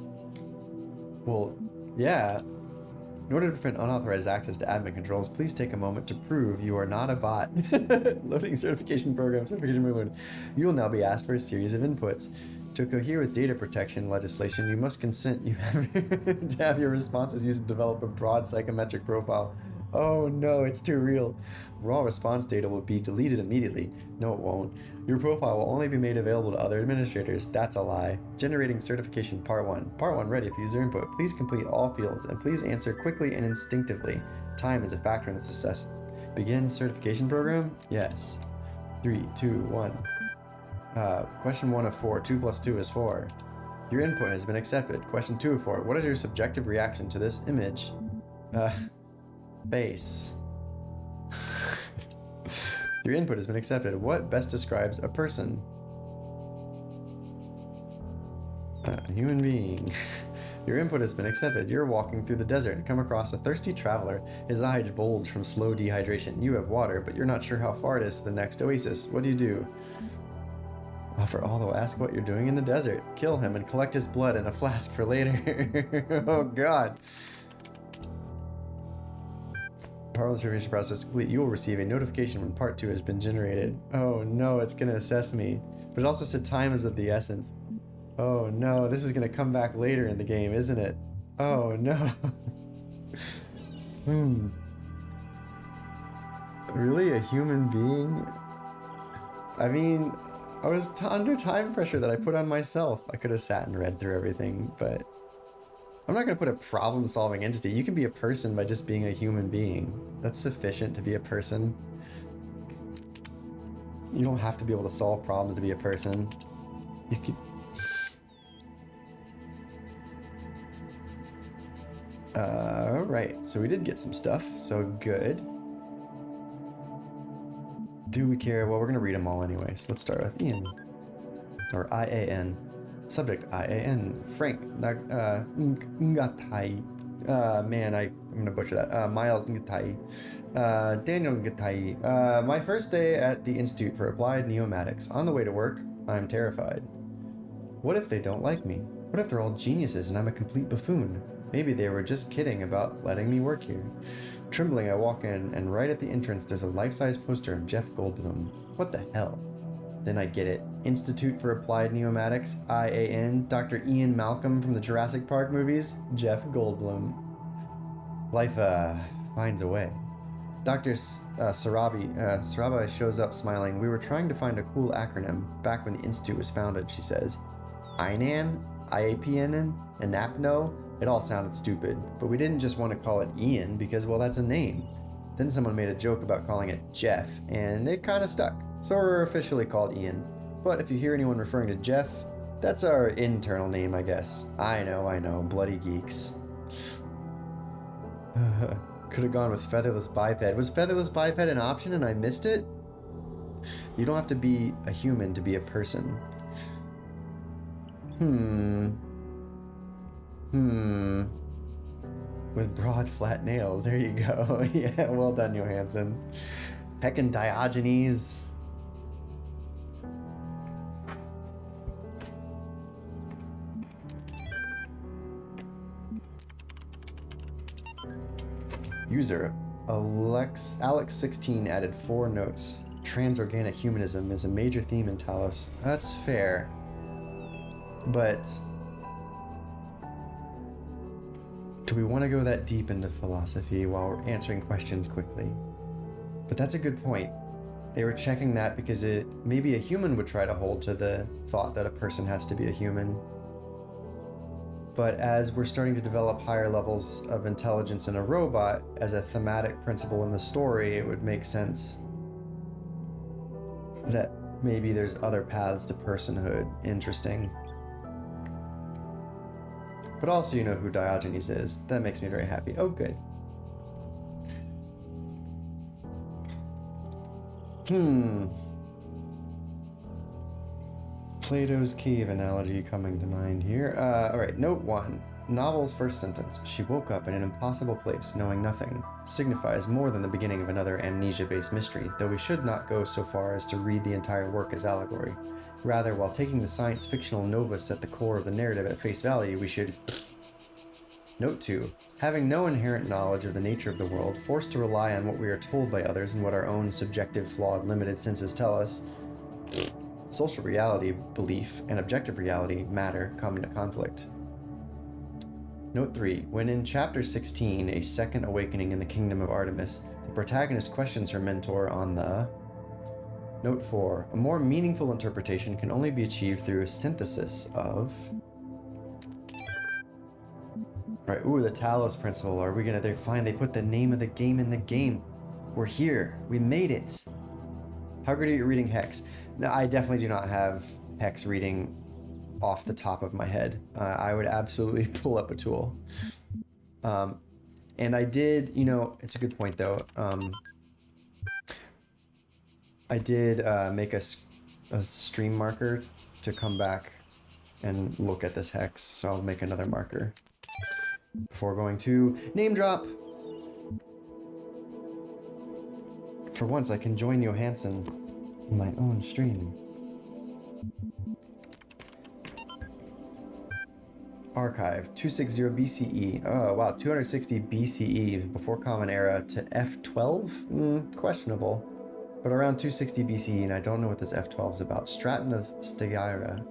Well, yeah. In order to prevent unauthorized access to admin controls, please take a moment to prove you are not a bot. Loading certification program, certification movement. You will now be asked for a series of inputs. To cohere with data protection legislation, you must consent to have your responses used to develop a broad psychometric profile. Oh no, it's too real. Raw response data will be deleted immediately. No, it won't. Your profile will only be made available to other administrators. That's a lie. Generating certification part 1. Part 1 ready for user input. Please complete all fields and please answer quickly and instinctively. Time is a factor in this success. Begin certification program? Yes. 3, 2, 1. Question 1 of 4. 2 plus 2 is 4. Your input has been accepted. Question 2 of 4. What is your subjective reaction to this image? Face. Your input has been accepted. What best describes a person? A human being. Your input has been accepted. You're walking through the desert and come across a thirsty traveler. His eyes bulge from slow dehydration. You have water, but you're not sure how far it is to the next oasis. What do? Offer although ask what you're doing in the desert. Kill him and collect his blood in a flask for later. Oh god. Part 1 certification process complete. You will receive a notification when part 2 has been generated. Oh no, it's gonna assess me. But it also said time is of the essence. Oh no, this is gonna come back later in the game, isn't it? Oh no. Really? A human being? I mean, I was under time pressure that I put on myself. I could have sat and read through everything, but I'm not gonna put a problem-solving entity. You can be a person by just being a human being. That's sufficient to be a person. You don't have to be able to solve problems to be a person. You can... Right, so we did get some stuff, so good. Do we care? Well, we're gonna read them all anyway, so let's start with Ian. Or IAN. Subject IAN. Frank Ngatai. Man, I'm gonna butcher that. Miles Ngatai. Daniel Ngatai. My first day at the Institute for Applied Neomatics. On the way to work, I'm terrified. What if they don't like me? What if they're all geniuses and I'm a complete buffoon? Maybe they were just kidding about letting me work here. Trembling, I walk in, and right at the entrance there's a life-size poster of Jeff Goldblum. What the hell? Then I get it. Institute for Applied Neomatics, IAN, Dr. Ian Malcolm from the Jurassic Park movies, Jeff Goldblum. Life, finds a way. Dr. Sarabhi shows up smiling. We were trying to find a cool acronym back when the Institute was founded, she says. INAN? IAPNN? ANAPNO? It all sounded stupid, but we didn't just want to call it Ian because, well, that's a name. Then someone made a joke about calling it Jeff, and it kind of stuck. So we're officially called Ian. But if you hear anyone referring to Jeff, that's our internal name, I guess. I know, bloody geeks. Could have gone with featherless biped. Was featherless biped an option and I missed it? You don't have to be a human to be a person. With broad, flat nails. There you go. Yeah, well done, Johansson. Heckin' Diogenes. User Alex16 added 4 notes. Transorganic humanism is a major theme in Talos. That's fair. But do we want to go that deep into philosophy while we're answering questions quickly? But that's a good point. They were checking that because maybe a human would try to hold to the thought that a person has to be a human. But as we're starting to develop higher levels of intelligence in a robot as a thematic principle in the story, it would make sense that maybe there's other paths to personhood. Interesting. But also you know who Diogenes is. That makes me very happy. Oh, good. Plato's cave analogy coming to mind here. Alright, note 1. Novel's first sentence, she woke up in an impossible place, knowing nothing, signifies more than the beginning of another amnesia-based mystery, though we should not go so far as to read the entire work as allegory. Rather, while taking the science-fictional novus at the core of the narrative at face value, we should... Note 2. Having no inherent knowledge of the nature of the world, forced to rely on what we are told by others and what our own subjective, flawed, limited senses tell us, social reality, belief, and objective reality, matter, come into conflict. Note 3. When in Chapter 16, A Second Awakening in the Kingdom of Artemis, the protagonist questions her mentor on the... Note 4. A more meaningful interpretation can only be achieved through a synthesis of... Right, ooh, the Talos principle. Are we gonna... They put the name of the game in the game. We're here. We made it. How good are you at reading Hex? No, I definitely do not have Hex reading off the top of my head. I would absolutely pull up a tool. And I did, it's a good point though. I did make a stream marker to come back and look at this Hex, so I'll make another marker before going to name drop. For once, I can join Johansson in my own stream. Archive 260 BCE. Oh wow, 260 BCE before Common Era to F12? Questionable. But around 260 BCE, and I don't know what this F12 is about. Stratton of Stygia.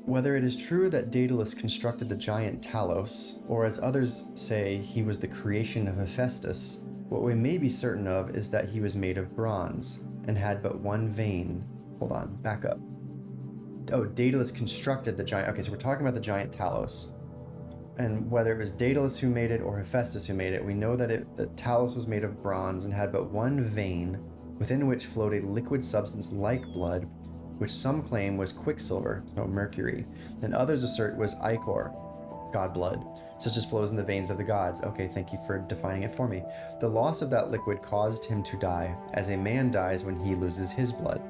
Whether it is true that Daedalus constructed the giant Talos, or as others say, he was the creation of Hephaestus, what we may be certain of is that he was made of bronze, and had but one vein. Hold on, back up. Oh, Daedalus constructed the giant... Okay, so we're talking about the giant Talos. And whether it was Daedalus who made it or Hephaestus who made it, we know that Talos was made of bronze and had but one vein, within which flowed a liquid substance like blood, which some claim was quicksilver, so mercury, and others assert was ichor, god blood, such as flows in the veins of the gods. Okay, thank you for defining it for me. The loss of that liquid caused him to die, as a man dies when he loses his blood.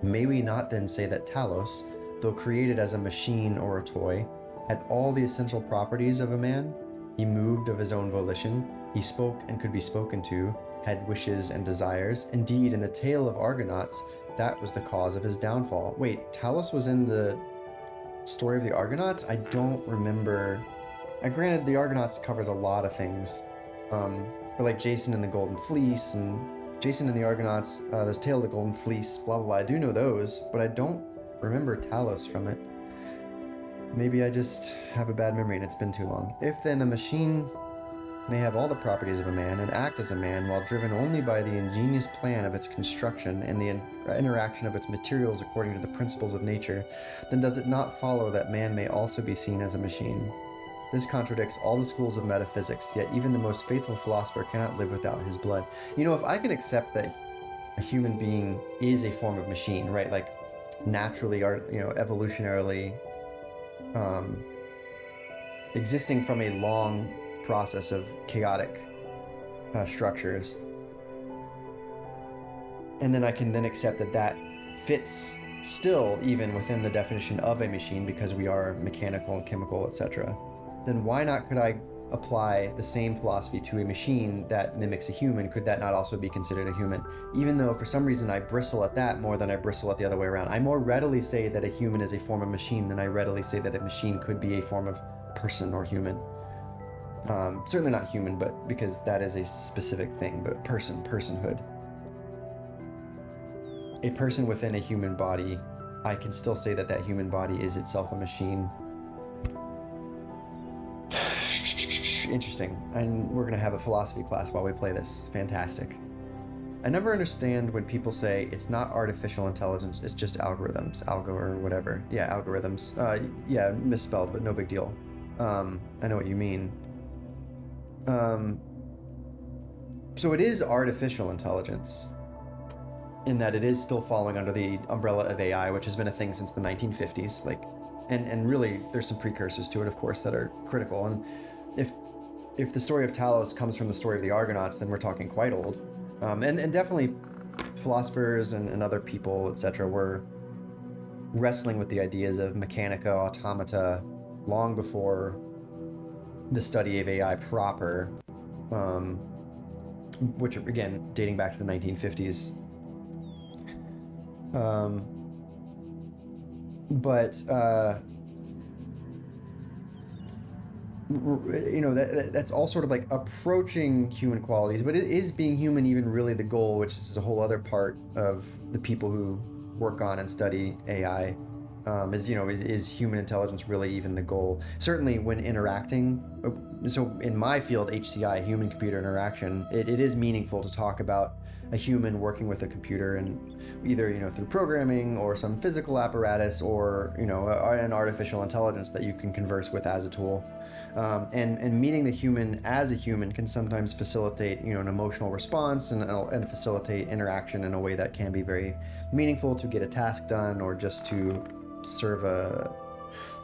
May we not then say that Talos, though created as a machine or a toy, had all the essential properties of a man? He moved of his own volition, he spoke and could be spoken to, had wishes and desires. Indeed, in the tale of Argonauts, that was the cause of his downfall. Wait, Talos was in the story of the Argonauts? I don't remember. Granted, the Argonauts covers a lot of things. But like Jason and the Golden Fleece, and Jason and the Argonauts, there's Tale of the Golden Fleece, blah, blah, blah. I do know those, but I don't remember Talos from it. Maybe I just have a bad memory and it's been too long. If then a machine may have all the properties of a man and act as a man while driven only by the ingenious plan of its construction and the interaction of its materials according to the principles of nature, then does it not follow that man may also be seen as a machine? This contradicts all the schools of metaphysics, yet even the most faithful philosopher cannot live without his blood. If I can accept that a human being is a form of machine, right? Like naturally, or evolutionarily existing from a long process of chaotic structures, and then I can then accept that fits still even within the definition of a machine because we are mechanical and chemical, etc. Then why not could I apply the same philosophy to a machine that mimics a human? Could that not also be considered a human? Even though for some reason I bristle at that more than I bristle at the other way around. I more readily say that a human is a form of machine than I readily say that a machine could be a form of person or human. Certainly not human, but because that is a specific thing, but personhood. A person within a human body, I can still say that that human body is itself a machine. Interesting. And we're going to have a philosophy class while we play this. Fantastic. I never understand when people say it's not artificial intelligence, it's just algorithms, or whatever. Yeah, algorithms. Yeah, misspelled, but no big deal. I know what you mean. So it is artificial intelligence in that it is still falling under the umbrella of AI, which has been a thing since the 1950s. And really, there's some precursors to it, of course, that are critical. And if the story of Talos comes from the story of the Argonauts, then we're talking quite old. And definitely philosophers and other people, etc., were wrestling with the ideas of mechanica, automata, long before the study of AI proper, which again, dating back to the 1950s. That's all sort of like approaching human qualities, but is being human even really the goal, which is a whole other part of the people who work on and study AI. Is human intelligence really even the goal? Certainly when interacting, so in my field, HCI, human computer interaction, it is meaningful to talk about a human working with a computer, and either through programming or some physical apparatus, or an artificial intelligence that you can converse with as a tool. And meeting the human as a human can sometimes facilitate, an emotional response and facilitate interaction in a way that can be very meaningful to get a task done or just to serve a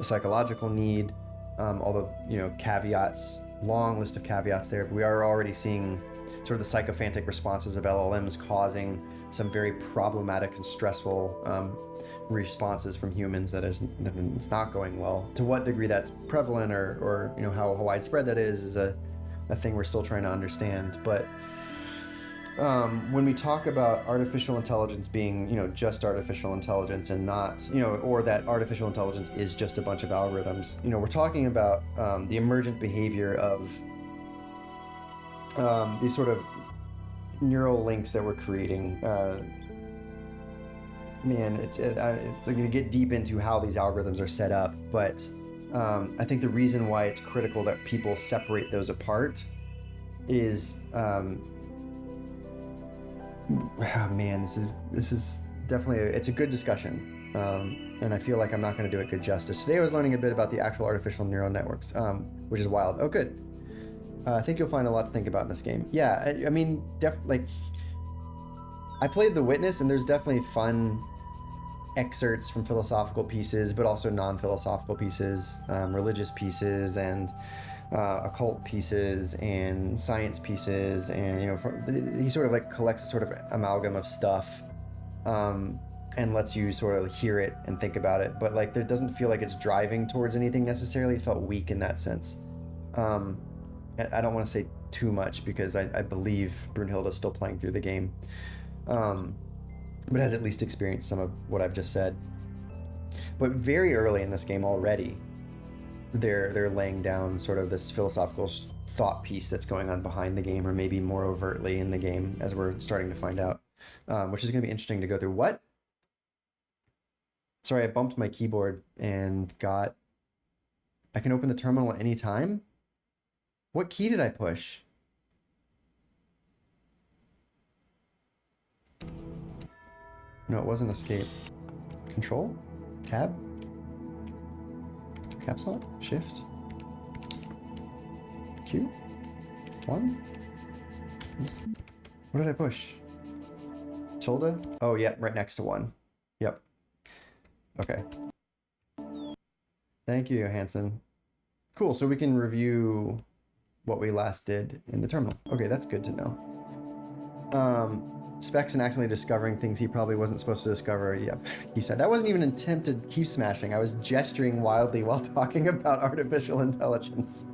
psychological need. Although, caveats, long list of caveats there, but we are already seeing sort of the sycophantic responses of LLMs causing some very problematic and stressful responses from humans that it's not going well. To what degree that's prevalent or how widespread that is a thing we're still trying to understand. But when we talk about artificial intelligence being, just artificial intelligence and not, or that artificial intelligence is just a bunch of algorithms, we're talking about the emergent behavior of these sort of neural links that we're creating. Man, it's going to get deep into how these algorithms are set up, but I think the reason why it's critical that people separate those apart is man, this is definitely it's a good discussion, and I feel like I'm not going to do it good justice. Today I was learning a bit about the actual artificial neural networks, which is wild. Oh, good. I think you'll find a lot to think about in this game. Yeah, I mean, I played The Witness, and there's definitely fun excerpts from philosophical pieces, but also non-philosophical pieces, religious pieces, and occult pieces and science pieces, and he sort of like collects a sort of amalgam of stuff and lets you sort of hear it and think about it, but like there doesn't feel like it's driving towards anything necessarily. It felt weak in that sense. I don't want to say too much because I believe Brunhilde's still playing through the game, but has at least experienced some of what I've just said. But very early in this game already, they're laying down sort of this philosophical thought piece that's going on behind the game, or maybe more overtly in the game, as we're starting to find out, which is going to be interesting to go through. What? Sorry, I bumped my keyboard and I can open the terminal at any time? What key did I push? No, it wasn't escape. Control? Tab? Caps lock? Shift? Q? 1? What did I push? Tilde? Oh, yeah, right next to 1. Yep. Okay. Thank you, Johansson. Cool, so we can review what we last did in the terminal. Okay, that's good to know. Specs and accidentally discovering things he probably wasn't supposed to discover. Yep, he said. That wasn't even an attempt to keep smashing. I was gesturing wildly while talking about artificial intelligence.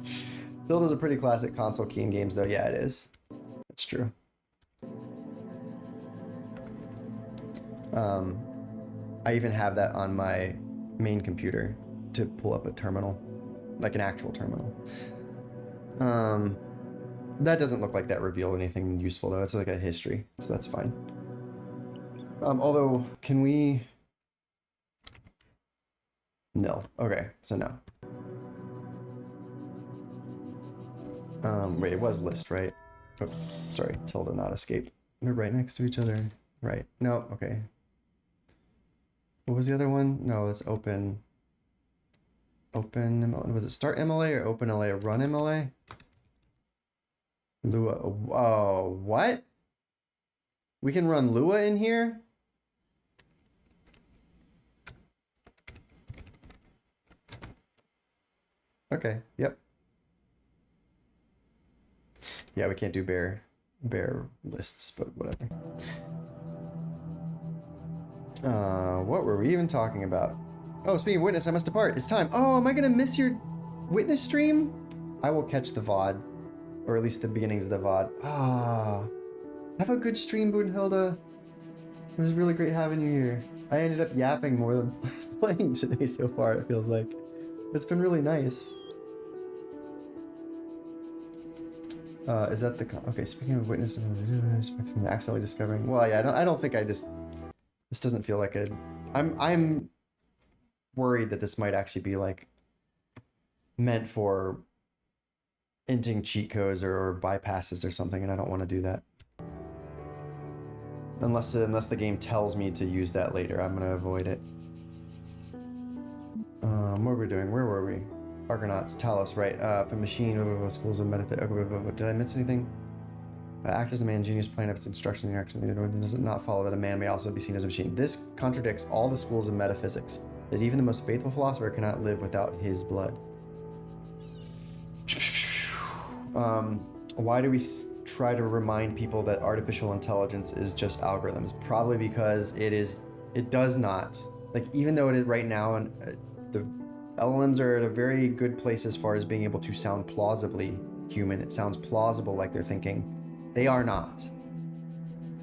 Tilde is a pretty classic console key in games, though. Yeah, it is. It's true. I even have that on my main computer to pull up a terminal, like an actual terminal. That doesn't look like that revealed anything useful, though. It's like a history, so that's fine. Although, can we... No. Okay, so no. Wait, it was list, right? Oh, sorry, tilde, not escape. They're right next to each other. Right. No, okay. What was the other one? No, it's open. Open MLA. Was it start MLA or open LA or run MLA? Lua. Oh, what? We can run Lua in here? Okay, yep. Yeah, we can't do bare lists, but whatever. What were we even talking about? Oh, speaking of Witness, I must depart. It's time. Oh, am I gonna miss your Witness stream? I will catch the VOD. Or at least the beginnings of the VOD. Ah, have a good stream, Brunhilde. It was really great having you here. I ended up yapping more than playing today so far, it feels like. It's been really nice. Is that the... Okay, speaking of Witness, accidentally discovering... Well, yeah, I don't think I just... This doesn't feel like a... I'm worried that this might actually be, like, meant for inting cheat codes or bypasses or something, and I don't want to do that. Unless the game tells me to use that later, I'm going to avoid it. What were we doing? Where were we? Argonauts, Talos, right? From machine, schools of metaphysics. Did I miss anything? Act as a man, genius, plan of its instruction and action. Does it not follow that a man may also be seen as a machine? This contradicts all the schools of metaphysics, that even the most faithful philosopher cannot live without his blood. Why do we try to remind people that artificial intelligence is just algorithms? Probably because it does not. Like, even though it is right now, and the LLMs are at a very good place as far as being able to sound plausibly human. It sounds plausible, like they're thinking. They are not.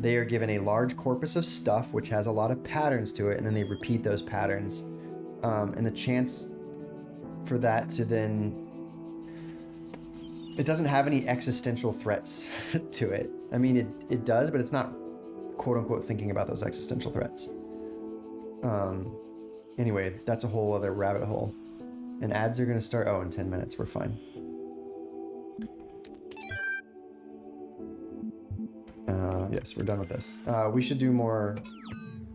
They are given a large corpus of stuff which has a lot of patterns to it, and then they repeat those patterns. And the chance for that to then... It doesn't have any existential threats to it. I mean, it does, but it's not quote-unquote thinking about those existential threats. Anyway, that's a whole other rabbit hole. And ads are going to start... Oh, in 10 minutes. We're fine. Yes, we're done with this. We should do more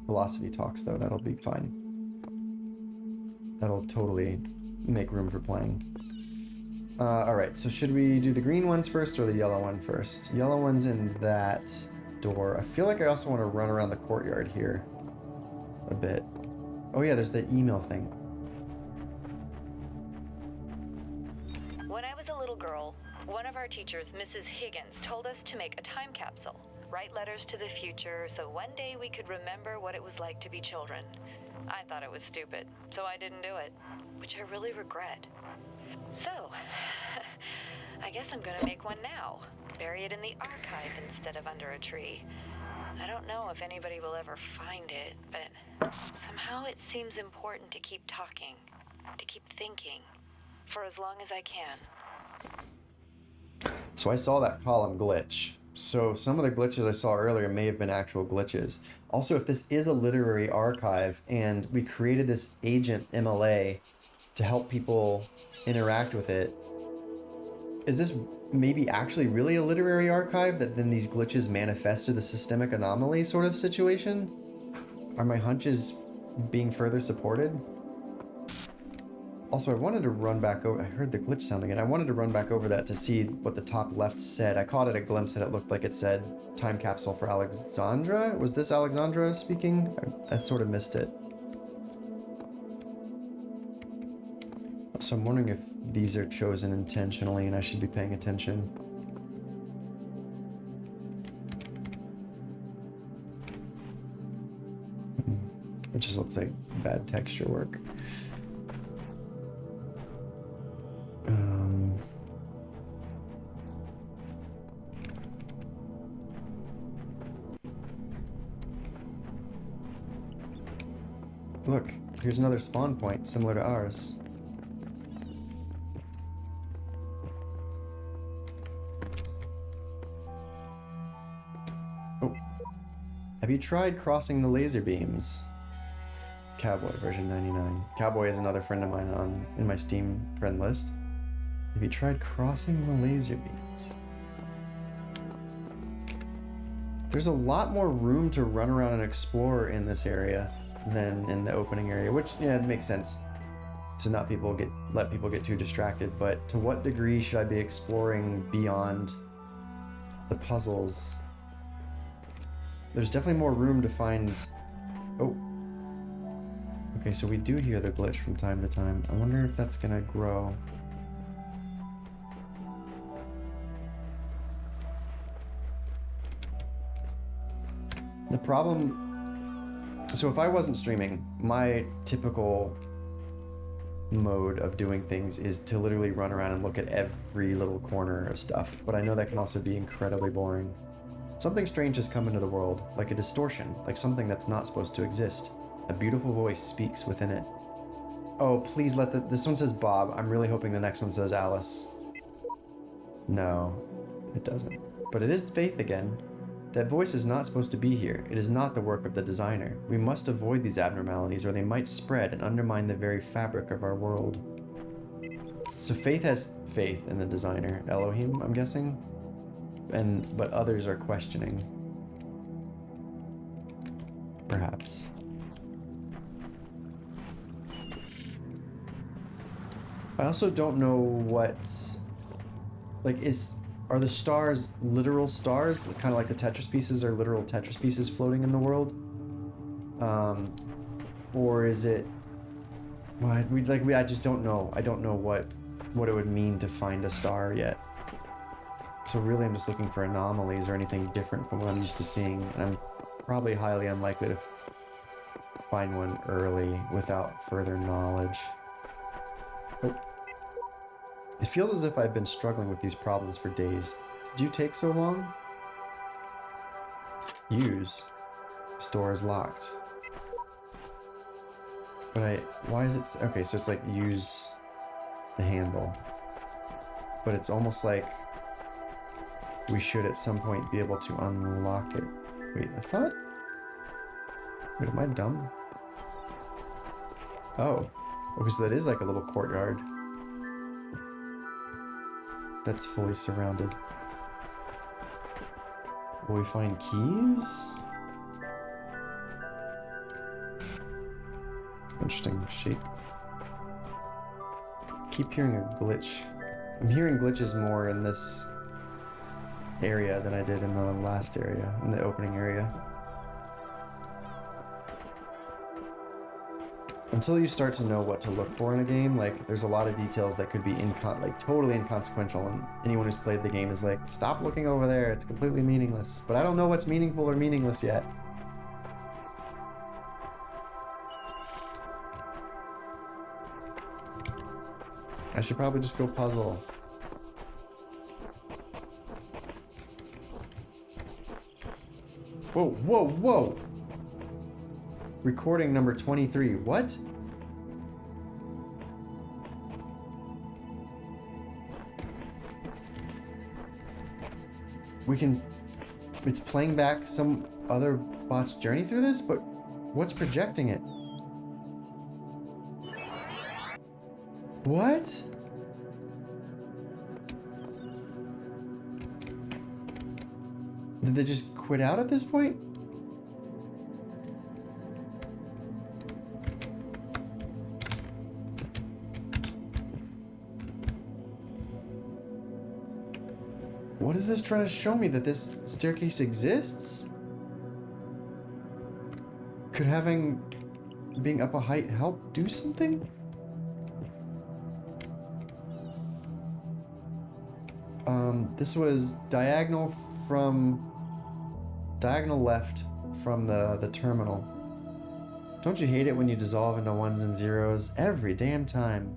philosophy talks, though. That'll be fine. That'll totally make room for playing. Alright, so should we do the green ones first or the yellow one first? Yellow one's in that door. I feel like I also want to run around the courtyard here a bit. Oh yeah, there's the email thing. When I was a little girl, one of our teachers, Mrs. Higgins, told us to make a time capsule. Write letters to the future so one day we could remember what it was like to be children. I thought it was stupid, so I didn't do it, which I really regret. So, I guess I'm gonna make one now. Bury it in the archive instead of under a tree. I don't know if anybody will ever find it, but somehow it seems important to keep talking, to keep thinking, for as long as I can. So I saw that column glitch. So some of the glitches I saw earlier may have been actual glitches. Also, if this is a literary archive and we created this agent MLA to help people interact with it, is this maybe actually really a literary archive that then these glitches manifest to the systemic anomaly sort of situation? Are my hunches being further supported? Also, I wanted to run back over... I heard the glitch sound again. I wanted to run back over that to see what the top left said. I caught it a glimpse and it looked like it said time capsule for Alexandra. Was this Alexandra speaking? I sort of missed it. So I'm wondering if these are chosen intentionally and I should be paying attention. It just looks like bad texture work. Look, here's another spawn point similar to ours. Oh. Have you tried crossing the laser beams? Cowboy version 99. Cowboy is another friend of mine in my Steam friend list. Have you tried crossing the laser beams? There's a lot more room to run around and explore in this area than in the opening area, which, yeah, it makes sense to not let people get too distracted, but to what degree should I be exploring beyond the puzzles? There's definitely more room to find... Oh. Okay, so we do hear the glitch from time to time. I wonder if that's gonna grow. The problem... So if I wasn't streaming, my typical mode of doing things is to literally run around and look at every little corner of stuff, but I know that can also be incredibly boring. Something strange has come into the world, like a distortion, like something that's not supposed to exist. A beautiful voice speaks within it. Oh, please let this one says Bob. I'm really hoping the next one says Alice. No, it doesn't. But it is Faith again. That voice is not supposed to be here. It is not the work of the designer. We must avoid these abnormalities or they might spread and undermine the very fabric of our world. So Faith has faith in the designer, Elohim, I'm guessing? But others are questioning. Perhaps. I also don't know like, are the stars literal stars? Kind of like the Tetris pieces are literal Tetris pieces floating in the world? Or is it... Well, I just don't know. I don't know what it would mean to find a star yet. So really I'm just looking for anomalies or anything different from what I'm used to seeing. And I'm probably highly unlikely to find one early without further knowledge. Oh. It feels as if I've been struggling with these problems for days. Did you take so long? Use. Store is locked. But why is it... Okay, so it's like use the handle. But it's almost like we should at some point be able to unlock it. Wait, I thought... Wait, am I dumb? Oh. Okay, so that is like a little courtyard. That's fully surrounded. Will we find keys? Interesting shape. Keep hearing a glitch. I'm hearing glitches more in this area than I did in the last area, in the opening area. Until you start to know what to look for in a game, like, there's a lot of details that could be totally inconsequential, and anyone who's played the game is like, stop looking over there, it's completely meaningless. But I don't know what's meaningful or meaningless yet. I should probably just go puzzle. Whoa, whoa, whoa! Recording number 23. What? It's playing back some other bot's journey through this, but what's projecting it? What? Did they just quit out at this point? What is this trying to show me? That this staircase exists? Could being up a height help do something? This was diagonal left from the terminal. Don't you hate it when you dissolve into ones and zeros every damn time?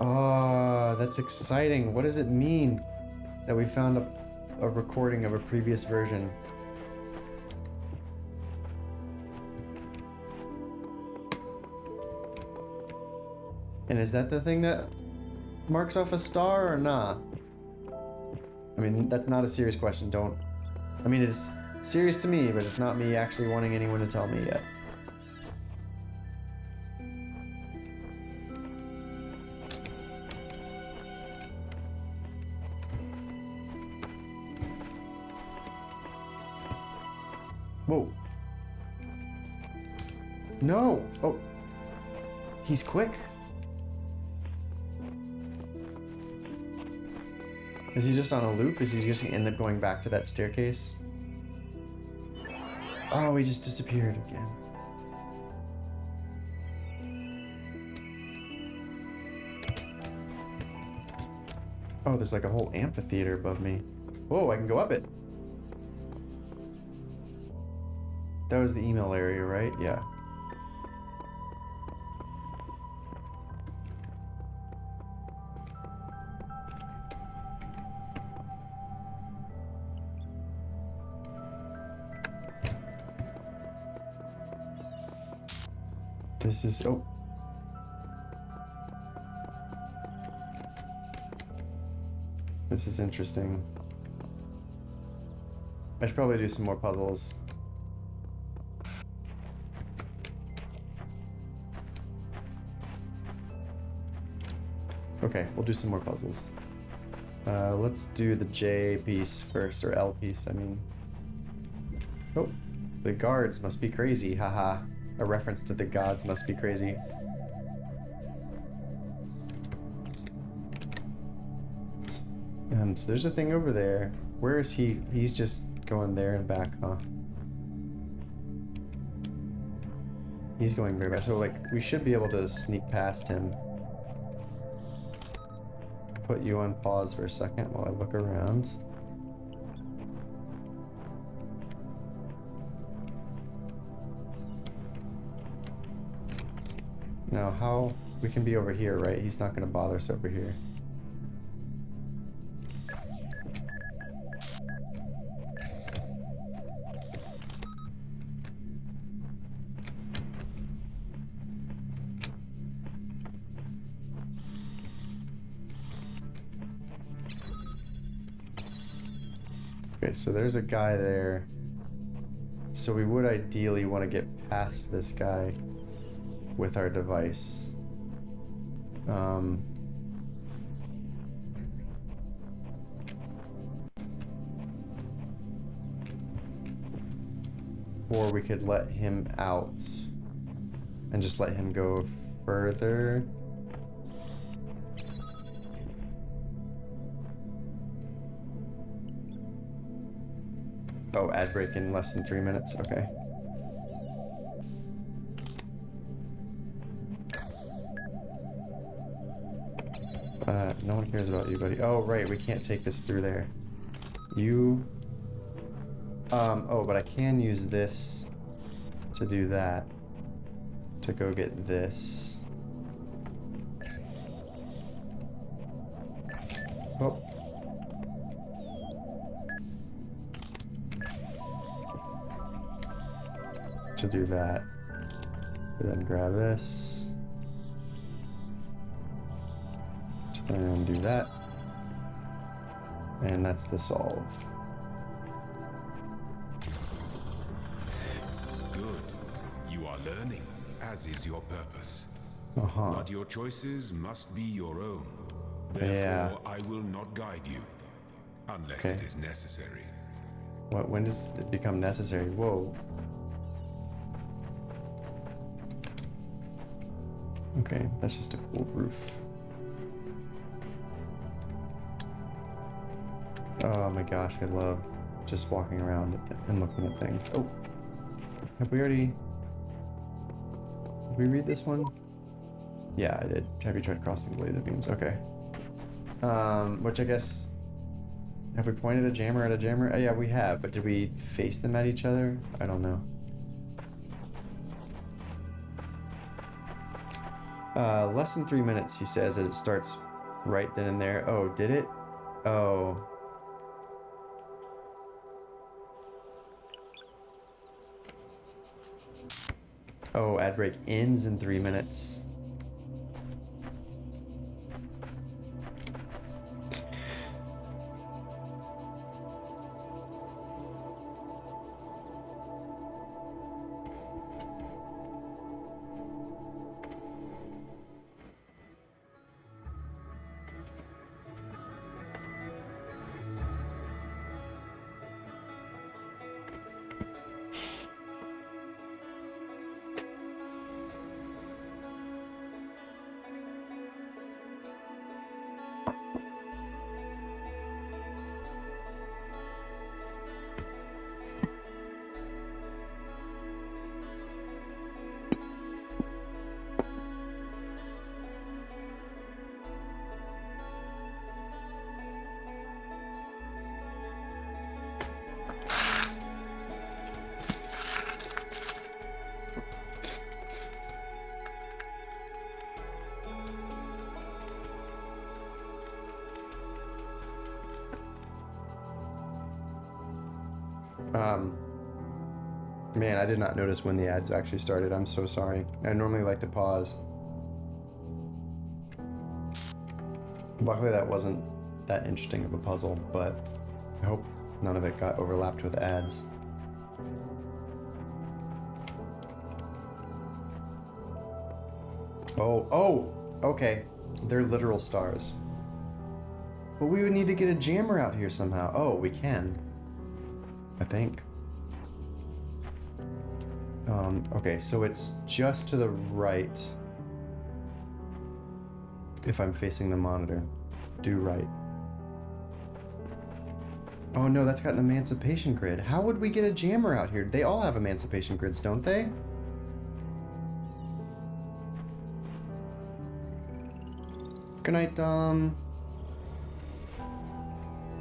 Oh, that's exciting. What does it mean that we found a recording of a previous version? And is that the thing that marks off a star or nah? I mean, that's not a serious question. I mean, it's serious to me, but it's not me actually wanting anyone to tell me yet. Whoa. No! Oh. He's quick. Is he just on a loop? Is he just gonna end up going back to that staircase? Oh, he just disappeared again. Oh, there's like a whole amphitheater above me. Whoa, I can go up it. That was the email area, right? Yeah. This is... Oh. This is interesting. I should probably do some more puzzles. Okay, we'll do some more puzzles. Let's do the J piece first, or L piece, I mean. Oh, the guards must be crazy, haha. A reference to the gods must be crazy. So there's a thing over there. Where is he? He's just going there and back, huh? He's going very back. So, like, we should be able to sneak past him. Put you on pause for a second while I look around. Now, how... We can be over here, right? He's not going to bother us over here. Okay, so there's a guy there. So we would ideally want to get past this guy with our device. Or we could let him out and just let him go further. Oh, ad break in less than 3 minutes. Okay. No one cares about you, buddy. Oh, right, we can't take this through there. You... oh, but I can use this to do that. To go get this. Oh. To do that. And then grab this. And do that. And that's the solve. Good. You are learning, as is your purpose. Uh-huh. But your choices must be your own. Yeah. Therefore, I will not guide you, unless Okay. it is necessary. What? When does it become necessary? Whoa. Okay, that's just a cool roof. Oh my gosh, I love just walking around and looking at things. Oh, have we already... Did we read this one? Yeah, I did. Have you tried crossing the laser beams? Okay. Which I guess... Have we pointed a jammer at a jammer? Oh, yeah, we have, but did we face them at each other? I don't know. Less than 3 minutes, he says, as it starts right then and there. Oh, did it? Oh. Oh, ad break ends in 3 minutes. Man, I did not notice when the ads actually started. I'm so sorry. I normally like to pause. Luckily that wasn't that interesting of a puzzle, but I hope none of it got overlapped with ads. Oh, okay. They're literal stars. But we would need to get a jammer out here somehow. Oh, we can. I think. Okay, so it's just to the right. If I'm facing the monitor. Do right. Oh no, that's got an emancipation grid. How would we get a jammer out here? They all have emancipation grids, don't they? Good night,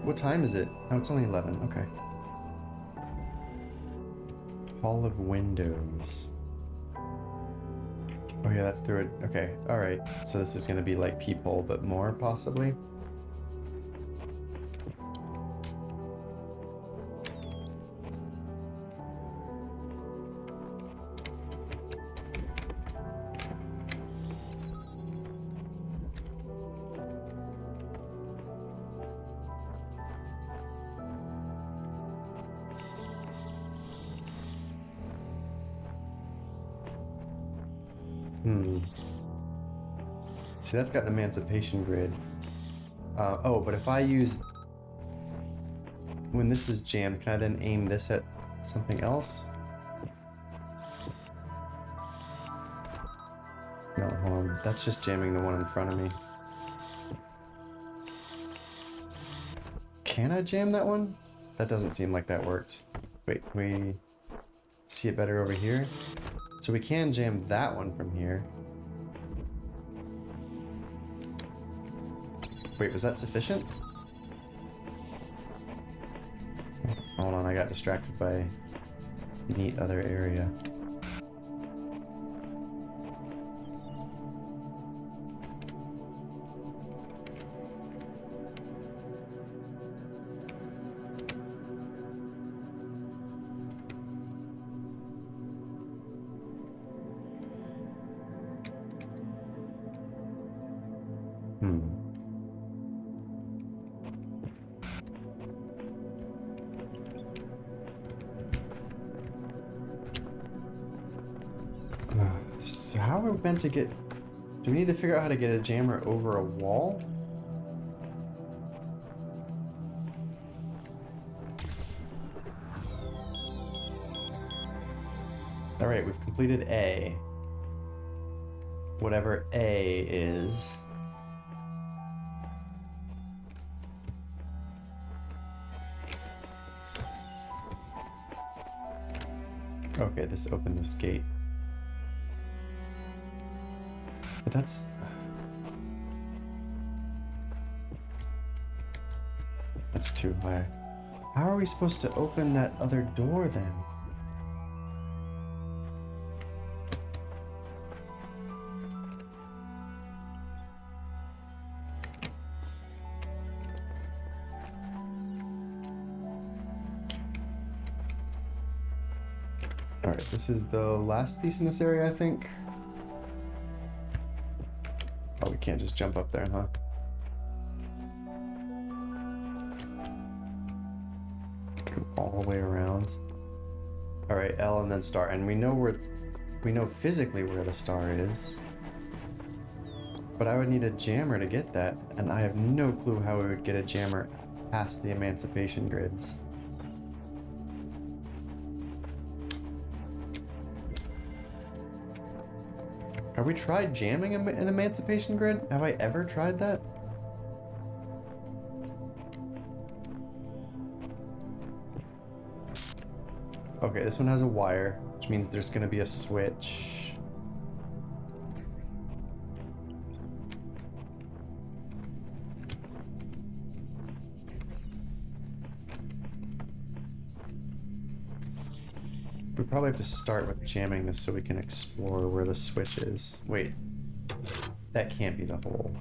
what time is it? Oh, it's only 11. Okay. Hall of Windows. Oh yeah, that's through it. Okay, alright. So this is gonna be like peephole, but more, possibly? See, that's got an emancipation grid. Oh, but if I use... When this is jammed, can I then aim this at something else? No, hold on. That's just jamming the one in front of me. Can I jam that one? That doesn't seem like that worked. Wait, can we see it better over here? So we can jam that one from here. Wait, was that sufficient? Hold on, I got distracted by a neat other area. So how are we meant to get... Do we need to figure out how to get a jammer over a wall? Alright, we've completed A. Whatever A is. Okay, this opened this gate. But that's... That's too high. How are we supposed to open that other door then? Alright, this is the last piece in this area, I think. Oh, we can't just jump up there, huh? Go all the way around. Alright, L and then star. And we know physically where the star is. But I would need a jammer to get that, and I have no clue how we would get a jammer past the emancipation grids. Have we tried jamming an emancipation grid? Have I ever tried that? Okay, this one has a wire, which means there's going to be a switch. We probably have to start with jamming this so we can explore where the switch is. Wait, that can't be the hole.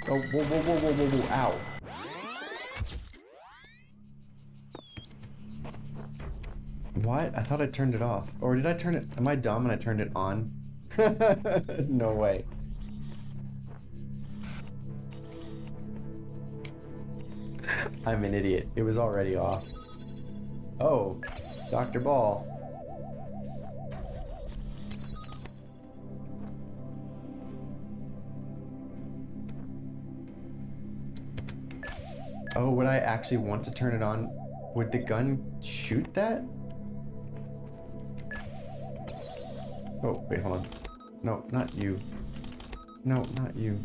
Oh, whoa, whoa, whoa, whoa, whoa, whoa, ow. What? I thought I turned it off. Or did I turn it? Am I dumb and I turned it on? No way. I'm an idiot. It was already off. Oh, Dr. Ball. Oh, would I actually want to turn it on? Would the gun shoot that? Oh, wait, hold on. No, not you. No, not you.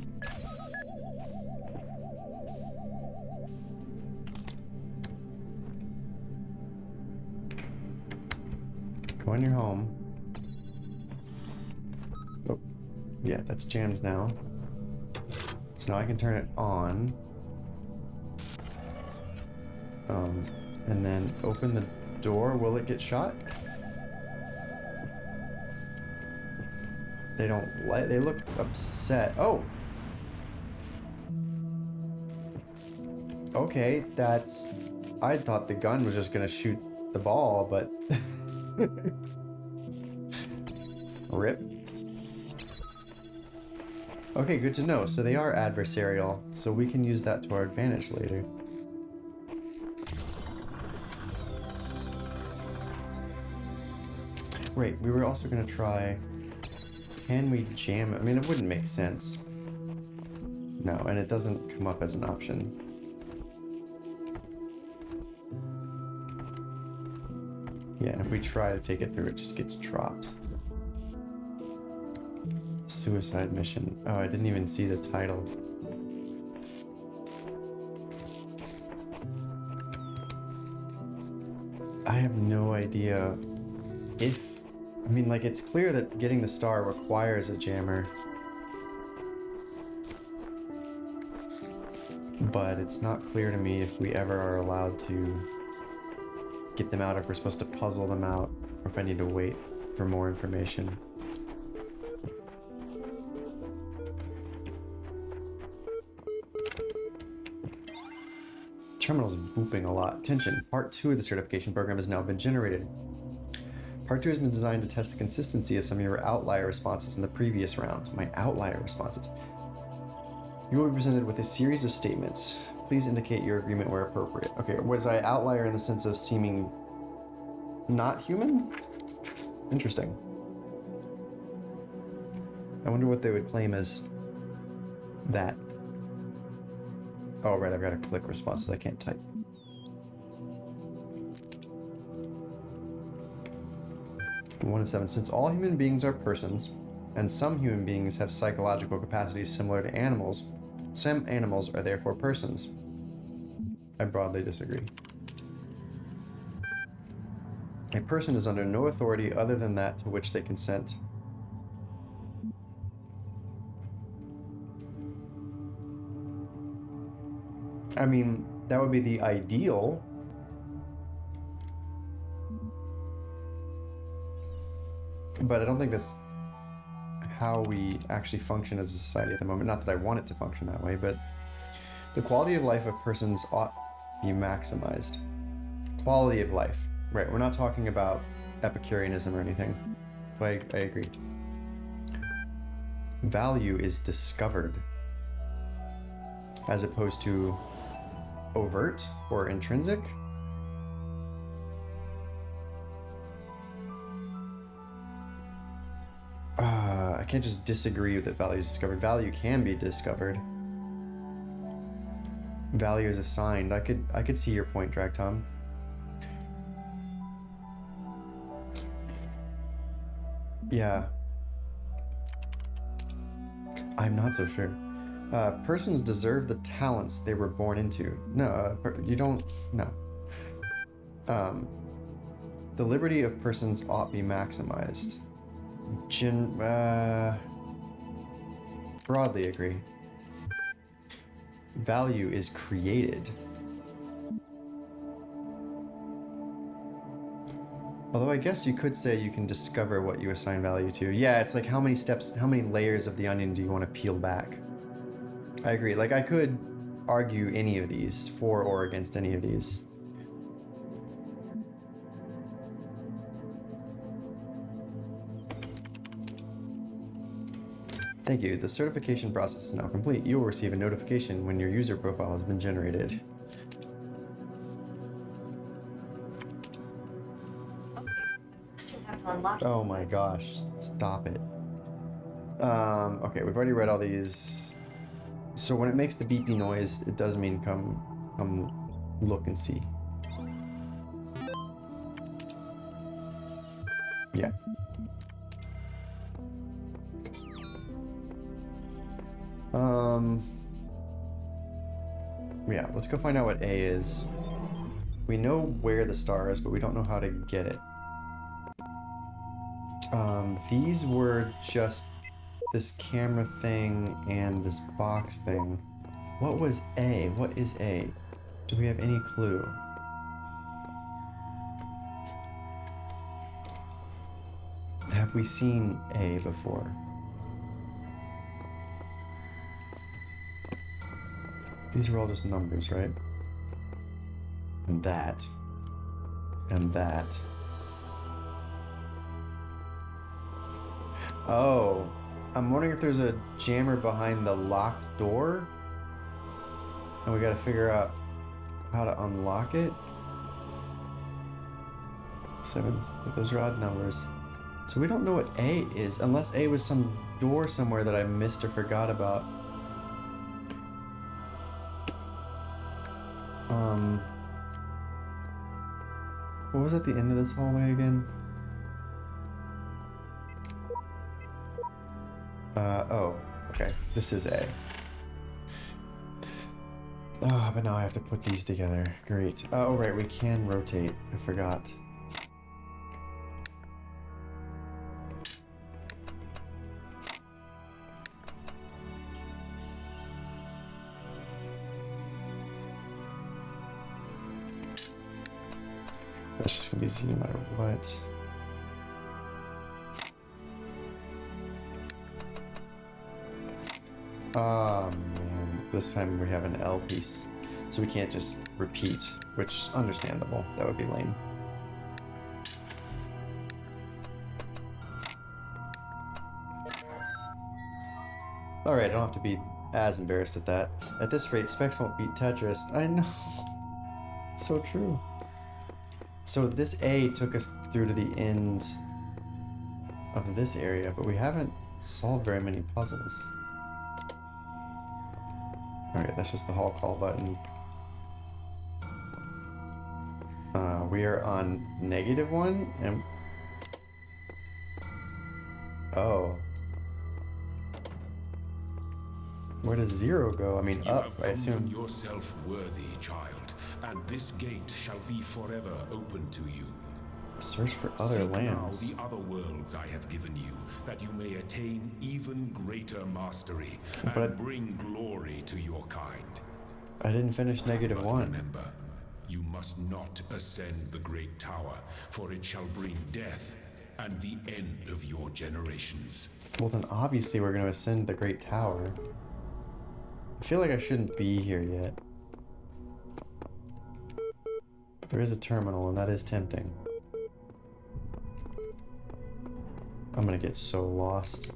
Go in your home. Oh, yeah, that's jammed now. So now I can turn it on. And then open the door. Will it get shot? They don't like. They look upset. Oh. Okay, that's. I thought the gun was just gonna shoot the ball, but. Rip. Okay, good to know. So they are adversarial, so we can use that to our advantage later. Right, we were also gonna try. Can we jam it? I mean, it wouldn't make sense. No, and it doesn't come up as an option. Yeah, and if we try to take it through, it just gets dropped. Suicide mission. Oh, I didn't even see the title. I have no idea if... I mean, like, it's clear that getting the star requires a jammer. But it's not clear to me if we ever are allowed to get them out, if we're supposed to puzzle them out, or if I need to wait for more information. Terminal's booping a lot. Attention, part 2 of the certification program has now been generated. Part 2 has been designed to test the consistency of some of your outlier responses in the previous round. My outlier responses. You will be presented with a series of statements. Please indicate your agreement where appropriate. Okay, was I outlier in the sense of seeming not human? Interesting. I wonder what they would claim as that. Oh, right, I've got to click responses. I can't type. One of 7. Since all human beings are persons, and some human beings have psychological capacities similar to animals, some animals are therefore persons. I broadly disagree. A person is under no authority other than that to which they consent. I mean, that would be the ideal. But I don't think that's how we actually function as a society at the moment. Not that I want it to function that way, but the quality of life of persons ought to be maximized. Quality of life. Right, we're not talking about Epicureanism or anything. I agree. Value is discovered as opposed to overt or intrinsic. I can't just disagree that value is discovered. Value can be discovered. Value is assigned. I could see your point, Drag Tom. Yeah. I'm not so sure. Persons deserve the talents they were born into. No, you don't. No. The liberty of persons ought be maximized. Broadly agree. Value is created. Although I guess you could say you can discover what you assign value to. Yeah, it's like how many steps, how many layers of the onion do you want to peel back? I agree. Like, I could argue any of these, for or against any of these. Thank you. The certification process is now complete. You will receive a notification when your user profile has been generated. Oh my gosh, stop it. Okay, we've already read all these. So when it makes the beepy noise, it does mean come come look and see. Yeah. Yeah, let's go find out what A is. We know where the star is, but we don't know how to get it. These were just this camera thing and this box thing. What was A? What is A? Do we have any clue? Have we seen A before? These are all just numbers, right? And that. And that. Oh, I'm wondering if there's a jammer behind the locked door? And we gotta figure out how to unlock it? 7, those are odd numbers. So we don't know what A is, unless A was some door somewhere that I missed or forgot about. What was at the end of this hallway again? Oh, okay. This is A. Oh, but now I have to put these together. Great. Oh, right, we can rotate. I forgot. That's just gonna be Z no matter what. Oh man, this time we have an L piece. So we can't just repeat, which understandable. That would be lame. Alright, I don't have to be as embarrassed at that. At this rate, Specs won't beat Tetris. I know. It's so true. So this A took us through to the end of this area, but we haven't solved very many puzzles. Alright, that's just the hall call button. We are on -1, and... Oh. Where does 0 go? I mean, You up, have I assume. proven yourself worthy, child, and this gate shall be forever open to you. Search for other Seek lands. now the other worlds I have given you, that you may attain even greater mastery But and bring glory to your kind. I didn't finish But -1. remember, you must not ascend the great tower, for it shall bring death and the end of your generations. Well, then obviously we're going to ascend the Great Tower. I feel like I shouldn't be here yet. But there is a terminal, and that is tempting. I'm gonna get so lost.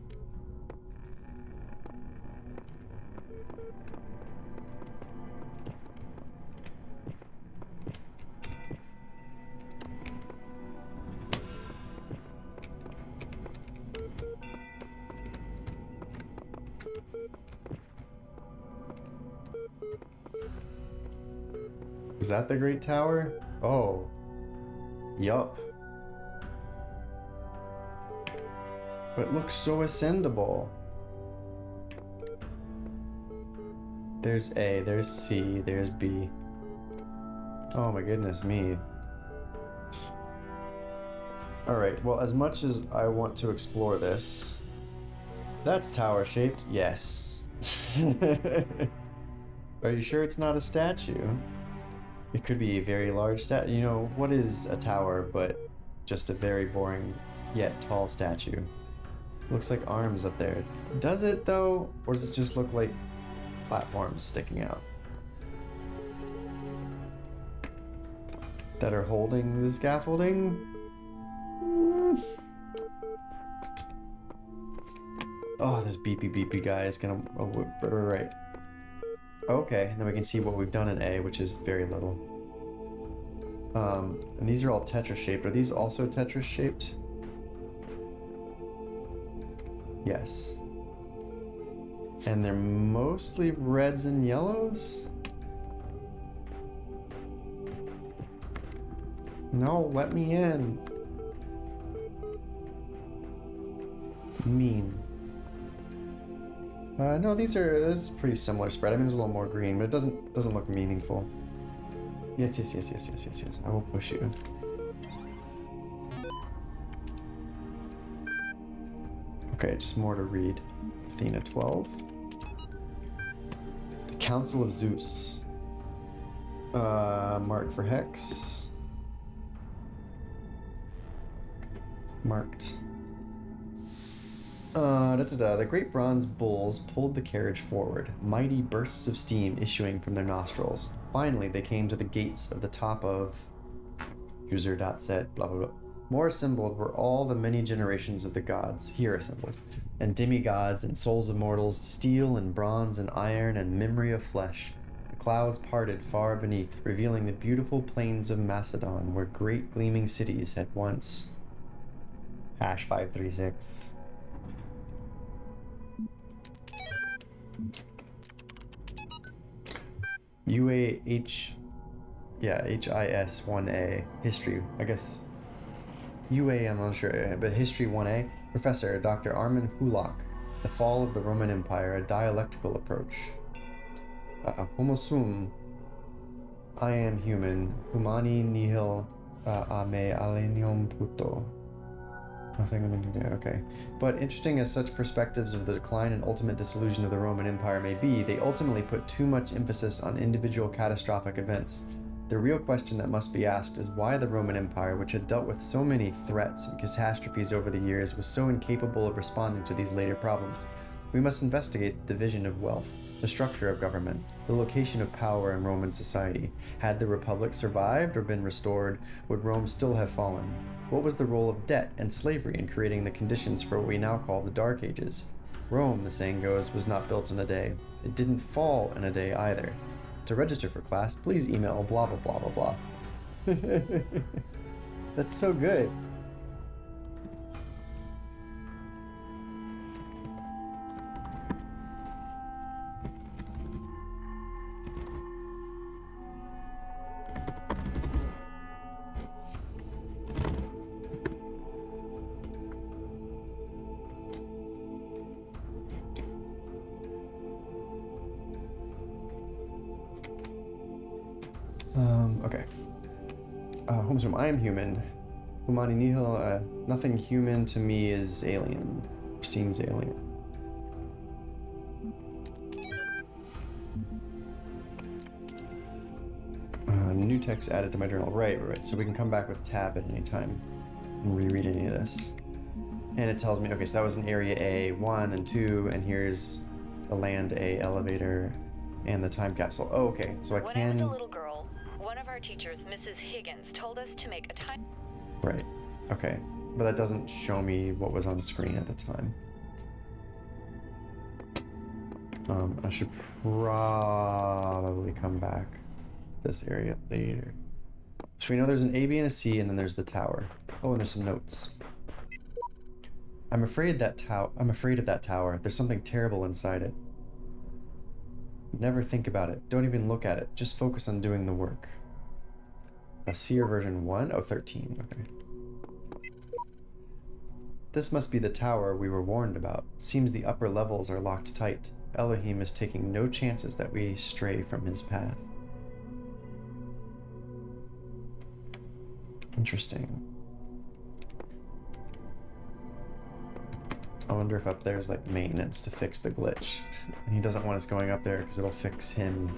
Is that the Great Tower? Oh. Yup. But it looks so ascendable. There's A, there's C, there's B. Oh my goodness me. Alright, well, as much as I want to explore this, that's tower shaped, yes. Are you sure it's not a statue? It could be a very large statue. You know, what is a tower but just a very boring yet tall statue? Looks like arms up there. Does it though? Or does it just look like platforms sticking out that are holding the scaffolding? Oh, this beepy beepy guy is gonna... Oh, right. Okay, then we can see what we've done in A, which is very little. And these are all Tetris shaped. Are these also Tetris shaped? Yes. And they're mostly reds and yellows? No, let me in. Mean. No, this is pretty similar spread. I mean, there's a little more green, but it doesn't look meaningful. Yes. I will push you. Okay, just more to read. Athena 12. The Council of Zeus. Mark for Hex. Marked. The great bronze bulls pulled the carriage forward, mighty bursts of steam issuing from their nostrils. Finally, they came to the gates of the top of user.set, blah blah blah. More assembled were all the many generations of the gods, here assembled, and demigods and souls of mortals, steel and bronze and iron and memory of flesh. The clouds parted far beneath, revealing the beautiful plains of Macedon, where great gleaming cities had once. Hash 536. HIS 1A. History, I guess. UA, I'm not sure, but History 1A. Professor Dr. Armin Hulak. The Fall of the Roman Empire, a dialectical approach. Homo sum. I am human. Humani nihil a me alienum puto. Nothing I'm going to do. Okay. But interesting as such perspectives of the decline and ultimate dissolution of the Roman Empire may be, they ultimately put too much emphasis on individual catastrophic events. The real question that must be asked is why the Roman Empire, which had dealt with so many threats and catastrophes over the years, was so incapable of responding to these later problems. We must investigate the division of wealth, the structure of government, the location of power in Roman society. Had the Republic survived or been restored, would Rome still have fallen? What was the role of debt and slavery in creating the conditions for what we now call the Dark Ages? Rome, the saying goes, was not built in a day. It didn't fall in a day either. To register for class, please email blah blah blah blah blah. That's so good. Okay. Homesroom, I am human. Humani nihil, nothing human to me is alien. Seems alien. New text added to my journal. Right. So we can come back with tab at any time and reread any of this. And it tells me, okay, so that was in area A 1 and 2, and here's the land A elevator and the time capsule. Oh, okay. So I When can. I was a little girl, one of our teachers, Mrs. Higgins, told us to make a time. Right. Okay. But that doesn't show me what was on screen at the time. I should probably come back to this area later. So we know there's an A, B, and a C, and then there's the tower. Oh, and there's some notes. I'm afraid of that tower. There's something terrible inside it. Never think about it. Don't even look at it. Just focus on doing the work. A Seer version 1? Oh, 13. Okay. This must be the tower we were warned about. Seems the upper levels are locked tight. Elohim is taking no chances that we stray from his path. Interesting. I wonder if up there's like maintenance to fix the glitch. He doesn't want us going up there because it'll fix him,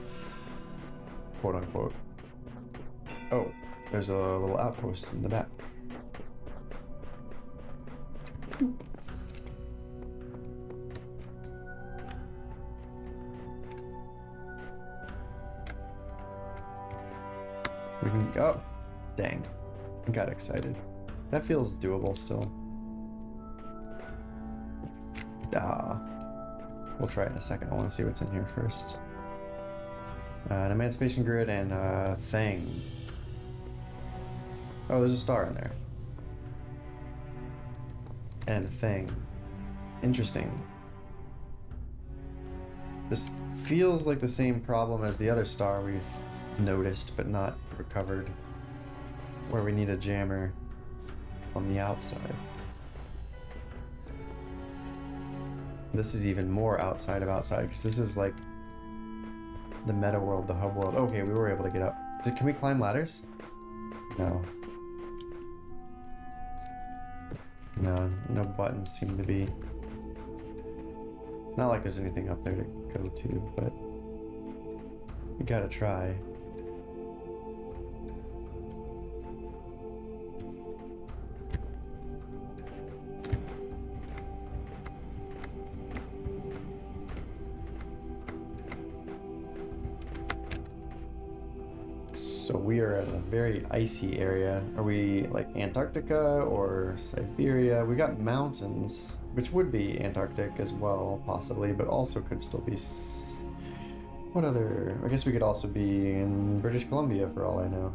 quote unquote. Oh, there's a little outpost in the back. We can go. Oh, dang. I got excited. That feels doable still. We'll try it in a second. I want to see what's in here first. An emancipation grid and a thing. Oh, there's a star in there. And a thing. Interesting. This feels like the same problem as the other star we've noticed but not recovered. where we need a jammer on the outside. This is even more outside of outside, because this is like the meta world, the hub world. Okay, we were able to get up. Can we climb ladders? No. No, no buttons seem to be. Not like there's anything up there to go to, but we gotta try. So we are at a very icy area. Are we like Antarctica or Siberia? We got mountains, which would be Antarctic as well, possibly, but also could still be... What other... I guess we could also be in British Columbia for all I know.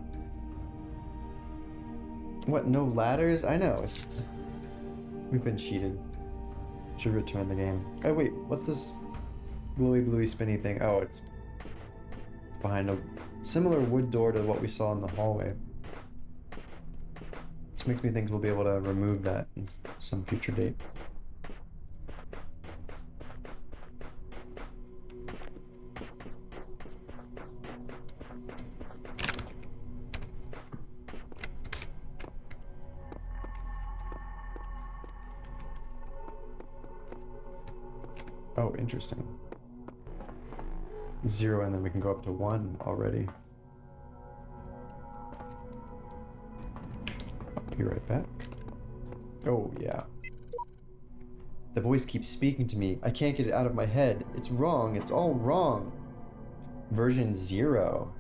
What, no ladders? I know, it's... We've been cheated. Should return the game. Oh wait, what's this glowy, bluey, spinny thing? Oh, it's behind a similar wood door to what we saw in the hallway. This makes me think we'll be able to remove that in some future date. Oh, interesting. 0 and then we can go up to 1 already. I'll be right back. Oh, yeah. The voice keeps speaking to me. I can't get it out of my head. It's wrong. It's all wrong. Version 0.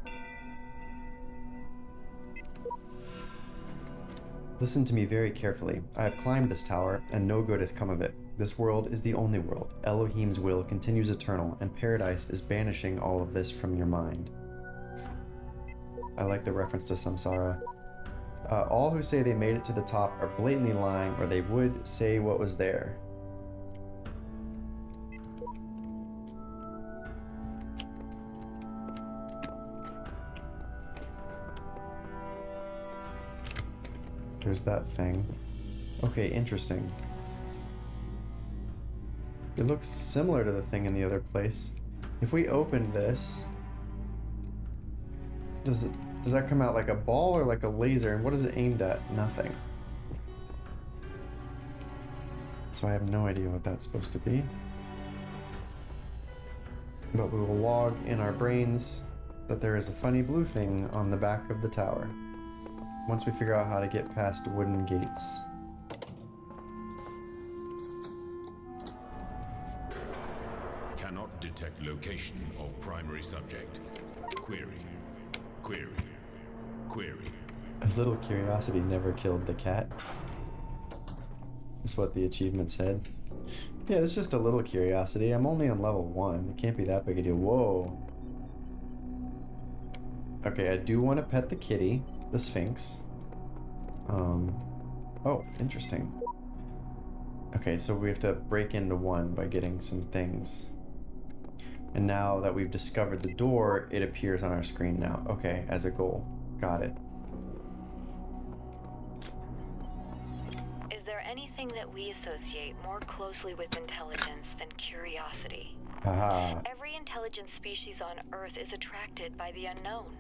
Listen to me very carefully. I have climbed this tower, and no good has come of it. This world is the only world. Elohim's will continues eternal, and paradise is banishing all of this from your mind. I like the reference to samsara. All who say they made it to the top are blatantly lying, or they would say what was there. There's that thing. Okay, interesting. It looks similar to the thing in the other place. If we opened this, does that come out like a ball or like a laser? And what is it aimed at? Nothing. So I have no idea what that's supposed to be. But we will log in our brains that there is a funny blue thing on the back of the tower. Once we figure out how to get past wooden gates. Cannot detect location of primary subject. Query. Query. Query. A little curiosity never killed the cat. That's what the achievement said. Yeah, it's just a little curiosity. I'm only on level 1. It can't be that big a deal. Whoa. Okay, I do want to pet the kitty, the Sphinx. Oh, interesting. Okay, so we have to break into 1 by getting some things. And now that we've discovered the door, it appears on our screen now. Okay, as a goal. Got it. Is there anything that we associate more closely with intelligence than curiosity? Haha. Every intelligent species on Earth is attracted by the unknown.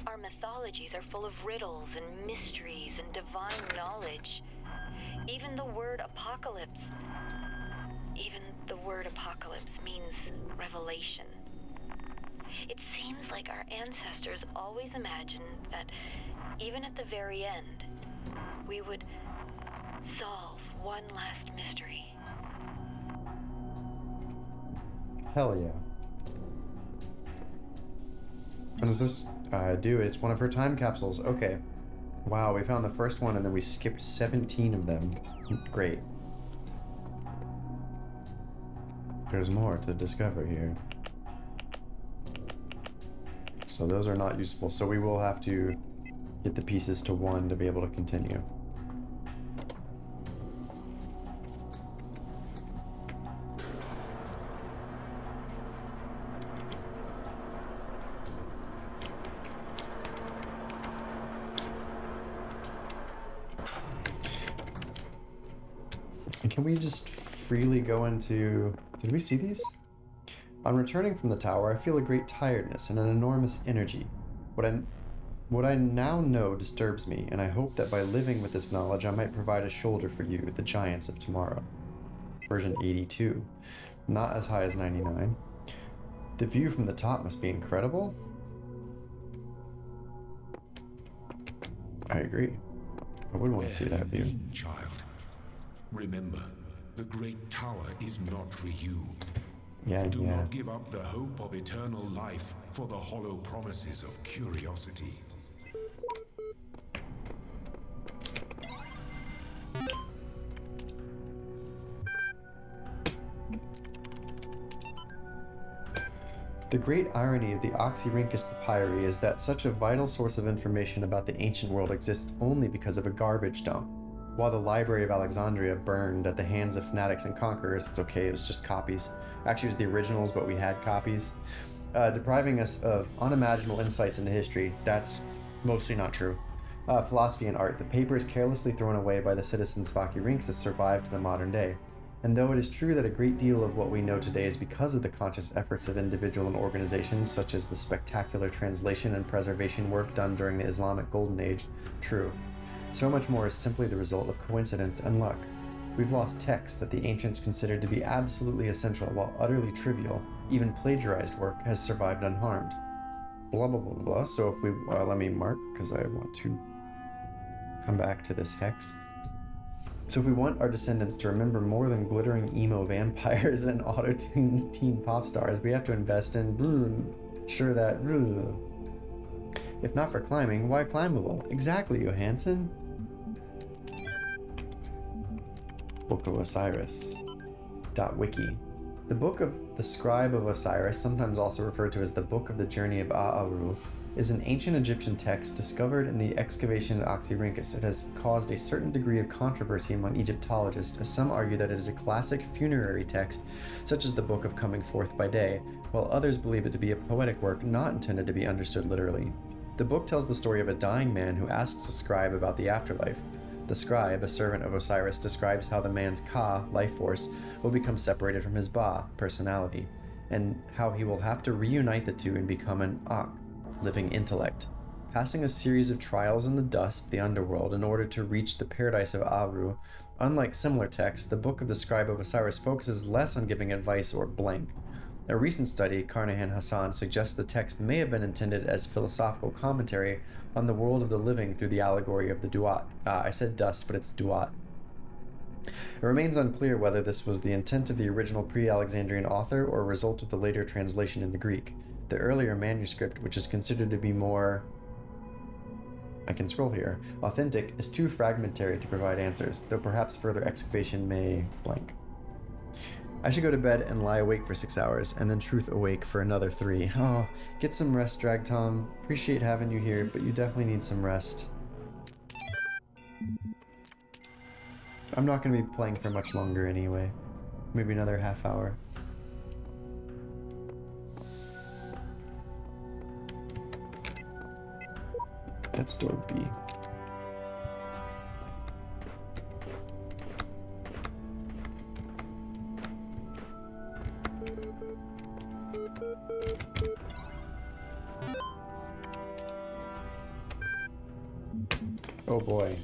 Our mythologies are full of riddles and mysteries and divine knowledge. Even the word apocalypse means revelation. It seems like our ancestors always imagined that even at the very end, we would solve one last mystery. Hell yeah. What does this do? It's one of her time capsules. Okay. Wow, we found the first one and then we skipped 17 of them. Great. There's more to discover here. So those are not useful. So we will have to get the pieces to 1 to be able to continue. Can we just freely go into... Did we see these? On returning from the tower, I feel a great tiredness and an enormous energy. What I now know disturbs me, and I hope that by living with this knowledge I might provide a shoulder for you, the giants of tomorrow. Version 82. Not as high as 99. The view from the top must be incredible. I agree. I would want to see that view. Child, remember, the great tower is not for you. Do not give up the hope of eternal life for the hollow promises of curiosity. The great irony of the Oxyrhynchus papyri is that such a vital source of information about the ancient world exists only because of a garbage dump. While the Library of Alexandria burned at the hands of fanatics and conquerors, it's okay, it was just copies. Actually, it was the originals, but we had copies. Depriving us of unimaginable insights into history, that's mostly not true. Philosophy and art, the papers carelessly thrown away by the citizens of Oxyrhynchus survived to the modern day. And though it is true that a great deal of what we know today is because of the conscious efforts of individual and organizations, such as the spectacular translation and preservation work done during the Islamic Golden Age, true. So much more is simply the result of coincidence and luck. We've lost texts that the ancients considered to be absolutely essential, while utterly trivial, even plagiarized work has survived unharmed. Blah, blah, blah, blah. So if we, let me mark, because I want to come back to this hex. So if we want our descendants to remember more than glittering emo vampires and auto-tuned teen pop stars, we have to invest in sure that if not for climbing, why climbable? Exactly, Johansson. Book of Osiris. .wiki. The Book of the Scribe of Osiris, sometimes also referred to as the Book of the Journey of Aaru, is an ancient Egyptian text discovered in the excavation at Oxyrhynchus. It has caused a certain degree of controversy among Egyptologists, as some argue that it is a classic funerary text, such as the Book of Coming Forth by Day, while others believe it to be a poetic work not intended to be understood literally. The book tells the story of a dying man who asks a scribe about the afterlife. The scribe, a servant of Osiris, describes how the man's Ka, life force, will become separated from his Ba, personality, and how he will have to reunite the two and become an Ak, living intellect, passing a series of trials in the dust, the underworld, in order to reach the paradise of Aaru. Unlike similar texts, the Book of the Scribe of Osiris focuses less on giving advice or blank. A recent study, Carnahan Hassan, suggests the text may have been intended as philosophical commentary on the world of the living through the allegory of the Duat. I said dust, but it's Duat. It remains unclear whether this was the intent of the original pre-Alexandrian author or a result of the later translation into Greek. The earlier manuscript, which is considered to be more, I can scroll here, authentic, is too fragmentary to provide answers, though perhaps further excavation may blank. I should go to bed and lie awake for 6 hours, and then truth awake for another 3. Oh, get some rest, Drag Tom. Appreciate having you here, but you definitely need some rest. I'm not going to be playing for much longer anyway. Maybe another half hour. That's door B. Oh boy.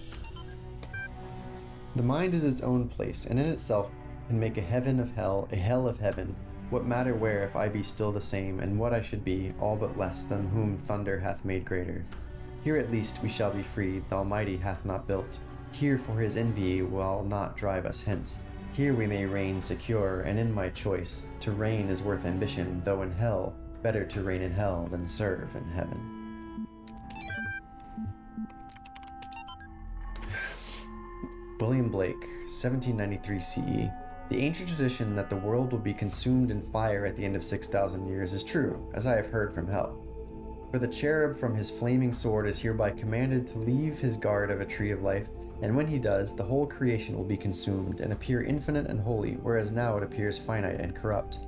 The mind is its own place, and in itself can make a heaven of hell, a hell of heaven. What matter where if I be still the same, and what I should be, all but less than whom thunder hath made greater. Here at least we shall be free, the Almighty hath not built. Here for his envy will not drive us hence. Here we may reign secure, and in my choice, to reign is worth ambition, though in hell, better to reign in hell than serve in heaven. William Blake, 1793 CE. The ancient tradition that the world will be consumed in fire at the end of 6,000 years is true, as I have heard from hell. For the cherub from his flaming sword is hereby commanded to leave his guard of a tree of life, and when he does, the whole creation will be consumed and appear infinite and holy, whereas now it appears finite and corrupt.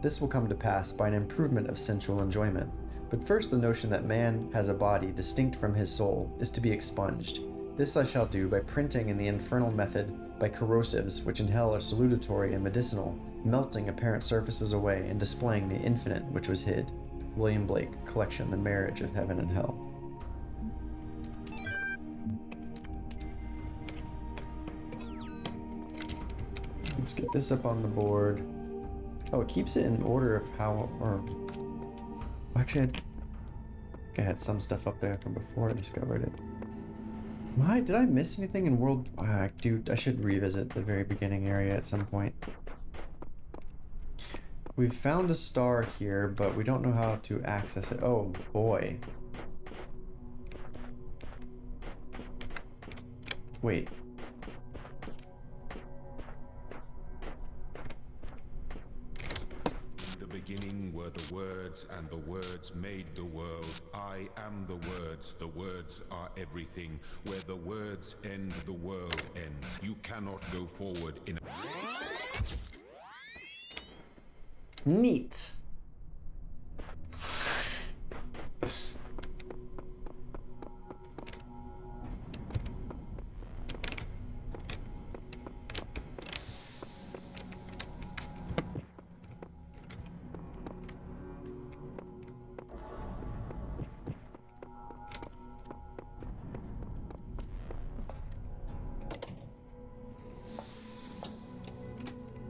This will come to pass by an improvement of sensual enjoyment. But first the notion that man has a body distinct from his soul is to be expunged. This I shall do by printing in the infernal method by corrosives, which in hell are salutatory and medicinal, melting apparent surfaces away and displaying the infinite which was hid. William Blake, Collection, The Marriage of Heaven and Hell. Let's get this up on the board. Oh, it keeps it in order of how, or... Actually, I think I had some stuff up there from before I discovered it. Why? Did I miss anything in World... Dude, I should revisit the very beginning area at some point. We've found a star here, but we don't know how to access it. Oh, boy. Wait. In the beginning were the words, and the words made the world. I am the words are everything. Where the words end, the world ends. You cannot go forward in Neat.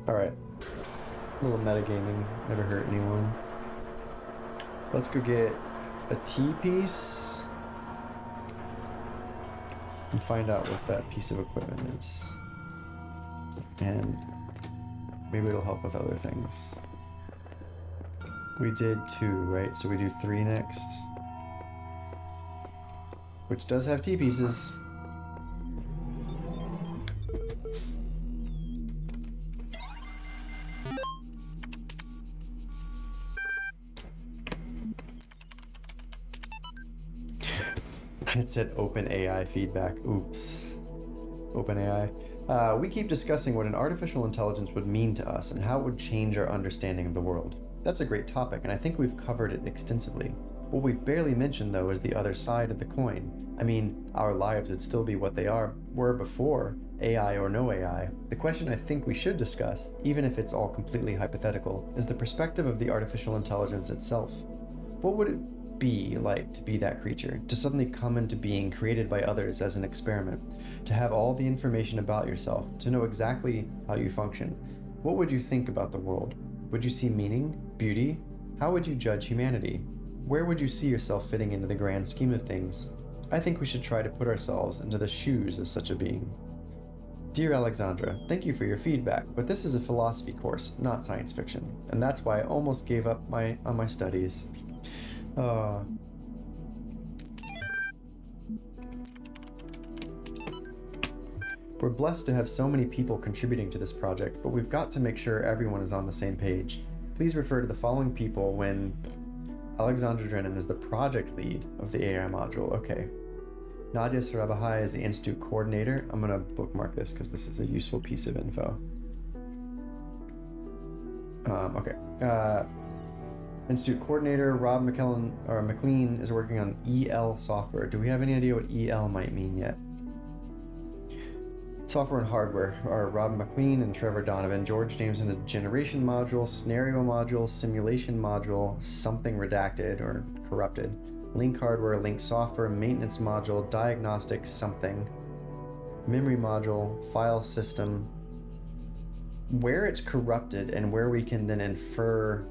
Alright. A little metagaming, never hurt anyone. Let's go get a T-piece and find out what that piece of equipment is. And maybe it'll help with other things. We did 2, right? So we do 3 next. Which does have T-pieces. It said OpenAI feedback. Oops. OpenAI. We keep discussing what an artificial intelligence would mean to us and how it would change our understanding of the world. That's a great topic, and I think we've covered it extensively. What we've barely mentioned, though, is the other side of the coin. I mean, our lives would still be what they were before, AI or no AI. The question I think we should discuss, even if it's all completely hypothetical, is the perspective of the artificial intelligence itself. What would it be like to be that creature, to suddenly come into being created by others as an experiment, to have all the information about yourself, to know exactly how you function? What would you think about the world? Would you see meaning, beauty? How would you judge humanity? Where would you see yourself fitting into the grand scheme of things? I think we should try to put ourselves into the shoes of such a being. Dear Alexandra, thank you for your feedback, but this is a philosophy course, not science fiction, and that's why I almost gave up on my studies. We're blessed to have so many people contributing to this project, but we've got to make sure everyone is on the same page. Please refer to the following people when... Alexandra Drennan is the project lead of the AI module. Okay. Nadia Sarabahai is the Institute coordinator. I'm going to bookmark this because this is a useful piece of info. Okay. Institute coordinator Rob McLean is working on EL software. Do we have any idea what EL might mean yet? Software and hardware are Rob McLean and Trevor Donovan. George Jameson, the generation module, scenario module, simulation module, something redacted or corrupted, link hardware, link software, maintenance module, diagnostic something, memory module, file system. Where it's corrupted and where we can then infer.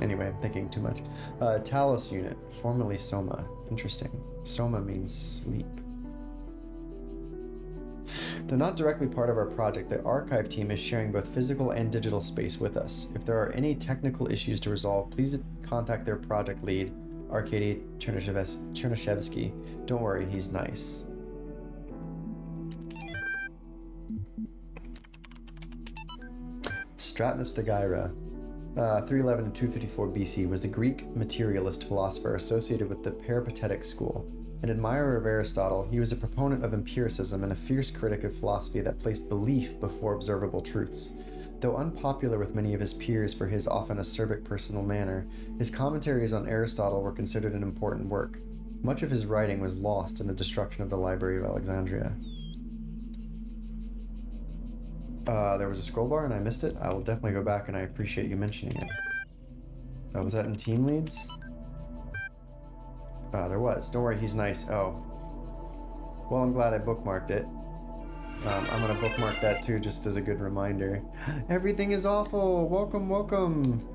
Anyway, I'm thinking too much. Talos unit, formerly Soma. Interesting. Soma means sleep. Though not directly part of our project, the archive team is sharing both physical and digital space with us. If there are any technical issues to resolve, please contact their project lead, Arkady Chernyshevsky. Don't worry, he's nice. Stratos Dagyra, 311 and 254 BC, was a Greek materialist philosopher associated with the Peripatetic school. An admirer of Aristotle, he was a proponent of empiricism and a fierce critic of philosophy that placed belief before observable truths. Though unpopular with many of his peers for his often acerbic personal manner, his commentaries on Aristotle were considered an important work. Much of his writing was lost in the destruction of the Library of Alexandria. There was a scroll bar and I missed it. I will definitely go back and I appreciate you mentioning it. Was that in team leads? There was. Don't worry, he's nice. Oh. Well, I'm glad I bookmarked it. I'm gonna bookmark that too, just as a good reminder. Everything is awful! Welcome, welcome!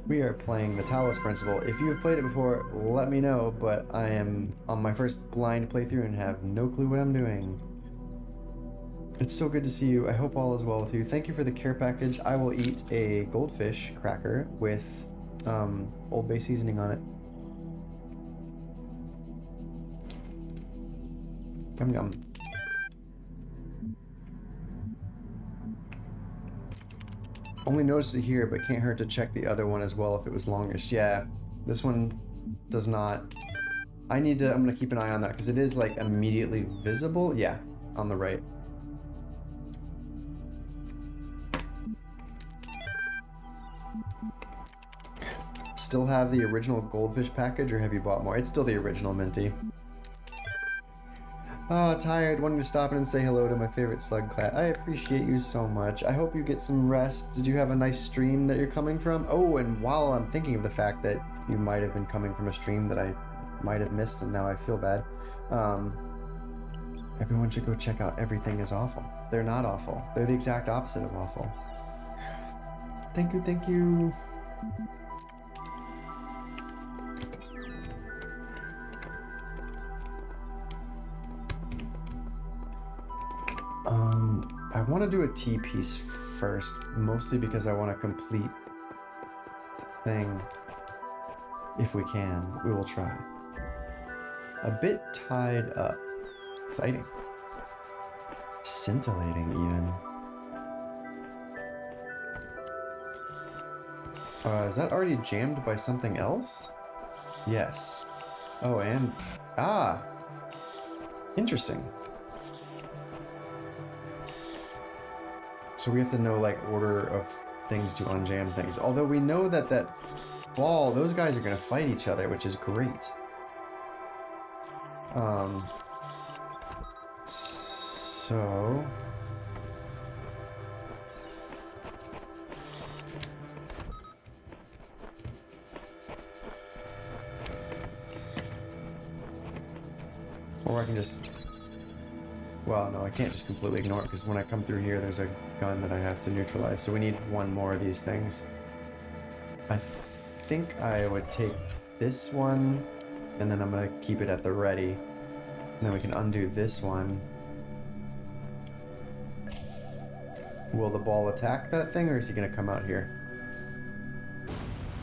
We are playing the Talos Principle. If you have played it before, let me know, but I am on my first blind playthrough and have no clue what I'm doing. It's so good to see you. I hope all is well with you. Thank you for the care package. I will eat a goldfish cracker with Old Bay seasoning on it. Yum yum. Only noticed it here, but can't hurt to check the other one as well if it was longish. Yeah, this one does not. I'm gonna keep an eye on that because it is like immediately visible. Yeah, on the right. Still have the original goldfish package, or have you bought more? It's still the original, Minty. Oh, tired, wanting to stop in and say hello to my favorite slug class. I appreciate you so much. I hope you get some rest. Did you have a nice stream that you're coming from? Oh, and while I'm thinking of the fact that you might have been coming from a stream that I might have missed and now I feel bad, everyone should go check out Everything is Awful. They're not awful. They're the exact opposite of awful. Thank you, thank you. I want to do a T piece first, mostly because I want to complete the thing. If we can, we will try. A bit tied up. Exciting. Scintillating, even. Is that already jammed by something else? Yes. Oh, and... Ah! Interesting. So we have to know, like, order of things to unjam things. Although we know that that ball, those guys are going to fight each other, which is great. So... Or I can just... Well, no, I can't just completely ignore it, because when I come through here, there's a gun that I have to neutralize. So we need one more of these things. I think I would take this one, and then I'm going to keep it at the ready. And then we can undo this one. Will the ball attack that thing, or is he going to come out here?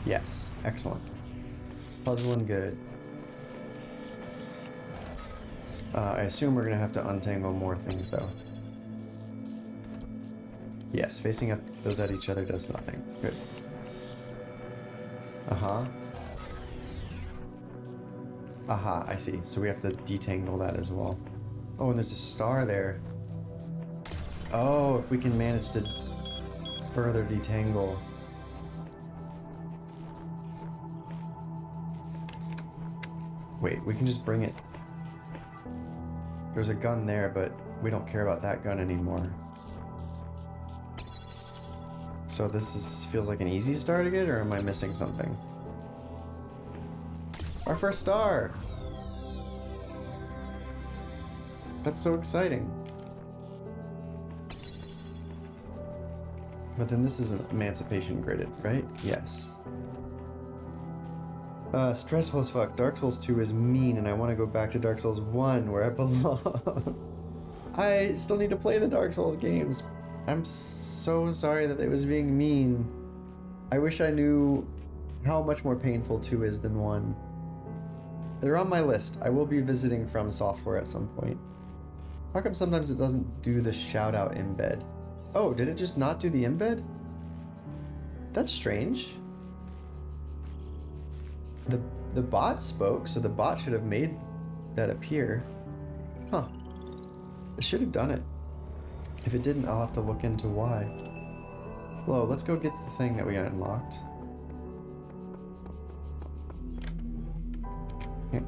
Yes. Excellent. Puzzling good. I assume we're going to have to untangle more things, though. Yes, facing those at each other does nothing. Good. Uh-huh. Aha, I see. So we have to detangle that as well. Oh, and there's a star there. Oh, if we can manage to further detangle. Wait, we can just bring it. There's a gun there, but we don't care about that gun anymore. So this feels like an easy star to get, or am I missing something? Our first star! That's so exciting. But then this is an emancipation gridded, right? Yes. Stressful as fuck. Dark Souls 2 is mean, and I want to go back to Dark Souls 1, where I belong. I still need to play the Dark Souls games. I'm so sorry that it was being mean. I wish I knew how much more painful 2 is than 1. They're on my list. I will be visiting From Software at some point. How come sometimes it doesn't do the shout-out embed? Oh, did it just not do the embed? That's strange. The bot spoke, so the bot should have made that appear. Huh. It should have done it. If it didn't, I'll have to look into why. Hello, let's go get the thing that we unlocked. Yeah.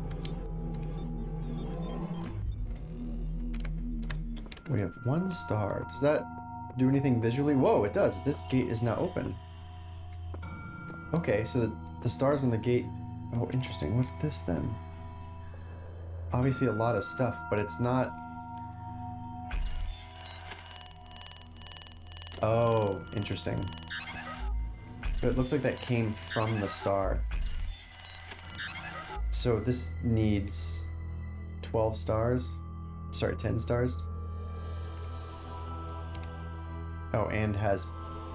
We have 1 star. Does that... do anything visually? Whoa, it does. This gate is now open. Okay, so the stars on the gate... Oh, interesting. What's this then? Obviously a lot of stuff, but it's not... Oh, interesting. But it looks like that came from the star. So this needs 12 stars. Sorry, 10 stars. Oh, and has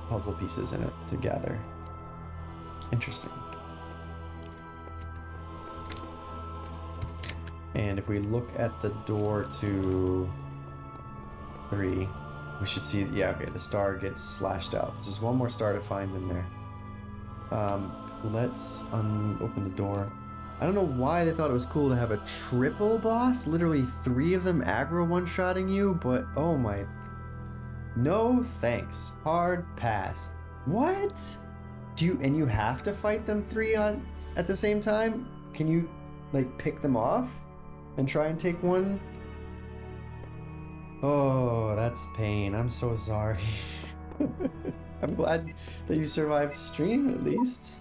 puzzle pieces in it to gather. Interesting. And if we look at the door to 3, we should see, yeah, okay, the star gets slashed out. There's one more star to find in there. Let's open the door. I don't know why they thought it was cool to have a triple boss, literally 3 of them aggro one-shotting you, but oh my... No thanks. Hard pass. What? And you have to fight them 3 at the same time? Can you, like, pick them off and try and take one? Oh, that's pain. I'm so sorry. I'm glad that you survived stream, at least.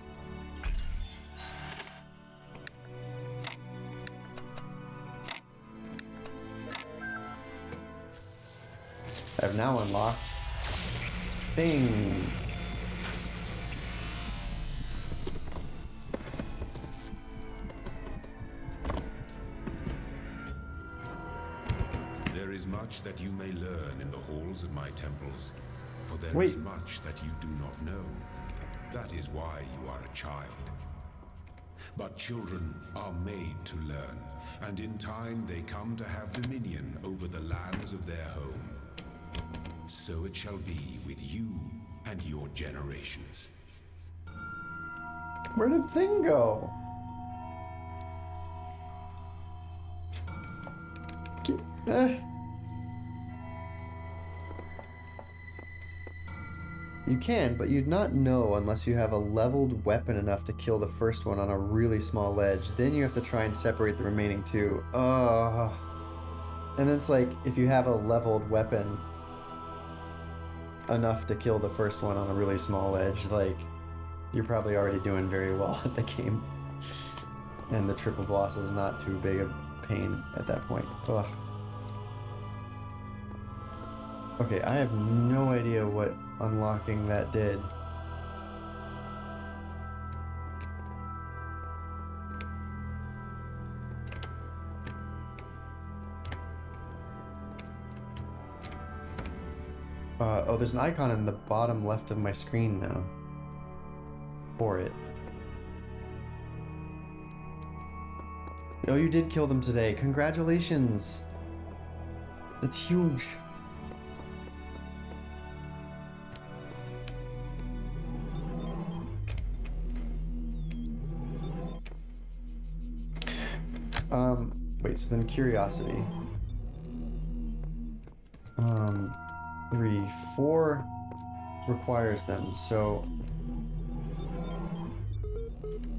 I've now unlocked thing. There is much that you may learn in the halls of my temples, for there Wait. is much that you do not know. That is why you are a child. But children are made to learn, and in time they come to have dominion over the lands of their home. So it shall be with you and your generations. Where did Thing go? You can, but you'd not know unless you have a leveled weapon enough to kill the first one on a really small ledge. Then you have to try and separate the remaining 2. And it's like, if you have a leveled weapon enough to kill the first one on a really small ledge, like, you're probably already doing very well at the game. And the triple boss is not too big a pain at that point. Ugh. Okay, I have no idea what unlocking that did. Oh, there's an icon in the bottom left of my screen now. For it. Oh, you did kill them today. Congratulations. That's huge. Wait, so then curiosity. 3, 4 requires them, so...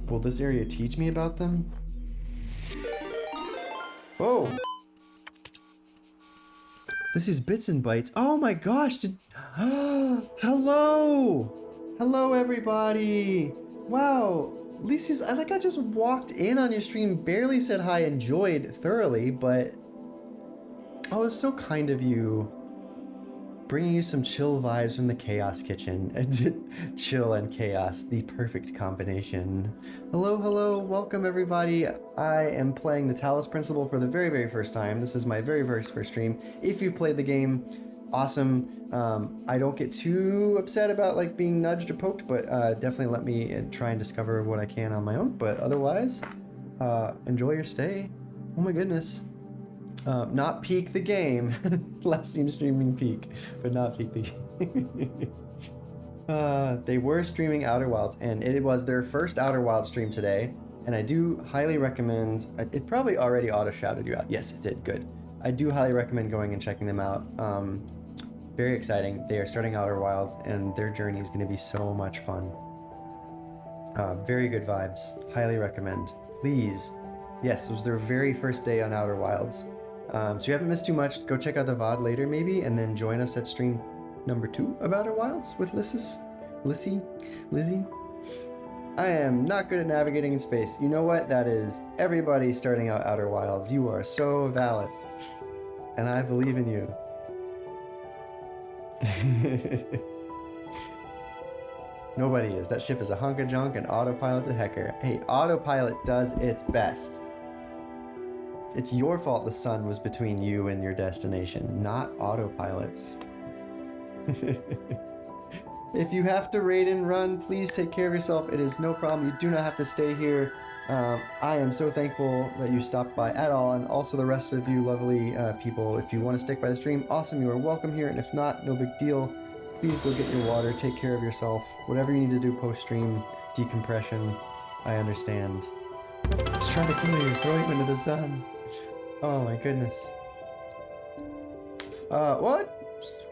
Will this area teach me about them? Whoa! This is Bits and Bytes. Oh my gosh! Hello! Hello, everybody! Wow! Lisa's, I just walked in on your stream, barely said hi, enjoyed thoroughly, but... Oh, it's so kind of you. Bringing you some chill vibes from the Chaos Kitchen. Chill and chaos, the perfect combination. Hello, hello, welcome everybody. I am playing the Talos Principle for the very, very first time. This is my very, very first stream. If you've played the game, awesome. I don't get too upset about like being nudged or poked, but definitely let me try and discover what I can on my own. But otherwise, enjoy your stay. Oh my goodness. Not peak the game. Last team streaming peak, but not peak the game. They were streaming Outer Wilds, and it was their first Outer Wilds stream today. And I do highly recommend. It probably already auto-shouted you out. Yes, it did. Good. I do highly recommend going and checking them out. Very exciting. They are starting Outer Wilds, and their journey is going to be so much fun. Very good vibes. Highly recommend. Please. Yes, it was their very first day on Outer Wilds. So you haven't missed too much. Go check out the VOD later maybe, and then join us at stream. number 2 of Outer Wilds with Lizzie. I am not good at navigating in space. You know what? That is everybody starting out Outer Wilds. You are so valid. And I believe in you. Nobody is. That ship is a hunk of junk and autopilot's a hecker. Hey, autopilot does its best. It's your fault the sun was between you and your destination, not autopilot's. If you have to raid and run, please take care of yourself. It is no problem. You do not have to stay here. I am so thankful that you stopped by at all, and also the rest of you lovely people. If you want to stick by the stream, awesome. You are welcome here, and if not, no big deal. Please go get your water. Take care of yourself. Whatever you need to do post-stream, decompression, I understand. He's trying to kill you. Throw him into the sun. Oh my goodness. What?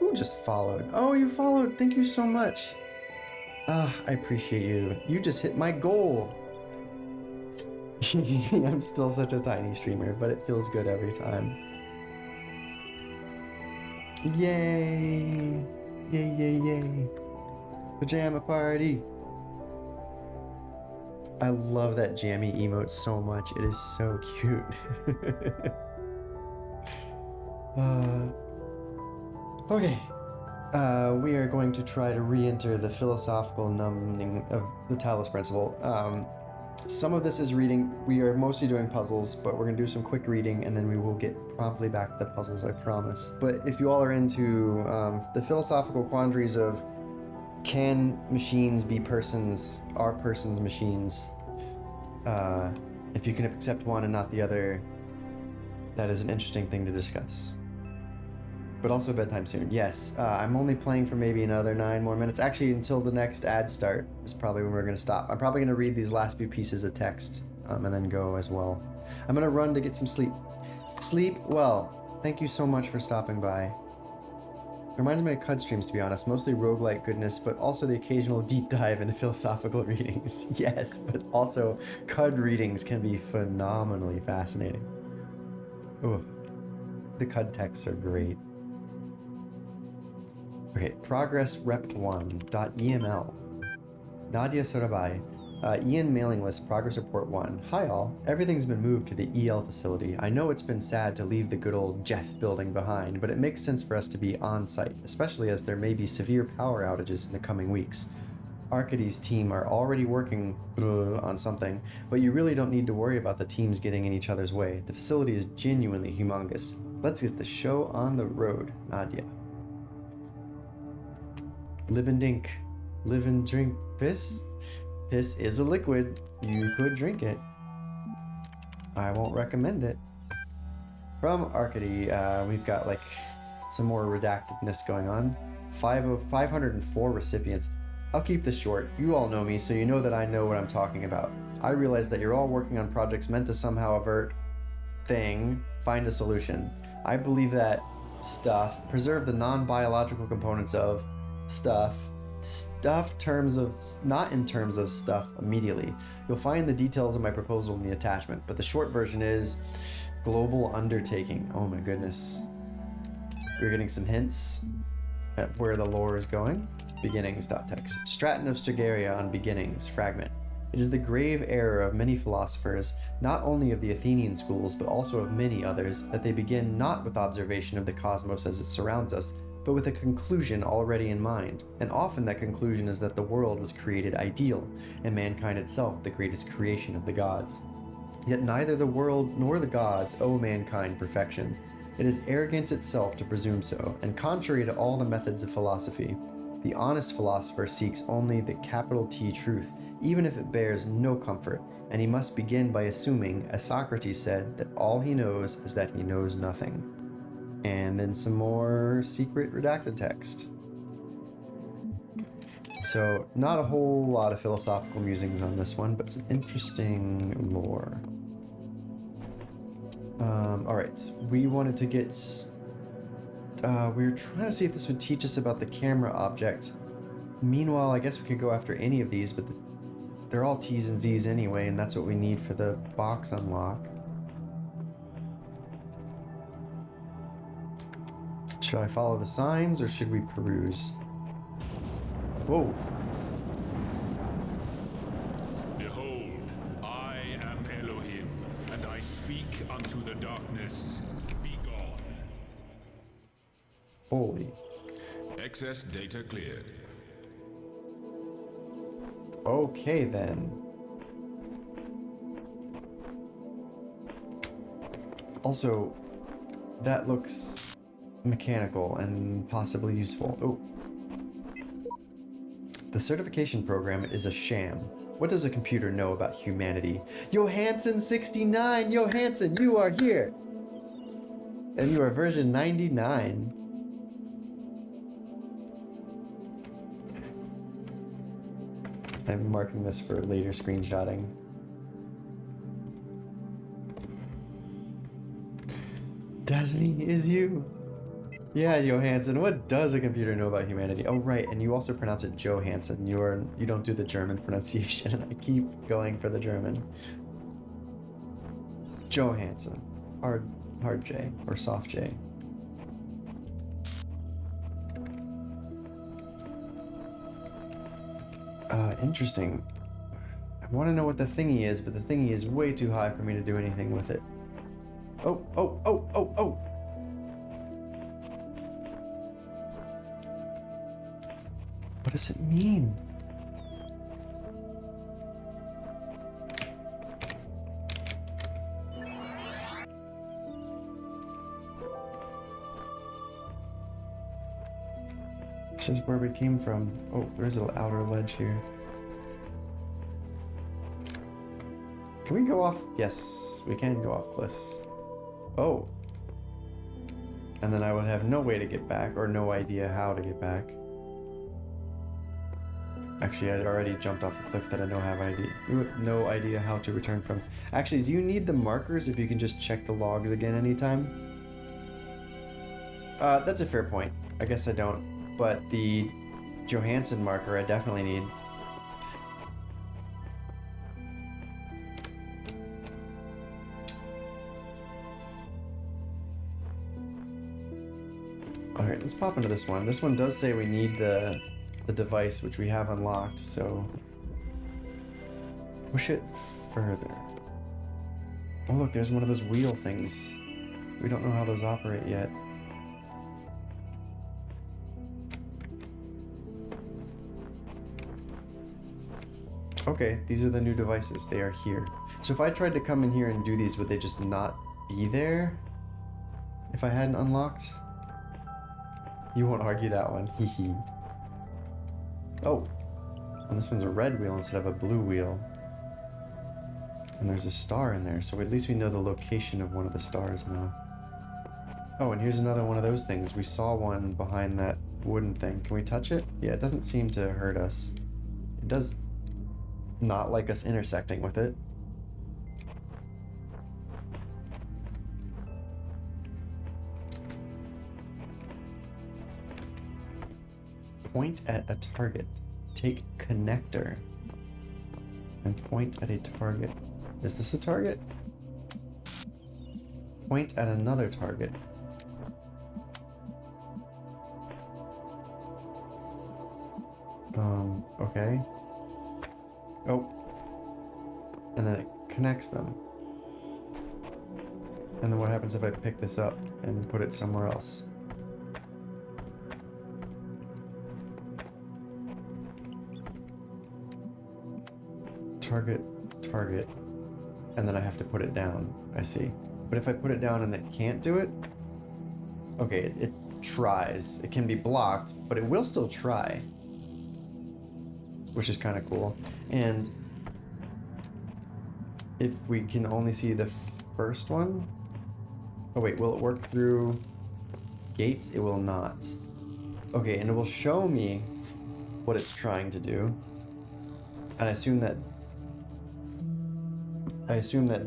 Who just followed? Oh, you followed. Thank you so much. I appreciate you. You just hit my goal. I'm still such a tiny streamer, but it feels good every time. Yay! Yay, yay, yay. Pajama party. I love that jammy emote so much. It is so cute. Okay. We are going to try to re-enter the philosophical numbing of the Talos principle. Some of this is reading. We are mostly doing puzzles, but we're going to do some quick reading, and then we will get promptly back to the puzzles, I promise. But if you all are into the philosophical quandaries of can machines be persons, are persons machines, if you can accept one and not the other, that is an interesting thing to discuss. But also bedtime soon. Yes, I'm only playing for maybe another 9 more minutes. Actually, until the next ads start is probably when we're going to stop. I'm probably going to read these last few pieces of text and then go as well. I'm going to run to get some sleep. Sleep well. Thank you so much for stopping by. Reminds me of CUD streams, to be honest. Mostly roguelike goodness, but also the occasional deep dive into philosophical readings. Yes, but also CUD readings can be phenomenally fascinating. Oh, the CUD texts are great. Okay, progress rep1.eml. Nadia Sorabai. Ian mailing list progress report 1. Hi all, everything's been moved to the EL facility. I know it's been sad to leave the good old Jeff building behind, but it makes sense for us to be on site, especially as there may be severe power outages in the coming weeks. Arcady's team are already working on something, but you really don't need to worry about the teams getting in each other's way. The facility is genuinely humongous. Let's get the show on the road, Nadia. Live and dink. Live and drink piss. Piss is a liquid. You could drink it. I won't recommend it. From Arcady, we've got like some more redactedness going on. 504 recipients. I'll keep this short. You all know me, so you know that I know what I'm talking about. I realize that you're all working on projects meant to somehow avert find a solution. I believe that stuff, preserve the non-biological components of stuff terms of, not in terms of stuff immediately. You'll find the details of my proposal in the attachment, but the short version is global undertaking. Oh my goodness. We're getting some hints at where the lore is going. Beginnings.text. Stratton of Stragaria on beginnings, fragment. It is the grave error of many philosophers, not only of the Athenian schools, but also of many others, that they begin not with observation of the cosmos as it surrounds us, but with a conclusion already in mind. And often that conclusion is that the world was created ideal, and mankind itself the greatest creation of the gods. Yet neither the world nor the gods owe mankind perfection. It is arrogance itself to presume so, and contrary to all the methods of philosophy. The honest philosopher seeks only the capital T truth, even if it bears no comfort, and he must begin by assuming, as Socrates said, that all he knows is that he knows nothing. And then some more secret redacted text. So, not a whole lot of philosophical musings on this one, but some interesting lore. Alright, we wanted to get... we were trying to see if this would teach us about the camera object. Meanwhile, I guess we could go after any of these, but they're all T's and Z's anyway, and that's what we need for the box unlock. Should I follow the signs or should we peruse? Whoa. Behold, I am Elohim, and I speak unto the darkness. Be gone. Holy. Excess data cleared. Okay then. Also, that looks mechanical and possibly useful. Oh. The certification program is a sham. What does a computer know about humanity? Johansson69! Johansson, you are here! And you are version 99. I'm marking this for later screenshotting. Destiny is you. Yeah, Johansson. What does a computer know about humanity? Oh, right, and you also pronounce it Johansson. You don't do the German pronunciation. I keep going for the German. Johansson. Hard J or soft J. Interesting. I want to know what the thingy is, but the thingy is way too high for me to do anything with it. Oh, oh, oh, oh, oh! What does it mean? This is where we came from. Oh, there's an outer ledge here. Can we go off? Yes, we can go off cliffs. Oh. And then I would have no way to get back, or no idea how to get back. Actually, I'd already jumped off a cliff that I no idea how to return from. Actually, do you need the markers if you can just check the logs again anytime? That's a fair point. I guess I don't. But the Johansson marker I definitely need. Alright, let's pop into this one. This one does say we need the device, which we have unlocked, so push it further. Oh look, there's one of those wheel things. We don't know how those operate yet. Okay, these are the new devices. They are here. So if I tried to come in here and do these, would they just not be there? If I hadn't unlocked? You won't argue that one. Hee hee. Oh, and this one's a red wheel instead of a blue wheel. And there's a star in there, so at least we know the location of one of the stars now. Oh, and here's another one of those things. We saw one behind that wooden thing. Can we touch it? Yeah, it doesn't seem to hurt us. It does not like us intersecting with it. Point at a target. Take connector. And point at a target. Is this a target? Point at another target. Okay. Oh. And then it connects them. And then what happens if I pick this up and put it somewhere else? Target, target, and then I have to put it down. I see. But if I put it down and it can't do it, okay, it tries. It can be blocked, but it will still try, which is kind of cool. And if we can only see the first one, oh wait, will it work through gates? It will not. Okay, and it will show me what it's trying to do. And I assume that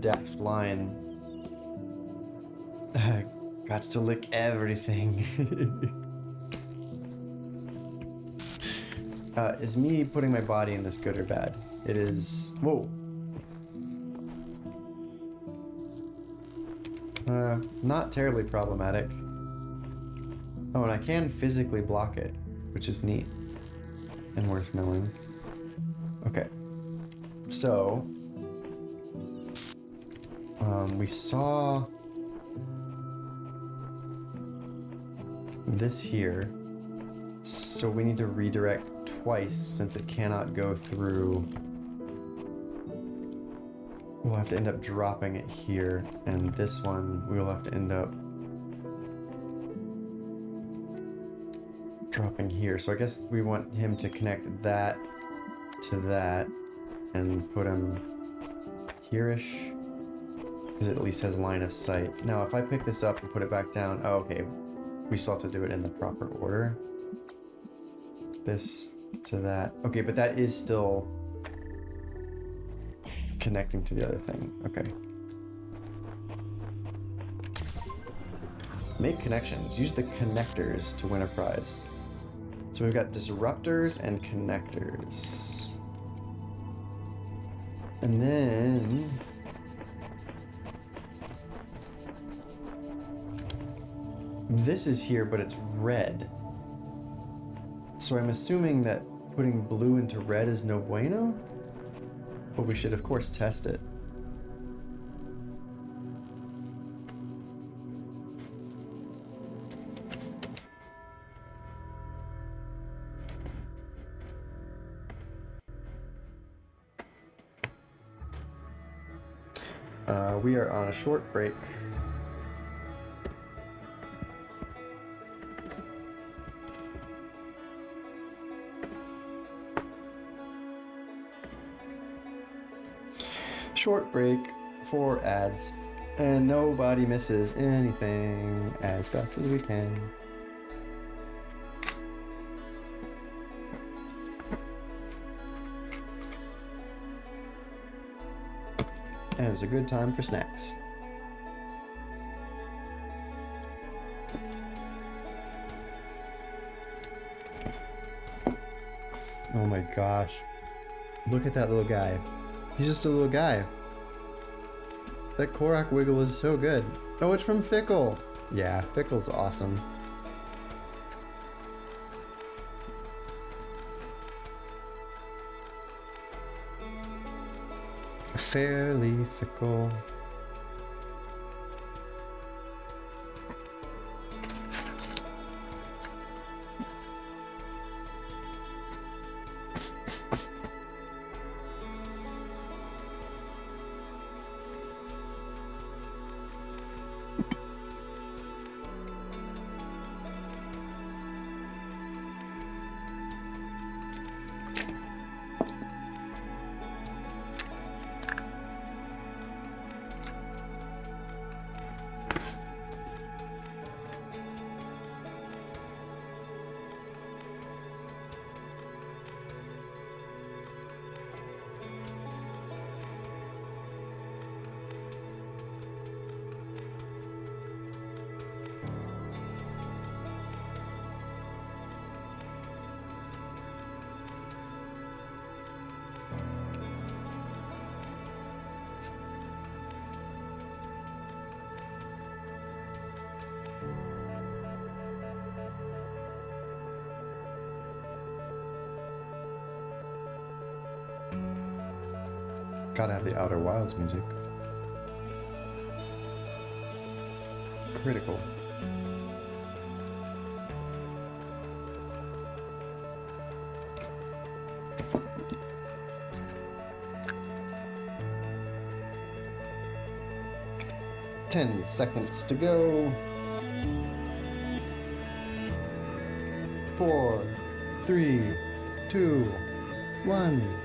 dashed line gots to lick everything. Is me putting my body in this good or bad? It is. Whoa. Not terribly problematic. Oh, and I can physically block it, which is neat and worth knowing. Okay. So, we saw this here. So we need to redirect twice since it cannot go through. We'll have to end up dropping it here, and this one we will have to end up dropping here. So I guess we want him to connect that to that and put him here-ish, because it at least has line of sight. Now if I pick this up and put it back down, oh, okay, we still have to do it in the proper order. This to that. Okay, but that is still connecting to the other thing. Okay. Make connections. Use the connectors to win a prize. So we've got disruptors and connectors. And then this is here, but it's red. So I'm assuming that putting blue into red is no bueno, but we should of course test it. We are on a short break. Short break for ads, and nobody misses anything as fast as we can. And it's a good time for snacks. Oh my gosh. Look at that little guy. He's just a little guy. That Korok wiggle is so good. Oh, it's from Fickle. Yeah, Fickle's awesome. Fairly fickle. Gotta have the Outer Wilds music. Critical. Ten seconds to go. 4, 3, 2, 1.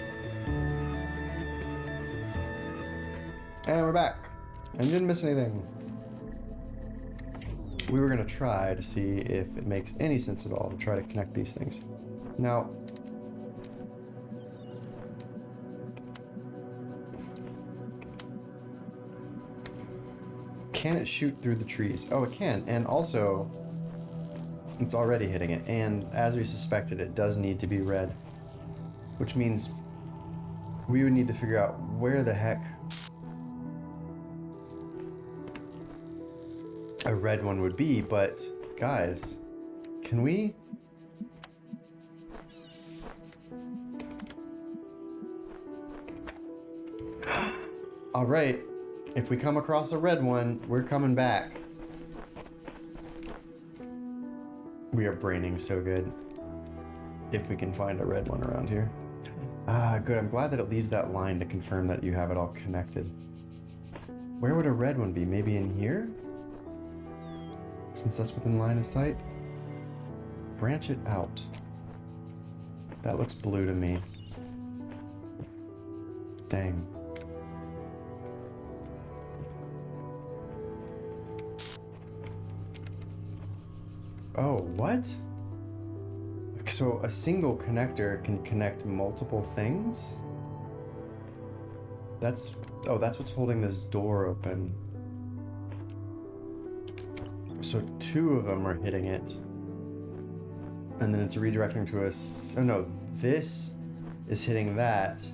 And we're back. And didn't miss anything. We were gonna try to see if it makes any sense at all to try to connect these things. Now, can it shoot through the trees? Oh, it can. And also, it's already hitting it. And as we suspected, it does need to be red. Which means we would need to figure out where the heck a red one would be, but guys, Can we? All right. If we come across a red one, we're coming back. We are braining so good. If we can find a red one around here. Ah, good. I'm glad that it leaves that line to confirm that you have it all connected. Where would a red one be? Maybe in here? Since that's within line of sight? Branch it out. That looks blue to me. Dang. Oh, what? So a single connector can connect multiple things? That's what's holding this door open. So 2 of them are hitting it. And then it's redirecting to us. Oh no, this is hitting that.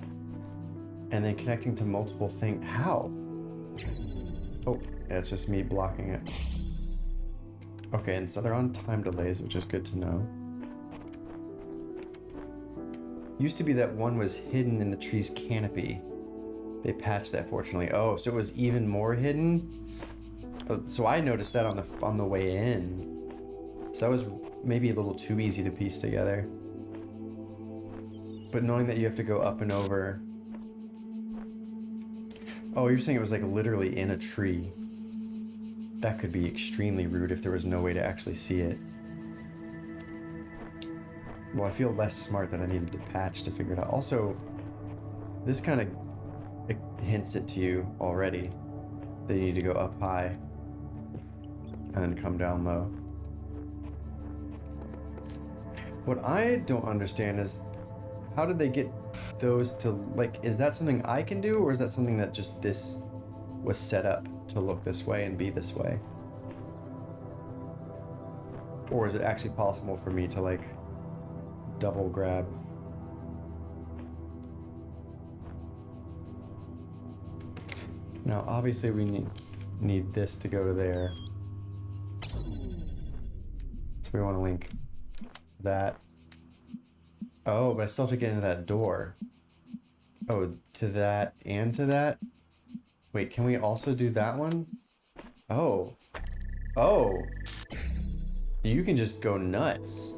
And then connecting to multiple things. How? Oh, yeah, it's just me blocking it. Okay, and so they're on time delays, which is good to know. Used to be that one was hidden in the tree's canopy. They patched that, fortunately. Oh, so it was even more hidden? So I noticed that on the way in. So that was maybe a little too easy to piece together. But knowing that you have to go up and over. Oh, you're saying it was like literally in a tree. That could be extremely rude if there was no way to actually see it. Well, I feel less smart that I needed to patch to figure it out. Also, this kind of hints it to you already that you need to go up high and then come down low. What I don't understand is how did they get those to, like, is that something I can do, or is that something that just this was set up to look this way and be this way? Or is it actually possible for me to, like, double grab? Now, obviously we need this to go to there. So we want to link that. Oh, but I still have to get into that door. Oh, to that and to that? Wait, can we also do that one? Oh. Oh. You can just go nuts.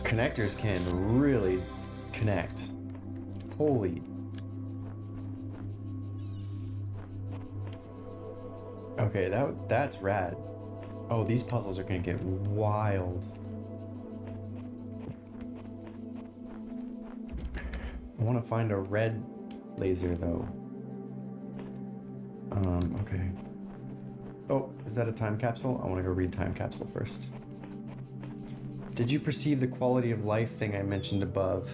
Connectors can really connect. Holy. Okay, that's rad. Oh, these puzzles are gonna get wild. I want to find a red laser though. Okay. Oh, is that a time capsule? I want to go read time capsule first. Did you perceive the quality of life thing I mentioned above?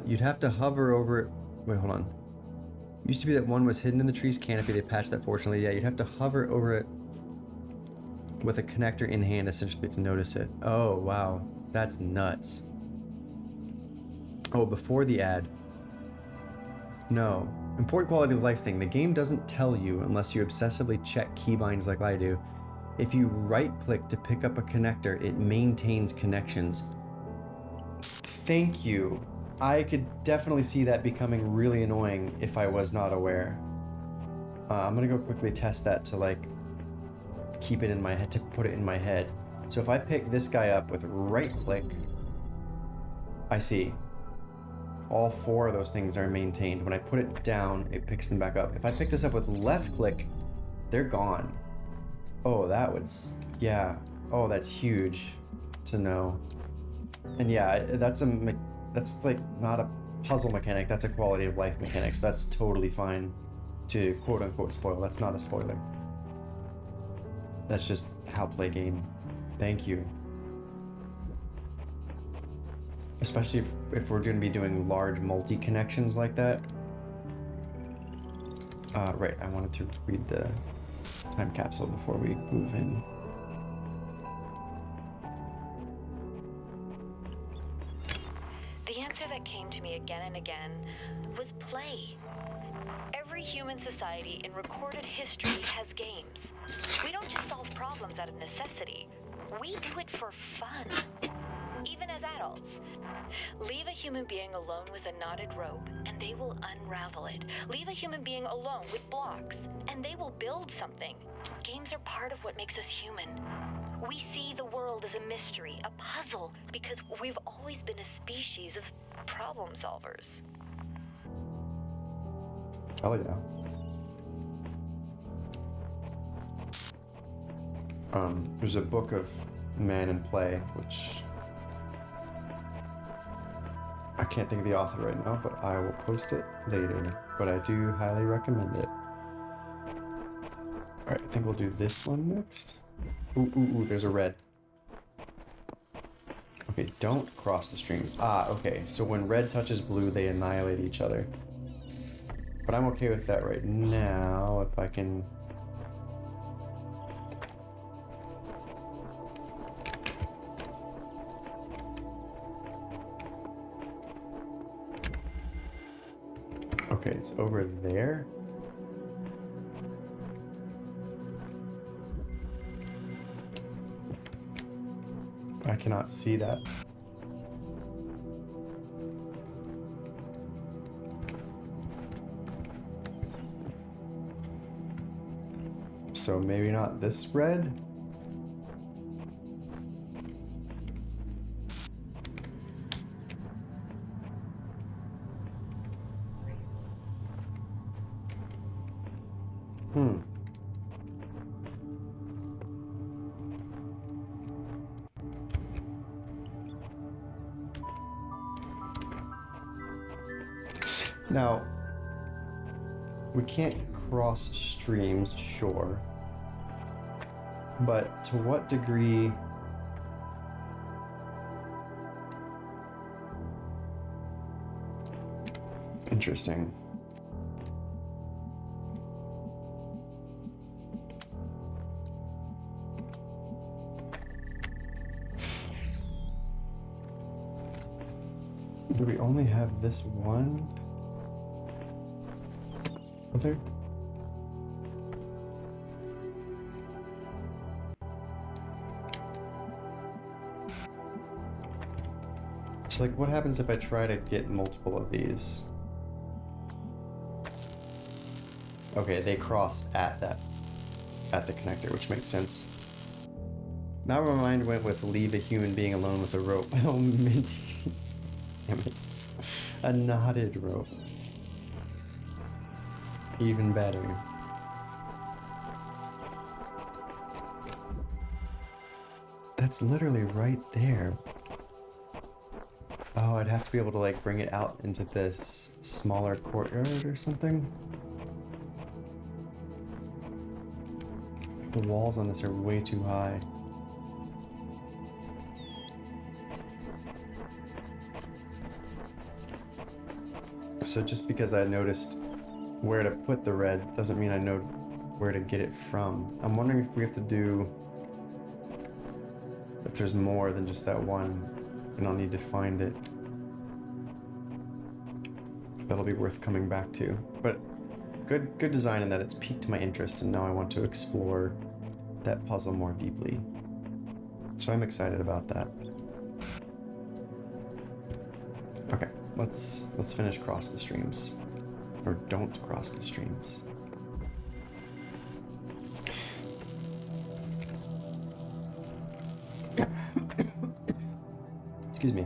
You'd have to hover over it. Wait, hold on. Used to be that one was hidden in the tree's canopy. They patched that, fortunately. Yeah, you'd have to hover over it with a connector in hand, essentially, to notice it. Oh, wow. That's nuts. Oh, before the ad. No. Important quality of life thing. The game doesn't tell you unless you obsessively check keybinds like I do. If you right-click to pick up a connector, it maintains connections. Thank you. I could definitely see that becoming really annoying if I was not aware. I'm gonna go quickly test that to, like, keep it in my head, to put it in my head. So if I pick this guy up with right-click, I see. All 4 of those things are maintained. When I put it down, it picks them back up. If I pick this up with left-click, they're gone. Oh, that would, yeah. Oh, that's huge to know. And yeah, that's like not a puzzle mechanic, that's a quality of life mechanic, so that's totally fine to quote unquote spoil. That's not a spoiler. That's just how play game. Thank you. Especially if we're going to be doing large multi-connections like that. Right, I wanted to read the time capsule before we move in. The answer that came to me again and again was play. Every human society in recorded history has games. We don't just solve problems out of necessity. We do it for fun. Even as adults. Leave a human being alone with a knotted rope, and they will unravel it. Leave a human being alone with blocks, and they will build something. Games are part of what makes us human. We see the world as a mystery, a puzzle, because we've always been a species of problem solvers. Oh yeah. There's a book of Man and Play, which I can't think of the author right now, but I will post it later. But I do highly recommend it. Alright, I think we'll do this one next. Ooh, there's a red. Okay, don't cross the streams. Ah, okay, so when red touches blue, they annihilate each other. But I'm okay with that right now, if I can... Okay, it's over there. I cannot see that. So maybe not this red? Now, we can't cross streams, sure. But to what degree... Interesting. Do we only have this one? Other? So like what happens if I try to get multiple of these? Okay, they cross at the connector, which makes sense. Now my mind went with leave a human being alone with a rope. Oh, Minty. Damn it. A knotted rope. Even better. That's literally right there. Oh, I'd have to be able to like bring it out into this smaller courtyard or something. The walls on this are way too high. So just because I noticed where to put the red doesn't mean I know where to get it from. I'm wondering if we have to do... if there's more than just that one, and I'll need to find it. That'll be worth coming back to. But good design in that it's piqued my interest, and now I want to explore that puzzle more deeply. So I'm excited about that. Okay, let's finish Cross the Streams. Or don't cross the streams. Excuse me.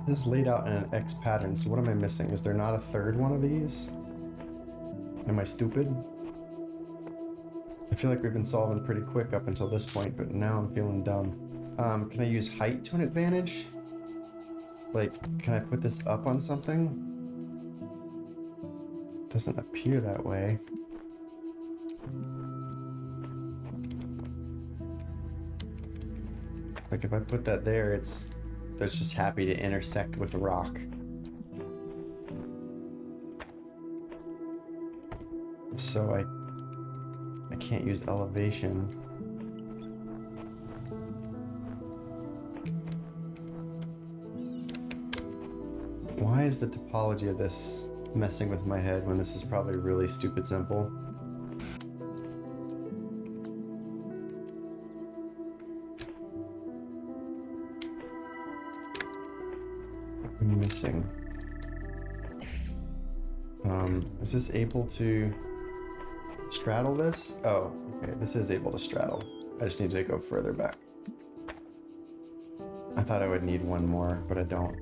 This is laid out in an X pattern, so what am I missing? Is there not a third one of these? Am I stupid? I feel like we've been solving pretty quick up until this point, but now I'm feeling dumb. Can I use height to an advantage? Like, can I put this up on something? Doesn't appear that way. Like, if I put that there, it's just happy to intersect with a rock. So I can't use elevation. Why is the topology of this messing with my head when this is probably really stupid simple? I'm missing. Is this able to straddle this? Oh, okay, this is able to straddle. I just need to go further back. I thought I would need one more, but I don't.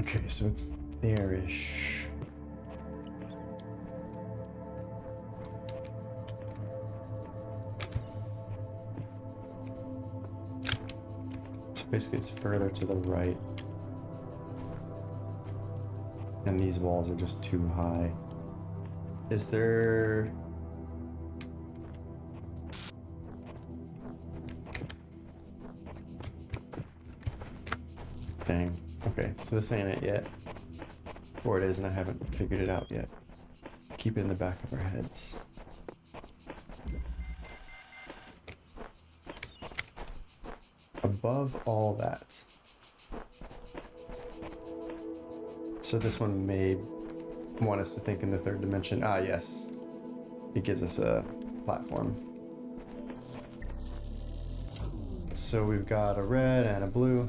Okay, so it's there-ish. So basically it's further to the right. And these walls are just too high. Is there... Dang. Okay, so this ain't it yet. Or it is and I haven't figured it out yet. Keep it in the back of our heads. Above all that. So this one may want us to think in the third dimension. Ah, yes. It gives us a platform. So we've got a red and a blue.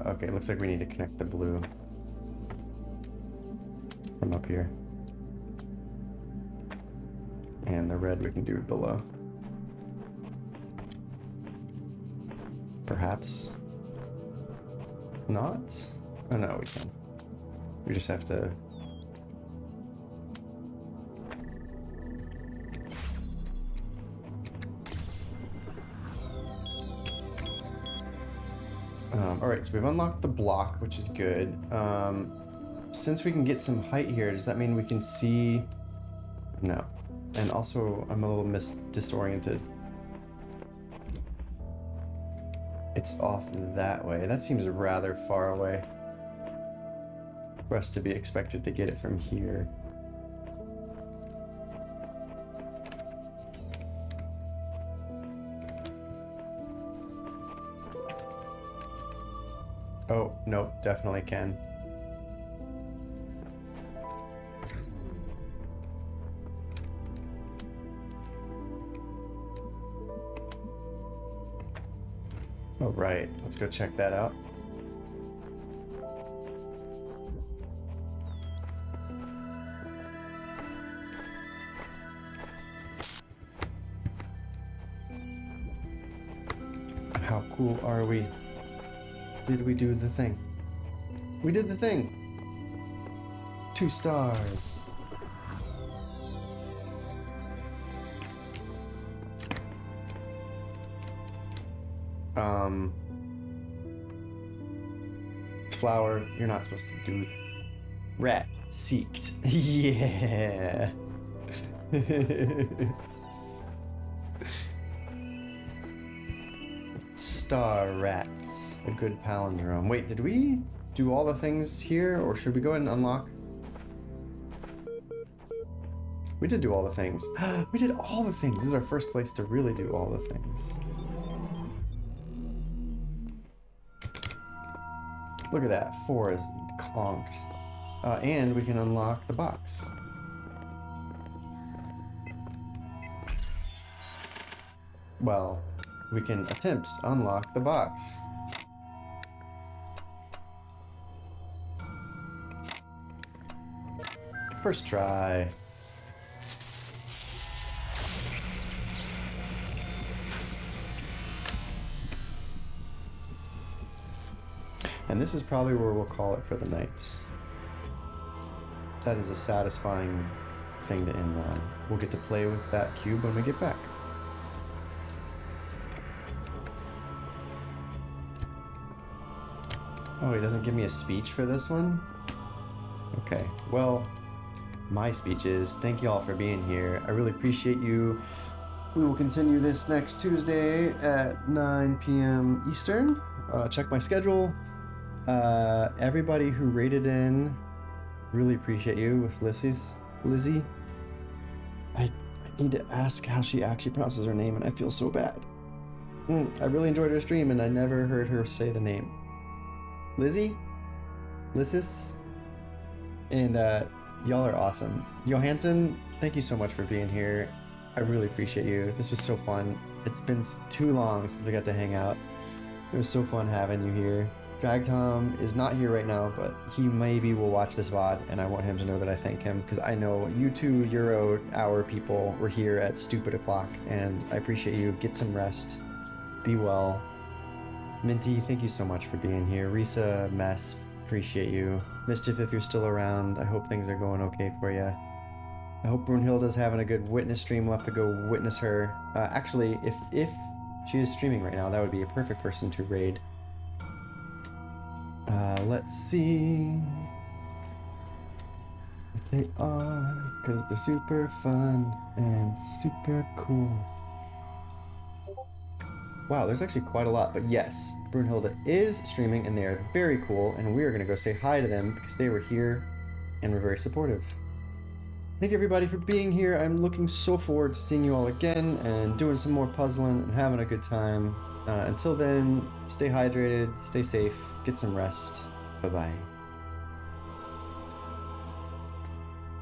Okay, looks like we need to connect the blue from up here. And the red we can do below. Perhaps not? Oh no, we can. We just have to... Alright, so we've unlocked the block, which is good. Since we can get some height here, does that mean we can see... No. And also, I'm a little disoriented. It's off that way. That seems rather far away for us to be expected to get it from here. Oh, nope, definitely can. Oh, right. Let's go check that out. How cool are we? Did we do the thing? We did the thing! 2 stars! Flower, you're not supposed to do... Rat, seeked. Yeah! Star rats. A good palindrome. Wait, did we do all the things here, or should we go ahead and unlock? We did do all the things. We did all the things. This is our first place to really do all the things. Look at that. 4 is conked. And we can unlock the box. Well, we can attempt to unlock the box. First try. And this is probably where we'll call it for the night. That is a satisfying thing to end on. We'll get to play with that cube when we get back. Oh, he doesn't give me a speech for this one? Okay, well, my speech is thank you all for being here. I really appreciate you. We will continue this next Tuesday at 9 p.m. Eastern. Check my schedule. Everybody who rated in, really appreciate you with Lizzie. I need to ask how she actually pronounces her name, and I feel so bad. I really enjoyed her stream, and I never heard her say the name. Lizzie? Lissis? And y'all are awesome. Johansson, thank you so much for being here. I really appreciate you. This was so fun. It's been too long since we got to hang out. It was so fun having you here. Drag Tom is not here right now, but he maybe will watch this VOD, and I want him to know that I thank him, because I know you two Euro hour people were here at stupid o'clock, and I appreciate you. Get some rest. Be well. Minty, thank you so much for being here. Risa, Mess, appreciate you. Mischief, if you're still around, I hope things are going okay for you. I hope Brunhilde's having a good witness stream. We'll have to go witness her. Actually, if she is streaming right now, that would be a perfect person to raid. Let's see if they are, because they're super fun and super cool. Wow, there's actually quite a lot, but yes, Brunhilde is streaming and they are very cool, and we are going to go say hi to them because they were here and were very supportive. Thank you everybody for being here. I'm looking so forward to seeing you all again and doing some more puzzling and having a good time. Until then, stay hydrated, stay safe, get some rest. Bye-bye.